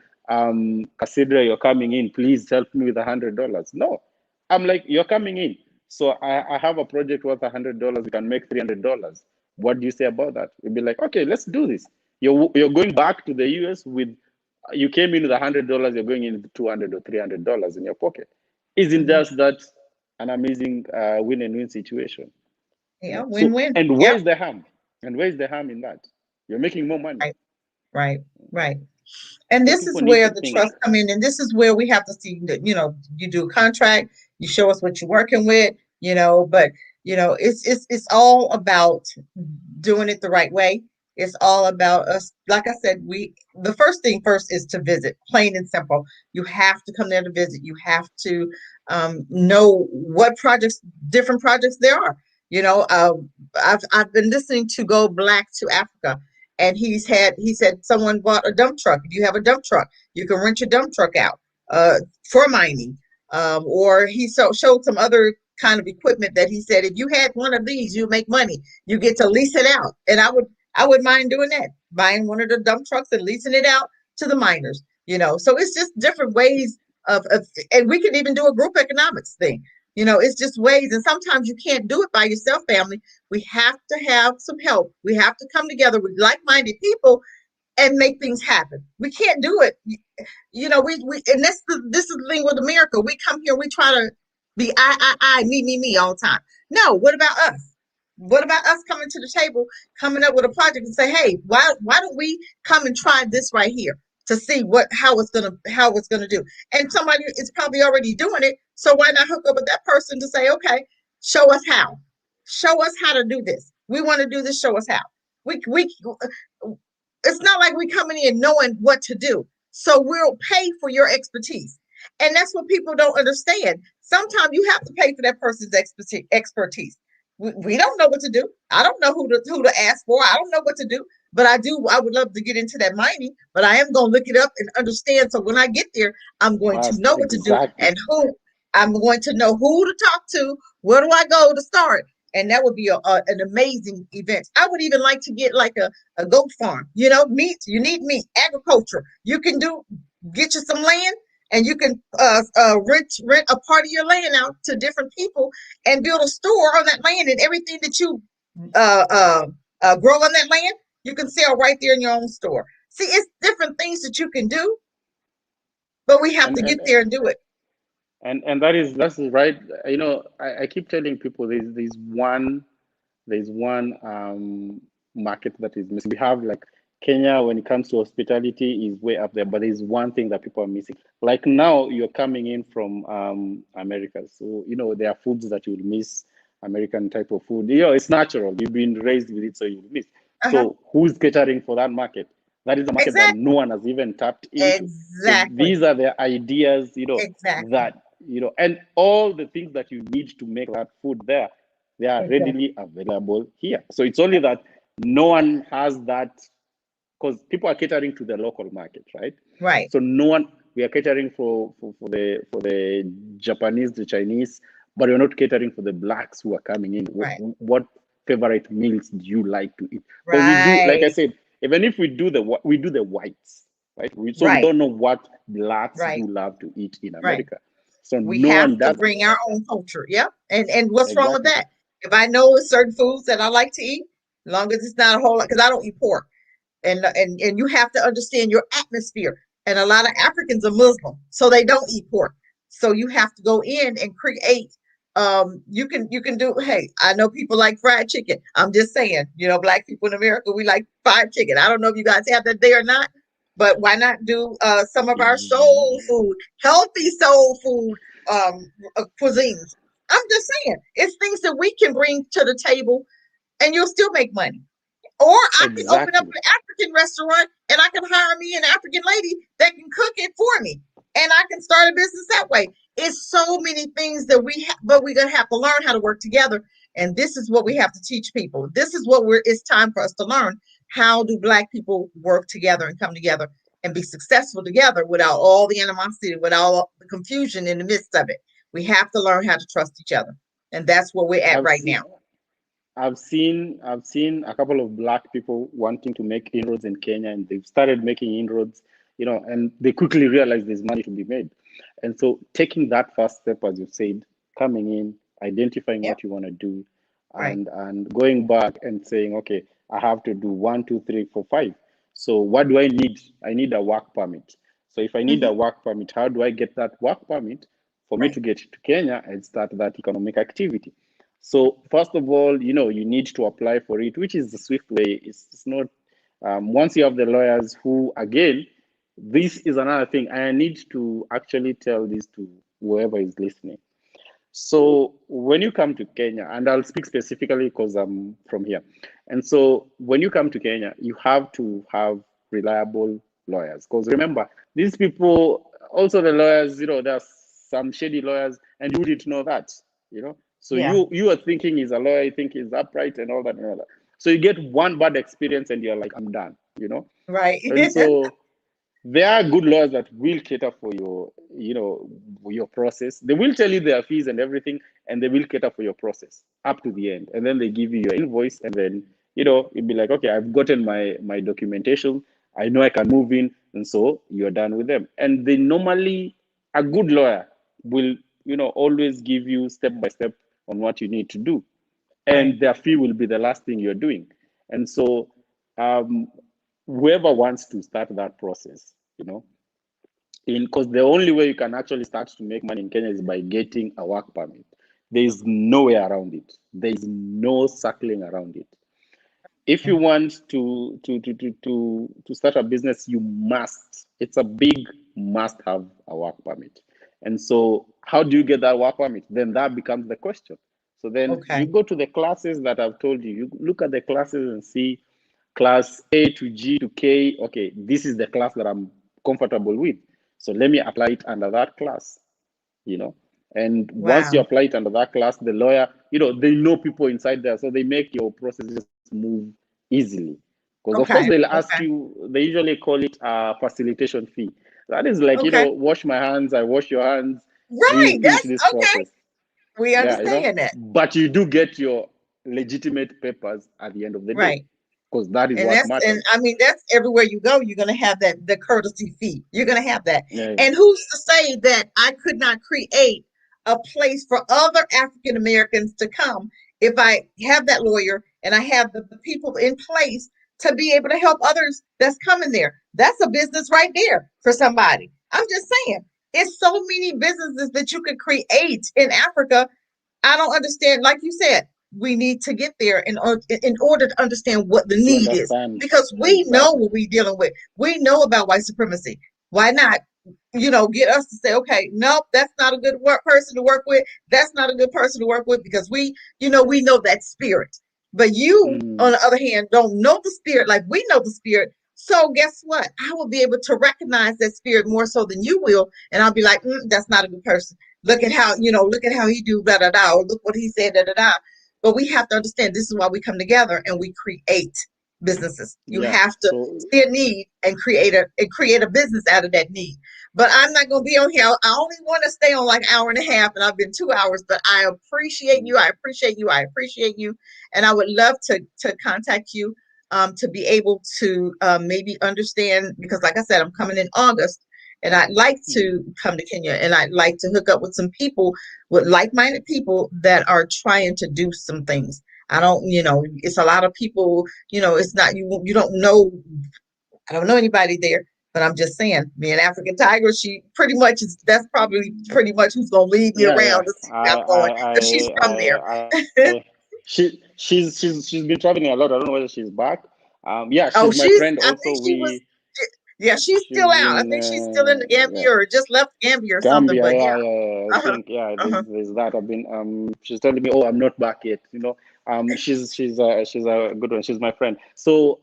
Cassandra, you're coming in, please help me with $100. No, I'm like, you're coming in, so I have a project worth $100, we can make $300. What do you say about that? We'll be like, okay, let's do this. You're going back to the US with, you came in with $100, you're going in with $200 or $300 in your pocket. Isn't Mhm. just that an amazing win and win situation? Yeah. So, Win-win. and Yep. where's the harm? And where's the harm in that? You're making more money. Right. Right. Right. And So this is people need where to the think. trust come in, and this is where we have to see that, you do a contract, you show us what you're working with, but it's all about doing it the right way. It's all about us. Like I said, the first thing first is to visit, plain and simple. You have to come there to visit. You have to know what different projects there are. I've been listening to Go Black to Africa, and he said someone bought a dump truck. If you have a dump truck, you can rent your dump truck out for mining. Or he showed some other kind of equipment that he said if you had one of these, you make money. You get to lease it out, and I would mind doing that, buying one of the dump trucks and leasing it out to the miners. So it's just different ways and we can even do a group economics thing. It's just ways, and sometimes you can't do it by yourself, family. We have to have some help. We have to come together with like-minded people and make things happen. We can't do it. We and this is the thing with America. We come here, we try to be I, me all the time. No, what about us? What about us coming to the table, coming up with a project and say, hey, why don't we come and try this right here to see how it's gonna do? And somebody is probably already doing it, so why not hook up with that person to say, okay, show us how, show us how to do this. We want to do this. Show us how. We it's not like we coming in knowing what to do. So we'll pay for your expertise. And that's what people don't understand. Sometimes you have to pay for that person's expertise. We don't know what to do. I don't know who to ask for. I don't know what to do. But I do. I would love to get into that mining, but I am going to look it up and understand. So when I get there, I'm going to Must know what to do exactly. and who. I'm going to know who to talk to. Where do I go to start? And that would be an amazing event. I would even like to get like a goat farm. Meat. You need meat. Agriculture. You can get you some land, and you can rent a part of your land out to different people and build a store on that land, and everything that you uh, uh, grow on that land, you can sell right there in your own store. See, it's different things that you can do, but we have and to get and there and do it. and that's right. I keep telling people there's one market that is missing. We have like Kenya when it comes to hospitality is way up there, but there's one thing that people are missing. Like now you're coming in from America, so there are foods that you'll miss. American type of food, it's natural. You've been raised with it, so you'll miss. Uh-huh. So who's catering for that market? That is a market that no Exactly. one has even tapped into. So Exactly. these are the ideas, Exactly. that and all the things that you need to make that food there, they are Exactly. readily available here. So it's only that no one has that, because people are catering to the local market, right? Right. So no one, we are catering for the Japanese, the Chinese, but you're not catering for the blacks who are coming in. Right. What favorite meals do you like to eat? Because we do, like I Right. said, even if we do the whites, right? So we Right. don't know what blacks Right. do love to eat in Right. America. So We no have one to does it. bring our own culture. Yep. And what's wrong with Exactly. that? If I know certain foods that I like to eat, as long as it's not a whole lot, because I don't eat pork. And you have to understand your atmosphere. And a lot of Africans are Muslim, so they don't eat pork. So you have to go in and create. You can do. Hey, I know people like fried chicken. I'm just saying, black people in America, we like fried chicken. I don't know if you guys have that there or not, but why not do some of our soul food, healthy soul food cuisines? I'm just saying, it's things that we can bring to the table, and you'll still make money. Or I can open up Exactly. an African restaurant and I can hire me an African lady that can cook it for me. And I can start a business that way. It's so many things that but we're going to have to learn how to work together. And this is what we have to teach people. This is what it's time for us to learn. How do Black people work together and come together and be successful together without all the animosity, without all the confusion in the midst of it? We have to learn how to trust each other. And that's where we're at I've right seen now. I've seen a couple of black people wanting to make inroads in Kenya, and they've started making inroads, and they quickly realize there's money to be made. And so taking that first step, as you said, coming in, identifying Yep. what you want to do, Right. and going back and saying, okay, I have to do one, two, three, four, five. So what do I need? I need a work permit. So if I need a Hmm. work permit, how do I get that work permit for me Right. to get to Kenya and start that economic activity? So first of all, you need to apply for it, which is the swift way. It's not once you have the lawyers who, again, this is another thing. I need to actually tell this to whoever is listening. So when you come to Kenya, and I'll speak specifically because I'm from here, and so when you come to Kenya, you have to have reliable lawyers. Because remember, these people, also the lawyers, there's some shady lawyers, and you didn't know that, So Yeah. you are thinking he's a lawyer, you think he's upright and all that and all that. So you get one bad experience, and you're like, I'm done. Right. And so there are good lawyers that will cater for your process. They will tell you their fees and everything, and they will cater for your process up to the end. And then they give you your invoice, and then you'll be like, okay, I've gotten my documentation. I know I can move in, and so you're done with them. And they normally, a good lawyer will always give you step by step on what you need to do, Right. and their fee will be the last thing you're doing. And so um, whoever wants to start that process, in because the only way you can actually start to make money in Kenya is by getting a work permit. There is no way around it. There is no circling around it. If you want to start a business, you must. It's a big must have a work permit. And so, how do you get that work permit? Then that becomes the question. So then you Okay. go to the classes that I've told you. You look at the classes and see class A to G to K. Okay, this is the class that I'm comfortable with. So let me apply it under that class, you know. And once you Wow. apply it under that class, the lawyer, they know people inside there, so they make your process just move easily. Because of course Okay. they'll ask Okay. you, they usually call it a facilitation fee. That is like, Okay. wash my hands, I wash your hands, we Right. finish That's this okay. process. We Yeah, understand that. but you do get your legitimate papers at the end of the day, Right. because that is And what and matters. I mean that's everywhere you go, you're gonna have the courtesy fee. You're gonna have that. Yeah, And who's to say that I could not create a place for other African Americans to come if I have that lawyer and I have the people in place to be able to help others that's coming there? That's a business right there for somebody. I'm just saying, it's so many businesses that you could create in Africa. I don't understand. Like you said, we need to get there in order to understand what the to need is, understand because we know exactly. what we're dealing with. We know about white supremacy. Why not, get us to say, okay, nope, that's not a good person to work with. That's not a good person to work with because we know that spirit. But you, on Mm, the other hand, don't know the spirit like we know the spirit. So guess what? I will be able to recognize that spirit more so than you will, and I'll be like, that's not a good person. Look at how he do da da da, or look what he said da da da. But we have to understand this is why we come together and we create. businesses. You Yeah. have to So see a need and create a business out of that need. But I'm not gonna be on here. I only want to stay on like an hour and a half, and I've been 2 hours. But I appreciate mm, you. I appreciate you. I appreciate you, and I would love to contact you to be able to maybe understand because, like I said, I'm coming in August. And I'd like mm, to come to Kenya and I'd like to hook up with some people, with like minded people that are trying to do some things. I don't, it's a lot of people, it's not, you don't know, I don't know anybody there, but I'm just saying, me and African Tiger, she pretty much is, that's probably pretty much who's going to lead me yeah, around yeah. to see where I'm going because she's from there. She's been traveling a lot. I don't know whether she's back. Yeah, she's Oh, my friend. I Also, think she was, we yeah, she's still she's out. I in think she's still in the yeah, Gambia or just left Gambia or something, Gambia. but Yeah, yeah. yeah, yeah. I Uh-huh. think yeah. Uh-huh. There's that. I've been She's telling me, oh, I'm not back yet. She's a good one. She's my friend. So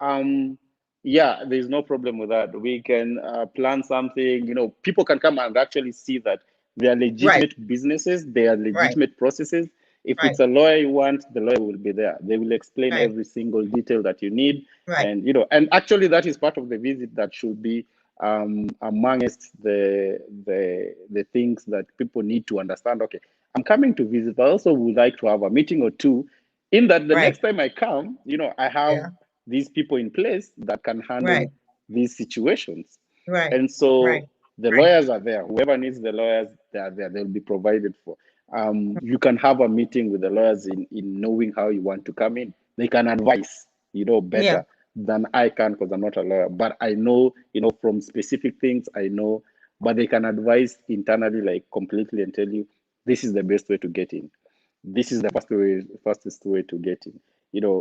yeah, there's no problem with that. We can plan something. People can come and actually see that they are Right, legitimate businesses. They are right, legitimate processes. If right, it's a lawyer you want, the lawyer will be there. They will explain right, every single detail that you need, right. and actually that is part of the visit that should be amongst the things that people need to understand. Okay, I'm coming to visit, but I also would like to have a meeting or two. In that, the Right. next time I come, I have Yeah. these people in place that can handle Right. these situations. Right. And Right. so the Right. lawyers are there. Whoever needs the lawyers, they are there. They'll be provided for. You can have a meeting with the lawyers in knowing how you want to come in. They can advise, Yeah. better than I can because I'm not a lawyer. But I know, from specific things, I know, but they can advise internally, like completely, and tell you this is the best way to get in. This is the fastest way to get in.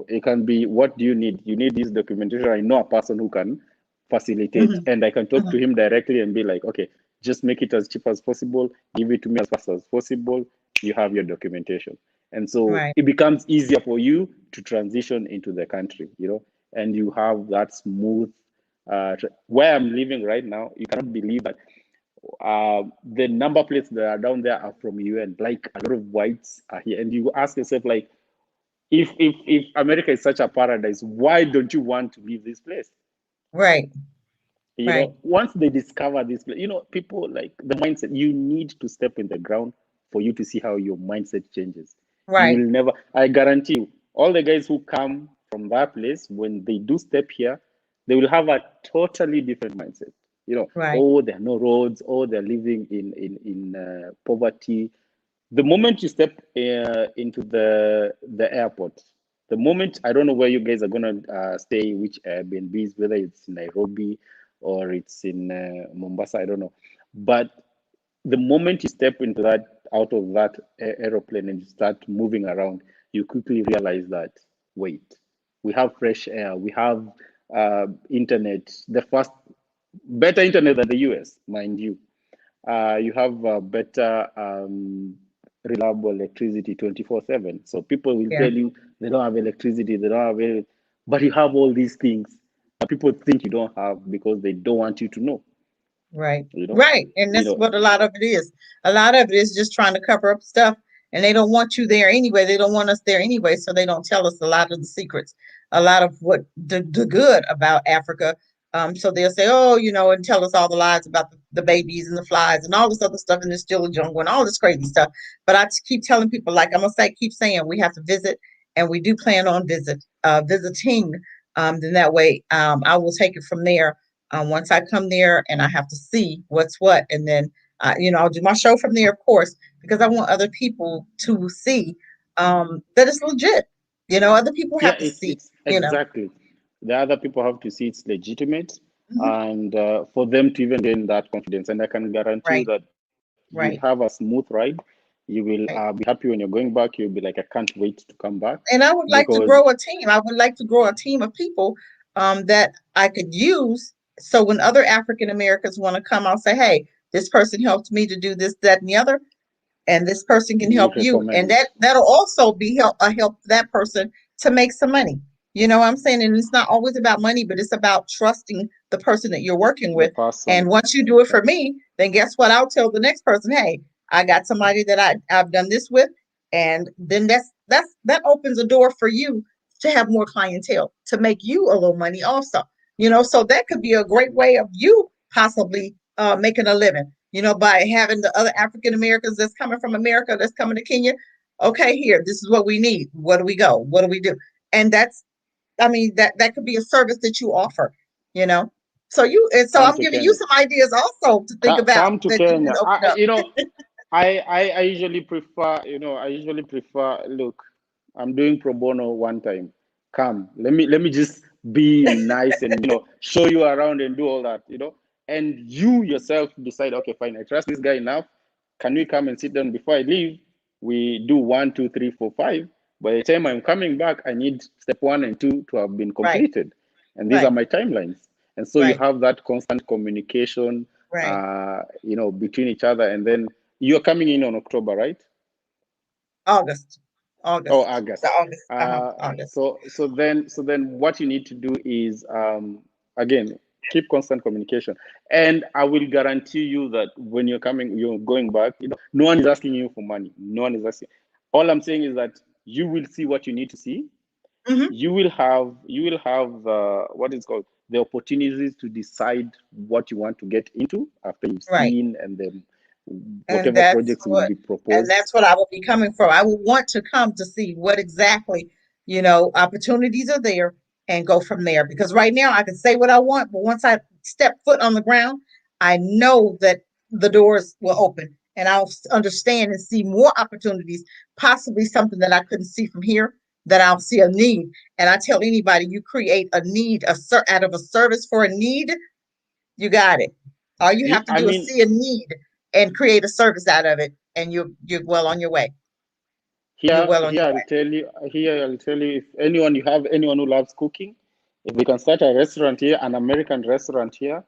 It can be, what do you need? You need this documentation. I know a person who can facilitate, Hmm. and I can talk Hmm. to him directly and be like, okay, just make it as cheap as possible, give it to me as fast as possible. You have your documentation. And so Right. it becomes easier for you to transition into the country, and you have that smooth. Where I'm living right now, you cannot believe that the number plates that are down there are from UN. Like a lot of whites are here, and you ask yourself, like, if America is such a paradise, why don't you want to leave this place? Right. Right. Once they discover this, people, like, the mindset, you need to step in the ground for you to see how your mindset changes. You will Right. never, I guarantee you, all the guys who come from that place, when they do step here, they will have a totally different mindset. Right. Oh, there are no roads, oh, they're living in poverty. The moment you step into the airport, the moment, I don't know where you guys are gonna stay, which Airbnbs, whether it's in Nairobi or it's in Mombasa, I don't know. But the moment you step into that, out of that aeroplane, and you start moving around, you quickly realize that, wait, we have fresh air, we have internet, the fast, better internet than the US, mind you. You have better reliable electricity 24/7. So people will Yeah. tell you they don't have electricity, they don't have it, but you have all these things that people think you don't have because they don't want you to know. Right. You know, Right. And you that's know, what a lot of it is. A lot of it is just trying to cover up stuff and they don't want you there anyway. They don't want us there anyway, so they don't tell us a lot of the secrets, a lot of what the good about Africa. So they'll say, oh, and tell us all the lies about the babies and the flies and all this other stuff, and there's still a jungle and all this crazy stuff. But I just keep telling people, like I'm gonna say, keep saying we have to visit, and we do plan on visiting. Then that way, I will take it from there once I come there and I have to see what's what, and then I'll do my show from there, of course, because I want other people to see that it's legit. Other people yeah, have to it's see. it's exactly. The other people have to see it's legitimate, Mhm. and for them to even gain that confidence. And I can guarantee you Right, that you'll have a right, smooth ride. You will be right. happy when you're going back. You'll be like, I can't wait to come back And I would like to because grow a team. I would like to grow a team of people that I could use. So when other African Americans want to come, I'll say, "Hey, this person helped me to do this, that, and the other. And this person can you help you, and recommend that'll also be help that person to make some money. You know what I'm saying? And it's not always about money, but it's about trusting the person that you're working the with. And person. once you do it for me, then guess what? I'll tell the next person, hey, I got somebody that I've done this with, and then that opens a door for you to have more clientele to make you a little money also. So that could be a great way of you possibly making a living, by having the other African Americans that's coming from America, that's coming to Kenya. Okay, here, this is what we need. Where do we go? What do we do? And that could be a service that you offer, you know. So Come I'm to giving you Kenya. some ideas also to think about Come to that you can Kenya. open up. I usually prefer, look, I'm doing pro bono one time. Come, let me just be nice and show you around and do all that. And you yourself decide, okay, fine, I trust this guy enough. Can we come and sit down before I leave? We do 1, 2, 3, 4, 5. By the time I'm coming back, I need step 1 and 2 to have been Right, completed. And these are right, my timelines. And so you right, have that constant communication, right. between each other. And then you're coming in on October, right? August, Oh, August, the August. August, August. So then what you need to do is, again, keep constant communication. And I will guarantee you that when you're going back, no one is asking you for money. No one is asking. All I'm saying is that you will see what you need to see. Hmm. You will have what is called the opportunities to decide what you want to get into after you've Right. seen, and then And whatever projects will be proposed. that's what I will be coming from. I will want to come to see what exactly, opportunities are there and go from there. Because right now I can say what I want, but once I step foot on the ground, I know that the doors will open and I'll understand and see more opportunities, possibly something that I couldn't see from here, that I'll see a need. And I tell anybody, you create a need, out of a service for a need, you got it. All you have to I do is mean, see a need and create a service out of it, and you're well on your way. You're here well on here your I'll way. tell you here I'll tell you, if you have anyone who loves cooking, if we can start a restaurant here, an American restaurant here,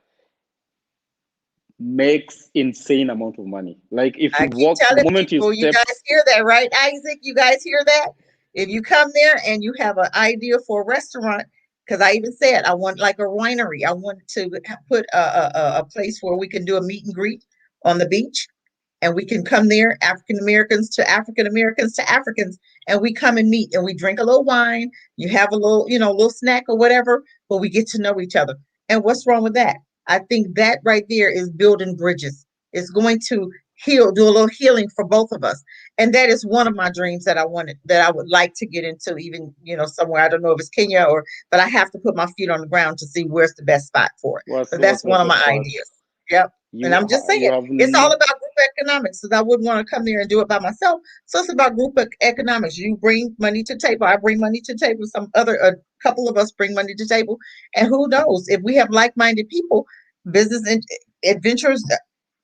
makes insane amount of money. Like if you I keep walk, the telling moment you people, you step. guys hear that, right, Isaac? You guys hear that? If you come there and you have an idea for a restaurant, because I even said I want like a winery. I want to put a place where we can do a meet and greet on the beach, and we can come there, African Americans to African Americans to Africans, and we come and meet and we drink a little wine. You have a little, little snack or whatever, but we get to know each other. And what's wrong with that? I think that right there is building bridges. It's going to do a little healing for both of us. And that is one of my dreams that I would like to get into, even, somewhere. I don't know if it's Kenya but I have to put my feet on the ground to see where's the best spot for it. But What's that's the one of my best part? ideas. Yep. And I'm just You saying, have it's all no. about group economics, because I wouldn't want to come there and do it by myself. So it's about group economics. You bring money to the table. I bring money to the table. A couple of us bring money to the table. And who knows, if we have like-minded people, business and adventures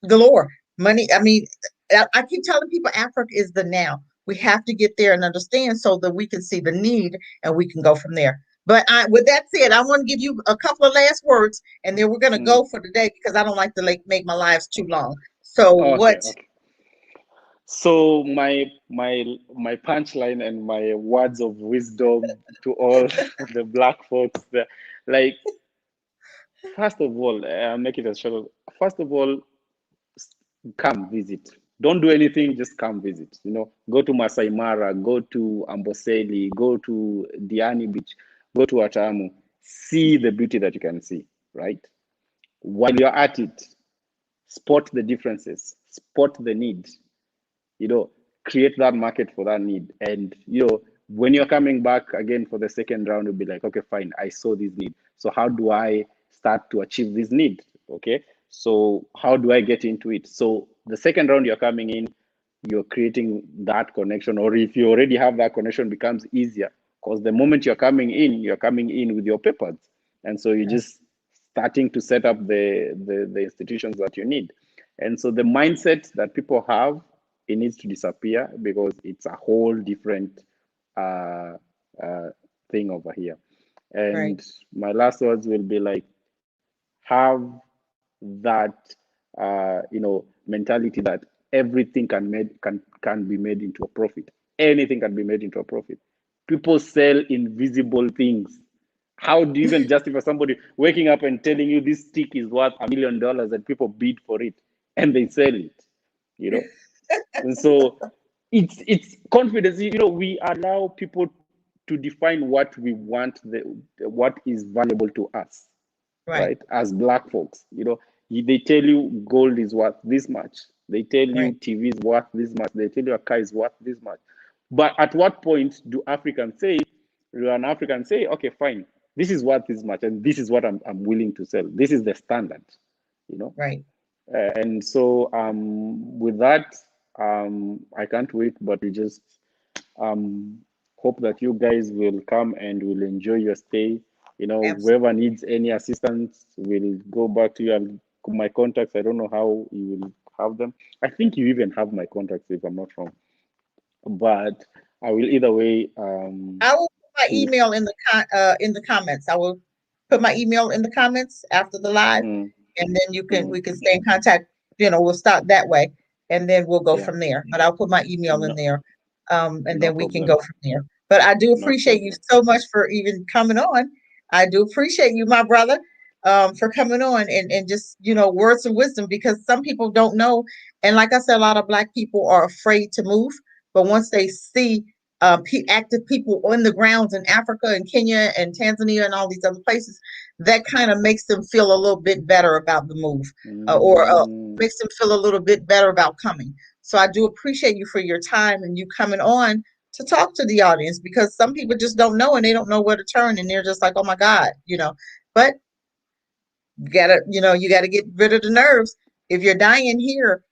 galore. Money. I mean, I keep telling people Africa is the now. We have to get there and understand so that we can see the need and we can go from there. But with that said, I want to give you a couple of last words, and then we're going to Mm. go for today because I don't like to make my lives too long. So Okay, what? okay. So my punchline and my words of wisdom to all the black folks there, like, first of all, I'll make it as short. First of all, come visit. Don't do anything, just come visit. Go to Masai Mara, go to Amboseli, go to Diani Beach, go to Atamu. See the beauty that you can see, right? While you're at it, spot the differences, spot the need, you know, create that market for that need. And, when you're coming back again for the second round, you'll be like, okay, fine, I saw this need. So how do I start to achieve this need? Okay. So how do I get into it? So the second round you're coming in, you're creating that connection, or if you already have that connection, becomes easier, because the moment you're coming in with your papers. And so you're just starting to set up the institutions that you need. And so the mindset that people have, it needs to disappear, because it's a whole different uh, uh, thing over here. Right, And my last words will be like, have that mentality that everything can be made into a profit. Anything can be made into a profit. People sell invisible things. How do you even justify somebody waking up and telling you this stick is worth $1 million and people bid for it and they sell it? You know, and so it's confidence. We allow people to define what we want, what is valuable to us, Right. right? As Black folks, they tell you gold is worth this much. They tell you Right. TV is worth this much. They tell you a car is worth this much. But at what point do an African say, okay, fine, this is worth this much, and this is what I'm willing to sell. This is the standard, you know. Right. And so with that, I can't wait, but we just hope that you guys will come and will enjoy your stay. Absolutely. Whoever needs any assistance will go back to you. And my contacts, I don't know how you will have them. I think you even have my contacts if I'm not wrong. But I will either way. I will put my Will email in the comments. I will put my email in the comments after the live, mm, and then mm, we can stay in contact. We'll start that way, and then we'll go yeah, from there. But I'll put my email in no, there, and no then we can go problem, from there. But I do no appreciate you problem. so much for even coming on. I do appreciate you, my brother, for coming on and just words of wisdom, because some people don't know, and like I said, a lot of Black people are afraid to move, but once they see active people on the grounds in Africa and Kenya and Tanzania and all these other places, that kind of makes them feel a little bit better about the move, or Mm, makes them feel a little bit better about coming. So I do appreciate you for your time and you coming on to talk to the audience, because some people just don't know and they don't know where to turn and they're just like, oh my God. But you gotta get rid of the nerves. If you're dying here,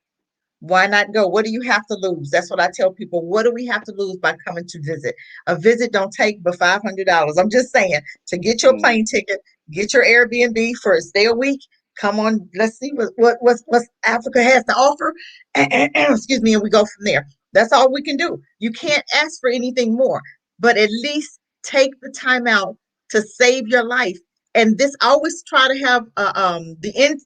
why not go? What do you have to lose? That's what I tell people. What do we have to lose by coming to visit? A visit don't take but $500. I'm just saying, to get your mm, plane ticket, get your Airbnb for a stay a week. Come on, let's see what Africa has to offer. Excuse me, and we go from there. That's all we can do. You can't ask for anything more, but at least take the time out to save your life. And this, I always try to have the end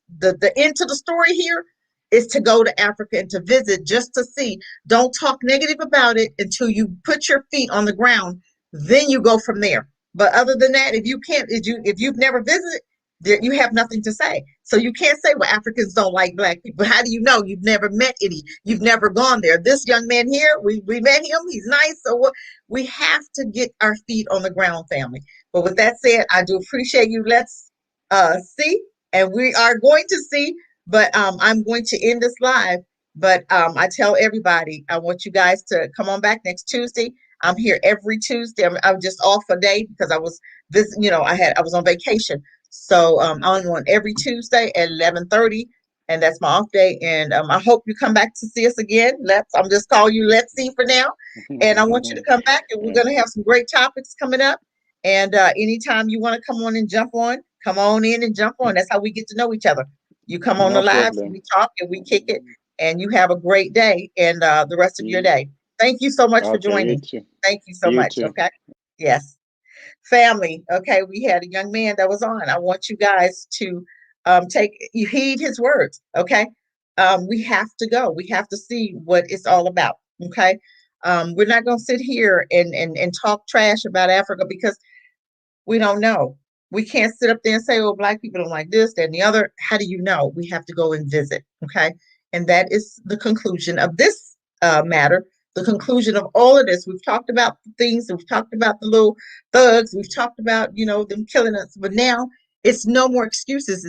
to the story here is to go to Africa and to visit, just to see. Don't talk negative about it until you put your feet on the ground. Then you go from there. But other than that, if you can't, if you've never visited, you have nothing to say. So you can't say, well, Africans don't like Black people. How do you know? You've never met any. You've never gone there. This young man here, we met him. He's nice. So we have to get our feet on the ground, family. But with that said, I do appreciate you. Let's see, and we are going to see. But I'm going to end this live. But I tell everybody, I want you guys to come on back next Tuesday. I'm here every Tuesday. I'm just off a day because I was visiting. I was on vacation, so I'm on every Tuesday at 11:30, and that's my off day. And I hope you come back to see us again. I'm just calling you Let's See for now, and I want you to come back, and we're mm. going to have some great topics coming up. And anytime you want to come on and jump on, come on in and jump on. That's how we get to know each other. You come on the No lives, problem. we talk and we kick it, and you have a great day and the rest of your You- day. Thank you so much for Okay, you joining. too. Thank you so You much. too. Okay. Yes. Family. Okay. We had a young man that was on. I want you guys to you heed his words. Okay. We have to go. We have to see what it's all about. Okay. We're not going to sit here and talk trash about Africa, because we don't know. We can't sit up there and say, oh, Black people don't like this, that, and the other. How do you know? We have to go and visit. Okay. And that is the conclusion of this matter. The conclusion of all of this. We've talked about the things, we've talked about the little thugs, we've talked about, them killing us. But now it's no more excuses.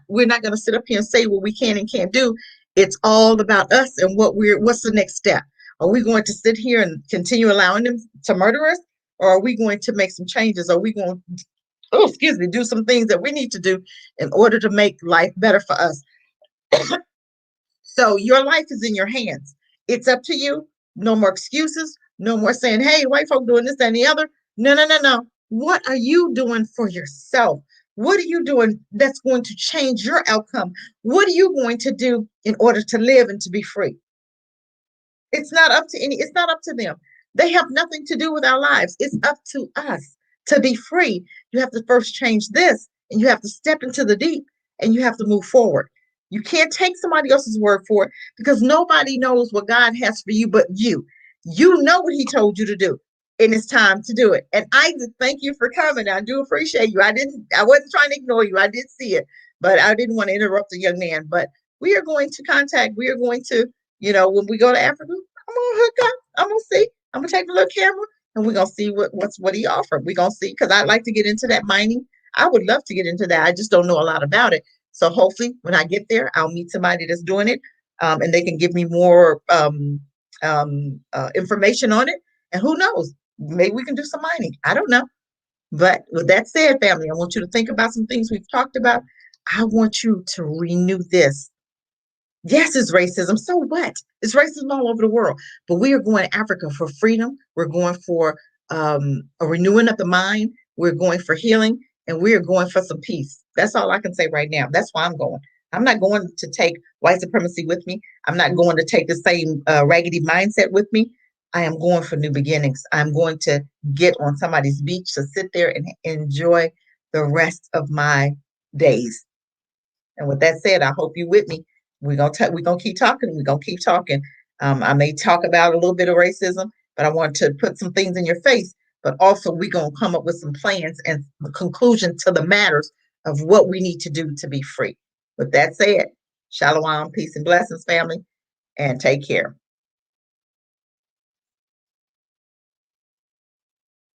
We're not going to sit up here and say what we can and can't do. It's all about us and what's the next step? Are we going to sit here and continue allowing them to murder us? Or are we going to make some changes? Are we going to, do some things that we need to do in order to make life better for us? So your life is in your hands. It's up to you. No more excuses. No more saying, hey, white folk doing this, that, and the other. No, no, no, no. What are you doing for yourself? What are you doing that's going to change your outcome? What are you going to do in order to live and to be free? It's not up to them. They have nothing to do with our lives. It's up to us to be free. You have to first change this, and you have to step into the deep, and you have to move forward. You can't take somebody else's word for it, because nobody knows what God has for you but you. You know what he told you to do, and it's time to do it. And Isaac, thank you for coming. I do appreciate you. I wasn't trying to ignore you. I did see it, but I didn't want to interrupt the young man. But we are going to, when we go to Africa, I'm gonna hook up. I'm gonna see. I'm gonna take the little camera. and we're gonna see what he offered. We're gonna see because I'd like to get into that mining. I would love to get into that. I just don't know a lot about it. So hopefully, when I get there, I'll meet somebody that's doing it, and they can give me more information on it. And who knows? Maybe we can do some mining. I don't know. But with that said, family, I want you to think about some things we've talked about. I want you to renew this. Yes, it's racism. So what? It's racism all over the world. But we are going to Africa for freedom. We're going for a renewing of the mind. We're going for healing, and we are going for some peace. That's all I can say right now. That's why I'm going. I'm not going to take white supremacy with me. I'm not going to take the same raggedy mindset with me. I am going for new beginnings. I'm going to get on somebody's beach to sit there and enjoy the rest of my days. And with that said, I hope you with me. We're gonna keep talking. We're gonna keep talking. I may talk about a little bit of racism, but I want to put some things in your face. But also, we're gonna come up with some plans and conclusion to the matters of what we need to do to be free. With that said, shalom, peace and blessings, family, and take care.